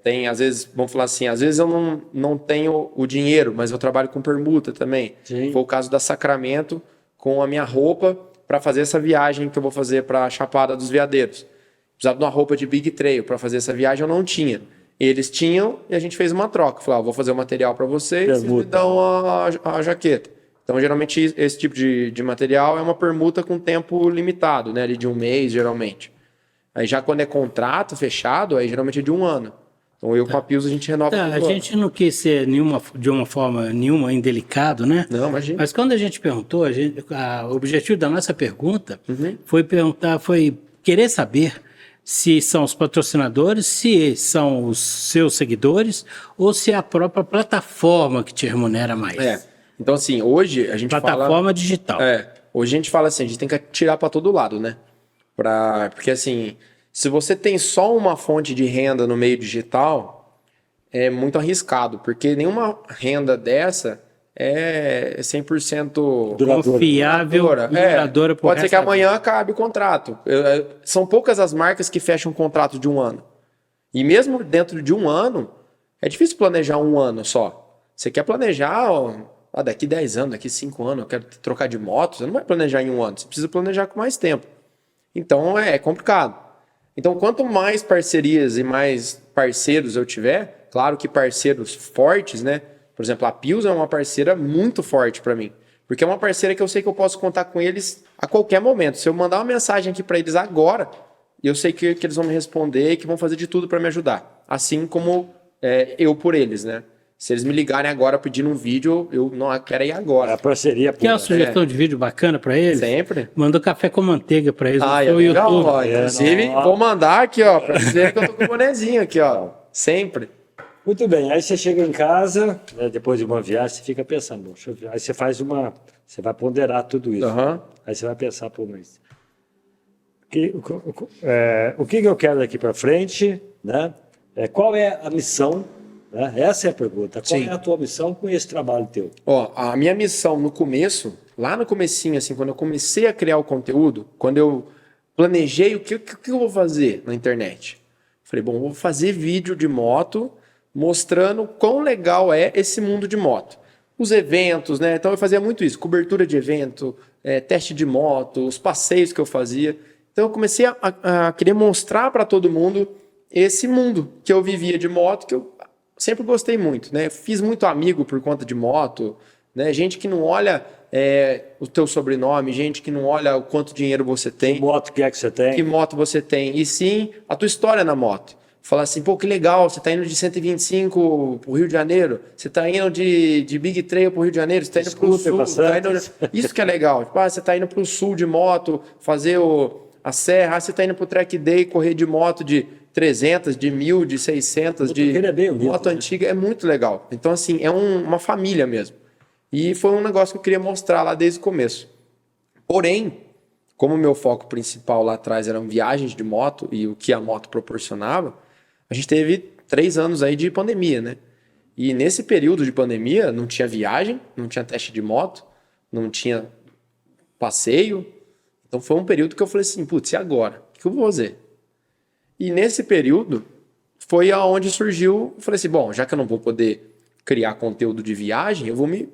Tem, às vezes, vamos falar assim, às vezes eu não tenho o dinheiro, mas eu trabalho com permuta também. Sim. Foi o caso da Sacramento com a minha roupa para fazer essa viagem que eu vou fazer para a Chapada dos Veadeiros. Precisava de uma roupa de Big Trail para fazer essa viagem, eu não tinha. Eles tinham e a gente fez uma troca. Falei, vou fazer o material para vocês, vocês me dão a jaqueta. Então, geralmente, esse tipo de material é uma permuta com tempo limitado, né? Ali de 1 mês, geralmente. Aí já quando é contrato fechado, aí geralmente é de 1 ano. Então, eu com a Pius, a gente renova A gente não quis ser de uma forma nenhuma indelicado, né? Não, imagina. Mas quando a gente perguntou, o objetivo da nossa pergunta foi querer saber se são os patrocinadores, se são os seus seguidores ou se é a própria plataforma que te remunera mais. Então, assim, hoje a gente plataforma digital. Hoje a gente fala assim, a gente tem que atirar para todo lado, né? Porque, assim, se você tem só uma fonte de renda no meio digital, é muito arriscado, porque nenhuma renda dessa é 100% confiável, duradoura. Pode ser que amanhã acabe o contrato. São poucas as marcas que fecham um contrato de 1 ano. E mesmo dentro de 1 ano, é difícil planejar 1 ano só. Você quer planejar, daqui 10 anos, daqui 5 anos, eu quero trocar de moto, você não vai planejar em 1 ano, você precisa planejar com mais tempo. Então é complicado. Então, quanto mais parcerias e mais parceiros eu tiver, claro que parceiros fortes, né? Por exemplo, a Pius é uma parceira muito forte para mim. Porque é uma parceira que eu sei que eu posso contar com eles a qualquer momento. Se eu mandar uma mensagem aqui para eles agora, eu sei que eles vão me responder e que vão fazer de tudo para me ajudar. Assim como eu por eles, né? Se eles me ligarem agora pedindo um vídeo, eu não quero ir agora. A parceria Quer uma pura. sugestão de vídeo bacana para eles? Sempre. Manda café com manteiga para eles Ah, no seu legal, YouTube. ó. Inclusive, vou mandar aqui, ó, para dizer que eu tô com o bonezinho aqui, ó. Sempre. Muito bem, aí você chega em casa, né, depois de uma viagem, você fica pensando, bom, deixa eu ver. Aí você faz você vai ponderar tudo isso. Aham. Aí você vai pensar, pô, mas o que eu quero daqui para frente, né? Qual é a missão, né? Essa é a pergunta. Qual Sim. é a tua missão com esse trabalho teu? Ó, a minha missão no começo, lá no comecinho, assim, quando eu comecei a criar o conteúdo, quando eu planejei o que eu vou fazer na internet. Falei, bom, vou fazer vídeo de moto mostrando quão legal é esse mundo de moto. Os eventos, né? Então eu fazia muito isso, cobertura de evento, teste de moto, os passeios que eu fazia. Então eu comecei a querer mostrar para todo mundo esse mundo que eu vivia de moto, que eu sempre gostei muito, né? Fiz muito amigo por conta de moto, né? Gente que não olha o teu sobrenome, gente que não olha o quanto dinheiro você tem. Que moto que é que você tem? Que moto você tem, e sim a tua história na moto. Falar assim, pô, que legal, você tá indo de 125 pro Rio de Janeiro, você tá indo de Big Trail pro Rio de Janeiro, você tá indo pro sul, isso que é legal. Tipo, você tá indo pro sul de moto, fazer a serra, você tá indo pro track day, correr de moto de 300, de 1000, de 600, de moto antiga, é muito legal. Então, assim, é uma família mesmo. E foi um negócio que eu queria mostrar lá desde o começo. Porém, como o meu foco principal lá atrás eram viagens de moto e o que a moto proporcionava, a gente teve 3 anos aí de pandemia, né? E nesse período de pandemia não tinha viagem, não tinha teste de moto, não tinha passeio. Então foi um período que eu falei assim, putz, e agora? O que eu vou fazer? E nesse período foi aonde surgiu, eu falei assim, bom, já que eu não vou poder criar conteúdo de viagem, eu vou me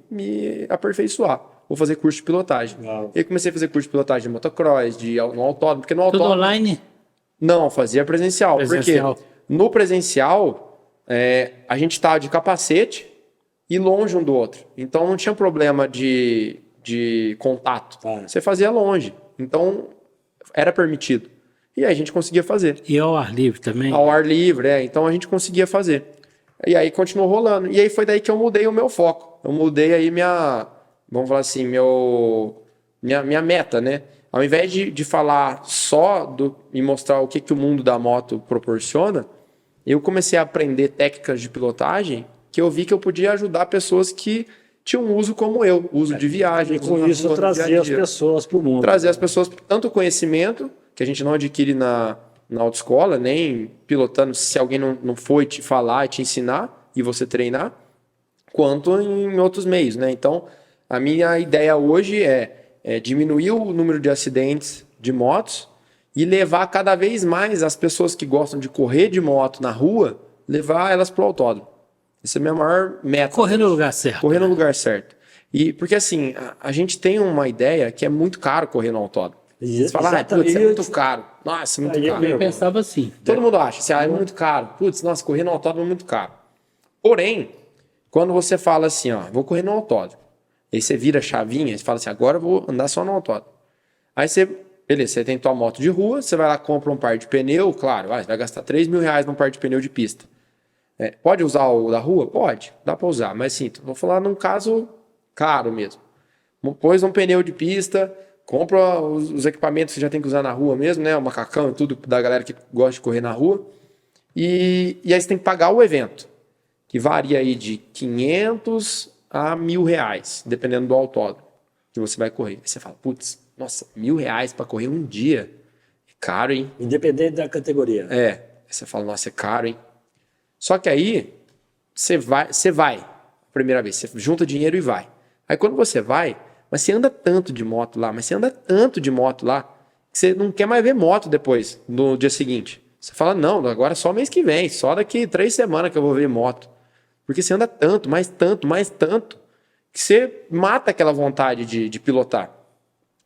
aperfeiçoar. Vou fazer curso de pilotagem. Uau. E aí comecei a fazer curso de pilotagem de motocross, no autódromo, porque no autódromo... Tudo online? Não, fazia presencial. Presencial. Porque no presencial, a gente estava de capacete e longe um do outro. Então não tinha problema de contato. Ah. Você fazia longe. Então era permitido. E aí a gente conseguia fazer. E ao ar livre também? Ao ar livre, então a gente conseguia fazer. E aí continuou rolando. E aí foi daí que eu mudei o meu foco. Eu mudei aí vamos falar assim, minha meta, né? Ao invés de falar só e mostrar o que o mundo da moto proporciona, eu comecei a aprender técnicas de pilotagem que eu vi que eu podia ajudar pessoas que tinham um uso como eu, uso de viagem. E com isso trazer as pessoas para o mundo. Trazer as pessoas, tanto conhecimento, que a gente não adquire na autoescola, nem pilotando, se alguém não foi te falar e te ensinar, e você treinar, quanto em outros meios, né? Então, a minha ideia hoje é diminuir o número de acidentes de motos e levar cada vez mais as pessoas que gostam de correr de moto na rua, levar elas para o autódromo. Essa é a minha maior meta. Correr no lugar certo. Correr no lugar certo. E porque assim, a gente tem uma ideia que é muito caro correr no autódromo. Você fala, putz, é muito caro. Nossa, é muito caro. Eu pensava assim. Todo mundo acha, assim, é muito caro. Putz, nossa, correr no autódromo é muito caro. Porém, quando você fala assim, ó, vou correr no autódromo, aí você vira a chavinha, você fala assim, agora eu vou andar só no autódromo. Aí beleza, você tem tua moto de rua, você vai lá, compra um par de pneu, claro, você vai gastar R$3.000 num par de pneu de pista. Pode usar o da rua? Pode, dá para usar, mas sim, vou falar num caso caro mesmo. Pôs um pneu de pista, compra os equipamentos que já tem que usar na rua mesmo, né? O macacão e tudo da galera que gosta de correr na rua. E aí você tem que pagar o evento, que varia aí de 500 a R$1.000, dependendo do autódromo que você vai correr. Aí você fala, putz, nossa, R$1.000 para correr um dia? É caro, hein? Independente da categoria. Aí você fala, nossa, é caro, hein? Só que aí, você vai a primeira vez, você junta dinheiro e vai. Aí quando você vai, mas você anda tanto de moto lá, que você não quer mais ver moto depois, no dia seguinte. Você fala, não, agora é só mês que vem, só daqui 3 semanas que eu vou ver moto. Porque você anda tanto, mais tanto, que você mata aquela vontade de pilotar.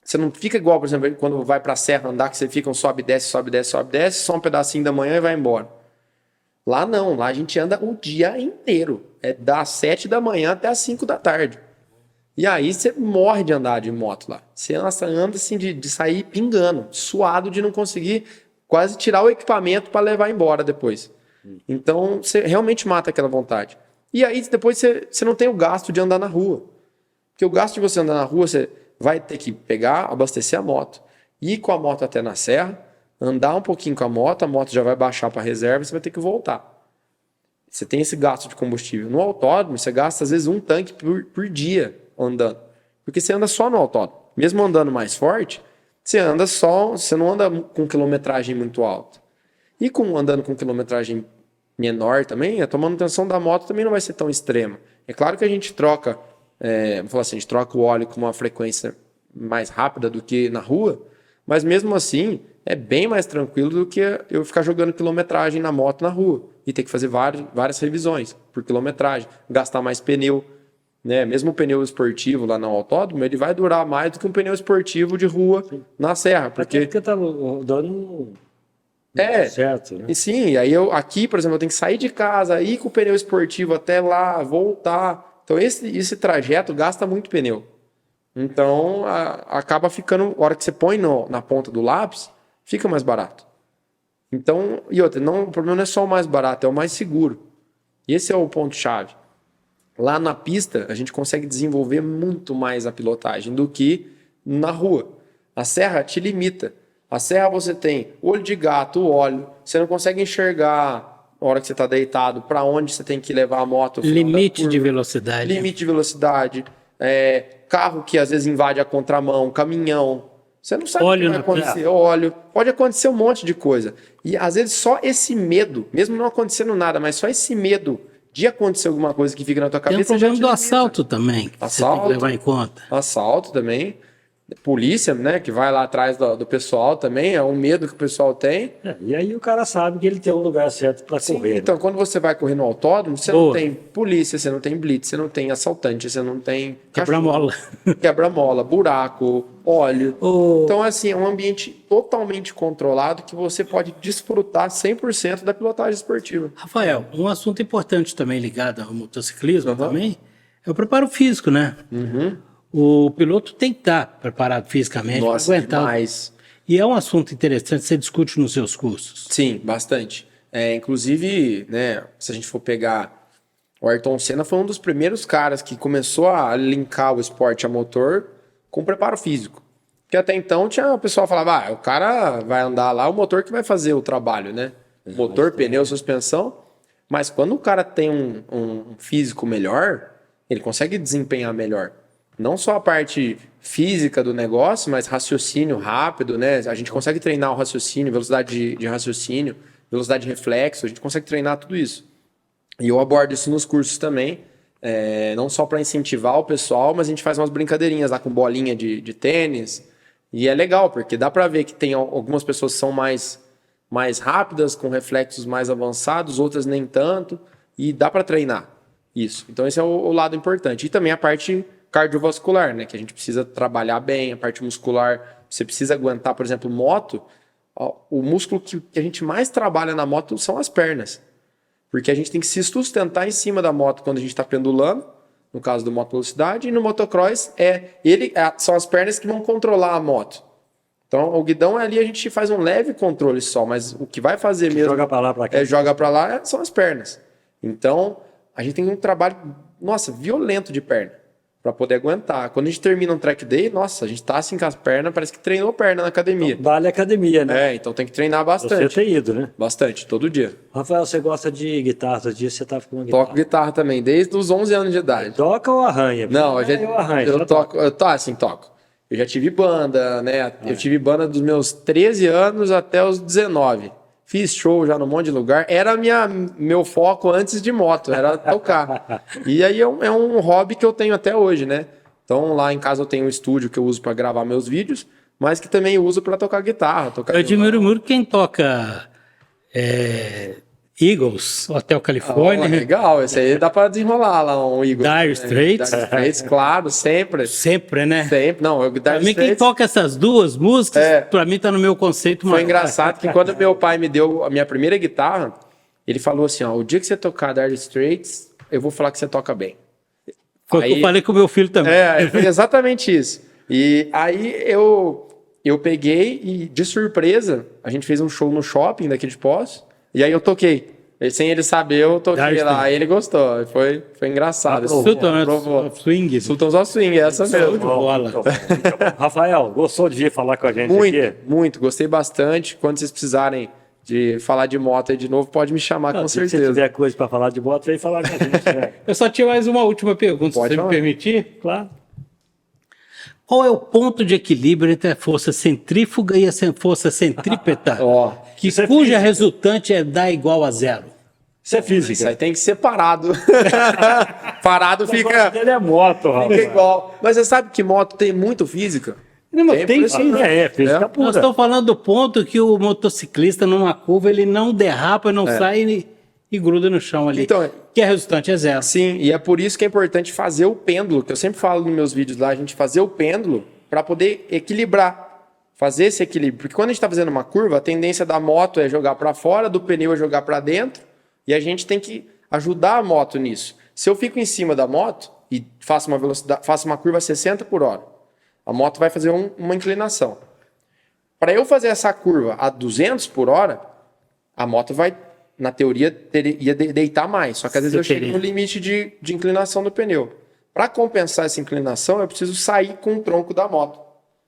Você não fica igual, por exemplo, quando vai pra serra andar, que você fica um sobe, desce, só um pedacinho da manhã e vai embora. Lá não, lá a gente anda o dia inteiro. É das 7 da manhã até as 5 da tarde. E aí você morre de andar de moto lá. Você anda assim de sair pingando, suado de não conseguir quase tirar o equipamento para levar embora depois. Então você realmente mata aquela vontade. E aí depois você não tem o gasto de andar na rua. Porque o gasto de você andar na rua, você vai ter que pegar, abastecer a moto, ir com a moto até na serra, andar um pouquinho com a moto já vai baixar para reserva e você vai ter que voltar. Você tem esse gasto de combustível. No autódromo, você gasta às vezes um tanque por dia andando. Porque você anda só no autódromo. Mesmo andando mais forte, você não anda com quilometragem muito alta. E andando com quilometragem menor também, a tua manutenção da moto também não vai ser tão extrema. É claro que a gente troca, vamos falar assim, a gente troca o óleo com uma frequência mais rápida do que na rua, mas mesmo assim é bem mais tranquilo do que eu ficar jogando quilometragem na moto na rua e ter que fazer várias revisões por quilometragem, gastar mais pneu, né? Mesmo o pneu esportivo lá no autódromo, ele vai durar mais do que um pneu esportivo de rua na serra, porque tá dando certo, né? E sim, aí aqui, por exemplo, eu tenho que sair de casa, ir com o pneu esportivo até lá, voltar. Então esse trajeto gasta muito pneu. Então acaba ficando, a hora que você põe na ponta do lápis, fica mais barato. Então, e outra, o problema não é só o mais barato, é o mais seguro. E esse é o ponto-chave. Lá na pista, a gente consegue desenvolver muito mais a pilotagem do que na rua. A serra te limita. A serra você tem olho de gato, óleo, você não consegue enxergar na hora que você está deitado para onde você tem que levar a moto. Limite de velocidade. Limite de velocidade. Carro que às vezes invade a contramão, caminhão. Você não sabe o que vai acontecer. Óleo. Pode acontecer um monte de coisa. E às vezes só esse medo, mesmo não acontecendo nada, mas só esse medo de acontecer alguma coisa que fica na tua cabeça. Tem o problema do assalto também, que você tem que levar em conta. Assalto também. Polícia, né, que vai lá atrás do pessoal também, é um medo que o pessoal tem. E aí o cara sabe que ele tem um lugar certo para correr. Então, quando você vai correr no autódromo, você não tem polícia, você não tem blitz, você não tem assaltante, você não tem quebra-mola, buraco, óleo. Então, assim, é um ambiente totalmente controlado que você pode desfrutar 100% da pilotagem esportiva. Rafael, um assunto importante também ligado ao motociclismo também é o preparo físico, né? O piloto tem que estar preparado fisicamente para aguentar. Demais. E é um assunto interessante que você discute nos seus cursos. Sim, bastante. Inclusive, né, se a gente for pegar, o Ayrton Senna foi um dos primeiros caras que começou a linkar o esporte a motor com preparo físico. Porque até então o pessoal falava, o cara vai andar lá, o motor que vai fazer o trabalho, né? Motor, pneu, suspensão. Mas quando o cara tem um físico melhor, ele consegue desempenhar melhor. Não só a parte física do negócio, mas raciocínio rápido, né? A gente consegue treinar o raciocínio, velocidade de raciocínio, velocidade de reflexo, a gente consegue treinar tudo isso. E eu abordo isso nos cursos também, não só para incentivar o pessoal, mas a gente faz umas brincadeirinhas lá com bolinha de tênis. E é legal, porque dá para ver que tem algumas pessoas que são mais rápidas, com reflexos mais avançados, outras nem tanto, e dá para treinar isso. Então esse é o lado importante. E também a parte cardiovascular, né? Que a gente precisa trabalhar bem, a parte muscular, você precisa aguentar, por exemplo, moto. O músculo que a gente mais trabalha na moto são as pernas. Porque a gente tem que se sustentar em cima da moto quando a gente está pendulando, no caso do moto velocidade, e no motocross são as pernas que vão controlar a moto. Então o guidão ali a gente faz um leve controle só, mas o que vai fazer mesmo joga para lá, para cá. Joga para lá são as pernas. Então a gente tem um trabalho, violento de perna, para poder aguentar. Quando a gente termina um track day, a gente tá assim com as pernas, parece que treinou perna na academia. Então, vale a academia, né? Então tem que treinar bastante. Você tem ido, né? Bastante, todo dia. Rafael, você gosta de guitarra? Todo dia você tá com uma guitarra? Toco guitarra também, desde os 11 anos de idade. Toca ou arranha? Não, eu toco. Toco. Eu já tive banda, né? Eu tive banda dos meus 13 anos até os 19. Fiz show já num monte de lugar. Era meu foco antes de moto, era tocar. E aí é um hobby que eu tenho até hoje, né? Então lá em casa eu tenho um estúdio que eu uso para gravar meus vídeos, mas que também uso para tocar guitarra. Eu admiro muito quem toca Eagles, Hotel California. Legal, esse aí dá para desenrolar lá um Eagles. Dire Straits. Dire Straits, claro, sempre. Sempre, né? Sempre. Não, Dire pra mim, Straits, quem toca essas duas músicas, pra mim tá no meu conceito. Foi engraçado que quando meu pai me deu a minha primeira guitarra, ele falou assim, o dia que você tocar Dire Straits, eu vou falar que você toca bem. Foi o que eu falei com o meu filho também. Foi exatamente isso. E aí eu peguei e, de surpresa, a gente fez um show no shopping daqui de Poços, e aí eu toquei. Sem ele saber, eu toquei lá, aí ele gostou. Foi engraçado. Swing. Sultans of Swing, essa mesmo. Bola. Rafael, gostou de vir falar com a gente aqui? Muito. Gostei bastante. Quando vocês precisarem de falar de moto aí de novo, pode me chamar, com certeza. Se tiver coisa para falar de moto, vem falar com a gente. Né? Eu só tinha mais uma última pergunta, pode se você falar. me permitir. Claro. Qual é o ponto de equilíbrio entre a força centrífuga e a força centrípeta? Cuja resultante dá igual a zero? Isso é física. Isso aí tem que ser parado. Parado fica... Ele é moto, Rafael. Fica igual. Mas você sabe que moto tem muito física? Não, mas tem sim. Física pura. Nós estamos falando do ponto que o motociclista, numa curva, ele não derrapa, não sai e gruda no chão ali. Então, que a resultante é zero. Sim, e é por isso que é importante fazer o pêndulo, que eu sempre falo nos meus vídeos lá, a gente fazer o pêndulo para poder equilibrar, fazer esse equilíbrio. Porque quando a gente está fazendo uma curva, a tendência da moto é jogar para fora, do pneu é jogar para dentro, e a gente tem que ajudar a moto nisso. Se eu fico em cima da moto e faço uma curva a 60 por hora, a moto vai fazer uma inclinação. Para eu fazer essa curva a 200 por hora, a moto vai, na teoria, ia deitar mais. Só que às vezes eu chego no limite de inclinação do pneu. Para compensar essa inclinação, eu preciso sair com o tronco da moto.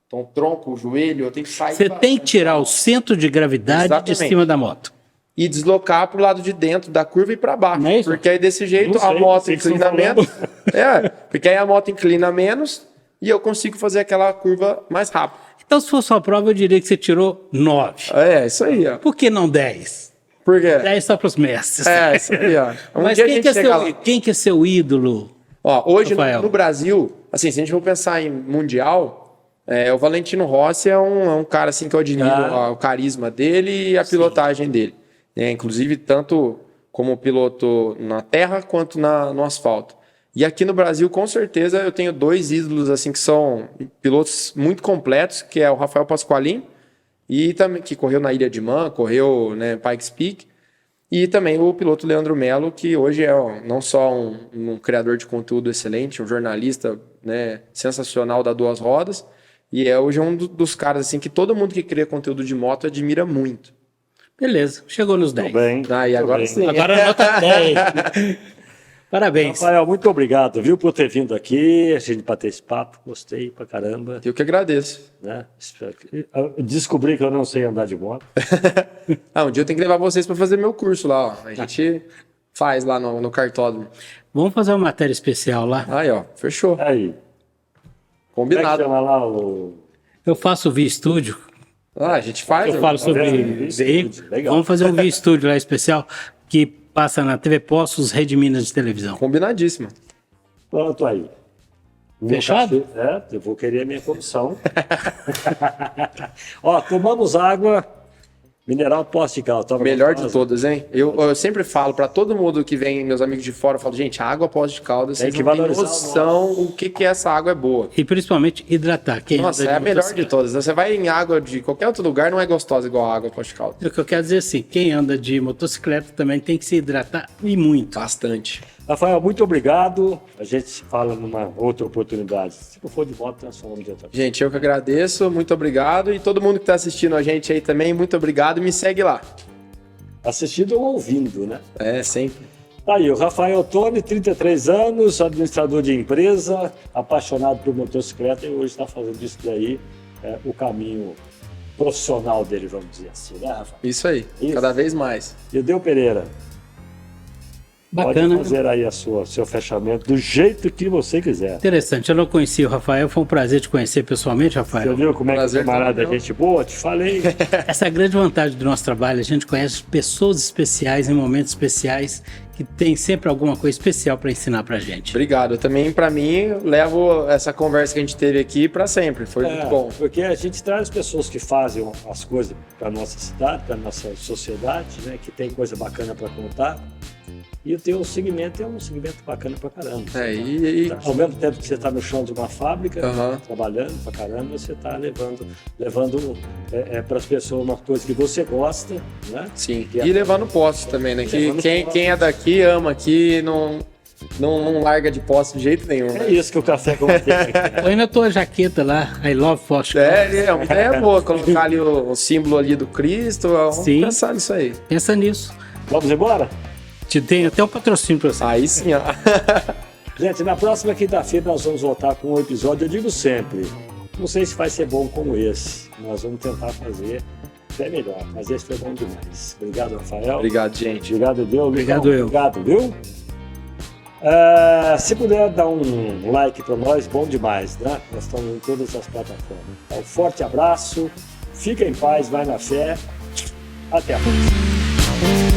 Então, o tronco, o joelho, eu tenho que sair... Você tem que tirar o centro de gravidade de cima da moto. E deslocar para o lado de dentro da curva e para baixo. Não é isso? Porque aí, desse jeito, a moto inclina menos. Porque aí a moto inclina menos e eu consigo fazer aquela curva mais rápido. Então, se for sua prova, eu diria que você tirou 9. É, isso aí, ó. Por que não 10? Por quê? 10 só para os mestres. É, isso aí, ó. Mas quem que é seu ídolo? Ó, hoje Rafael? no Brasil, assim, se a gente for pensar em mundial, o Valentino Rossi é um cara assim que eu admiro o carisma dele e a pilotagem dele. Inclusive, tanto como piloto na terra quanto no asfalto. E aqui no Brasil, com certeza, eu tenho 2 ídolos assim que são pilotos muito completos, que é o Rafael Pasqualin, e também que correu na Ilha de Man, correu, né, Pikes Peak, e também o piloto Leandro Melo, que hoje é não só um criador de conteúdo excelente, um jornalista, né, sensacional da Duas Rodas, e hoje um dos caras assim que todo mundo que cria conteúdo de moto admira muito. Beleza, chegou nos 10. Tudo bem. E agora sim. Agora a nota 10. Parabéns. Rafael, muito obrigado, viu, por ter vindo aqui, a gente bater esse papo, gostei pra caramba. Eu que agradeço. Né? Descobri que eu não sei andar de moto. Um dia eu tenho que levar vocês para fazer meu curso lá, ó. A gente faz lá no cartódromo. Vamos fazer uma matéria especial lá. Aí, ó, fechou. Aí. Combinado. Como é que chama lá o... Eu faço o Via Estúdio. A gente faz. Eu falo sobre veículos. Vamos fazer um Via Estúdio lá especial que passa na TV Poços, Rede Minas de televisão. Combinadíssimo. Pronto aí. Fechado? Eu vou querer a minha comissão. Ó, tomamos água mineral Poços de Caldas. Melhor de todas, hein? Eu sempre falo para todo mundo que vem, meus amigos de fora, eu falo, gente, a água Poços de Caldas, vocês não têm noção o que essa água é boa. E principalmente hidratar. Nossa, é a melhor de todas. Você vai em água de qualquer outro lugar, não é gostosa igual a água Poços de Caldas. O que eu quero dizer assim, quem anda de motocicleta também tem que se hidratar e muito. Bastante. Rafael, muito obrigado. A gente se fala numa outra oportunidade. Se não for de moto, transforma de outra. Gente, eu que agradeço, muito obrigado. E todo mundo que está assistindo a gente aí também, muito obrigado. Me segue lá. Assistindo ou ouvindo, né? É, sempre. Tá aí, o Rafael Toni, 33 anos, administrador de empresa, apaixonado por motocicleta e hoje está fazendo isso daí, o caminho profissional dele, vamos dizer assim, né, Rafael? Isso aí, Isso. Cada vez mais. E o Del Pereira. Bacana. Pode fazer aí seu fechamento do jeito que você quiser. Interessante, eu não conhecia o Rafael, foi um prazer te conhecer pessoalmente, Rafael. Você viu como é que o Prazer camarada é também. gente boa? Te falei. Essa é a grande vantagem do nosso trabalho, a gente conhece pessoas especiais em momentos especiais que tem sempre alguma coisa especial para ensinar pra gente. Obrigado. Também, para mim, levo essa conversa que a gente teve aqui para sempre. Foi muito bom. Porque a gente traz pessoas que fazem as coisas para nossa cidade, para nossa sociedade, né? Que tem coisa bacana para contar. E o teu segmento é um segmento bacana pra caramba. Ao mesmo tempo que você está no chão de uma fábrica, trabalhando pra caramba, você está levando para as pessoas uma coisa que você gosta, né? Sim. E levando postos também, né? Que quem é daqui ama aqui, não não larga de posse de jeito nenhum. É Né? isso que o café com manteiga. Põe na tua jaqueta lá, I love Forte. É uma ideia boa, colocar ali o símbolo ali do Cristo, vamos Sim. pensar nisso aí. Pensa nisso. Vamos embora? Te tem até um patrocínio pra você. Aí sim, ó. Gente, na próxima quinta-feira nós vamos voltar com um episódio, eu digo sempre, não sei se vai ser bom como esse, nós vamos tentar fazer até melhor, mas esse foi bom demais. Obrigado, Rafael. Obrigado, gente. Obrigado, Deus. Obrigado, eu. Obrigado, viu? Se puder dar um like para nós, bom demais, né? Nós estamos em todas as plataformas. Um forte abraço, fica em paz, vai na fé. Até a próxima.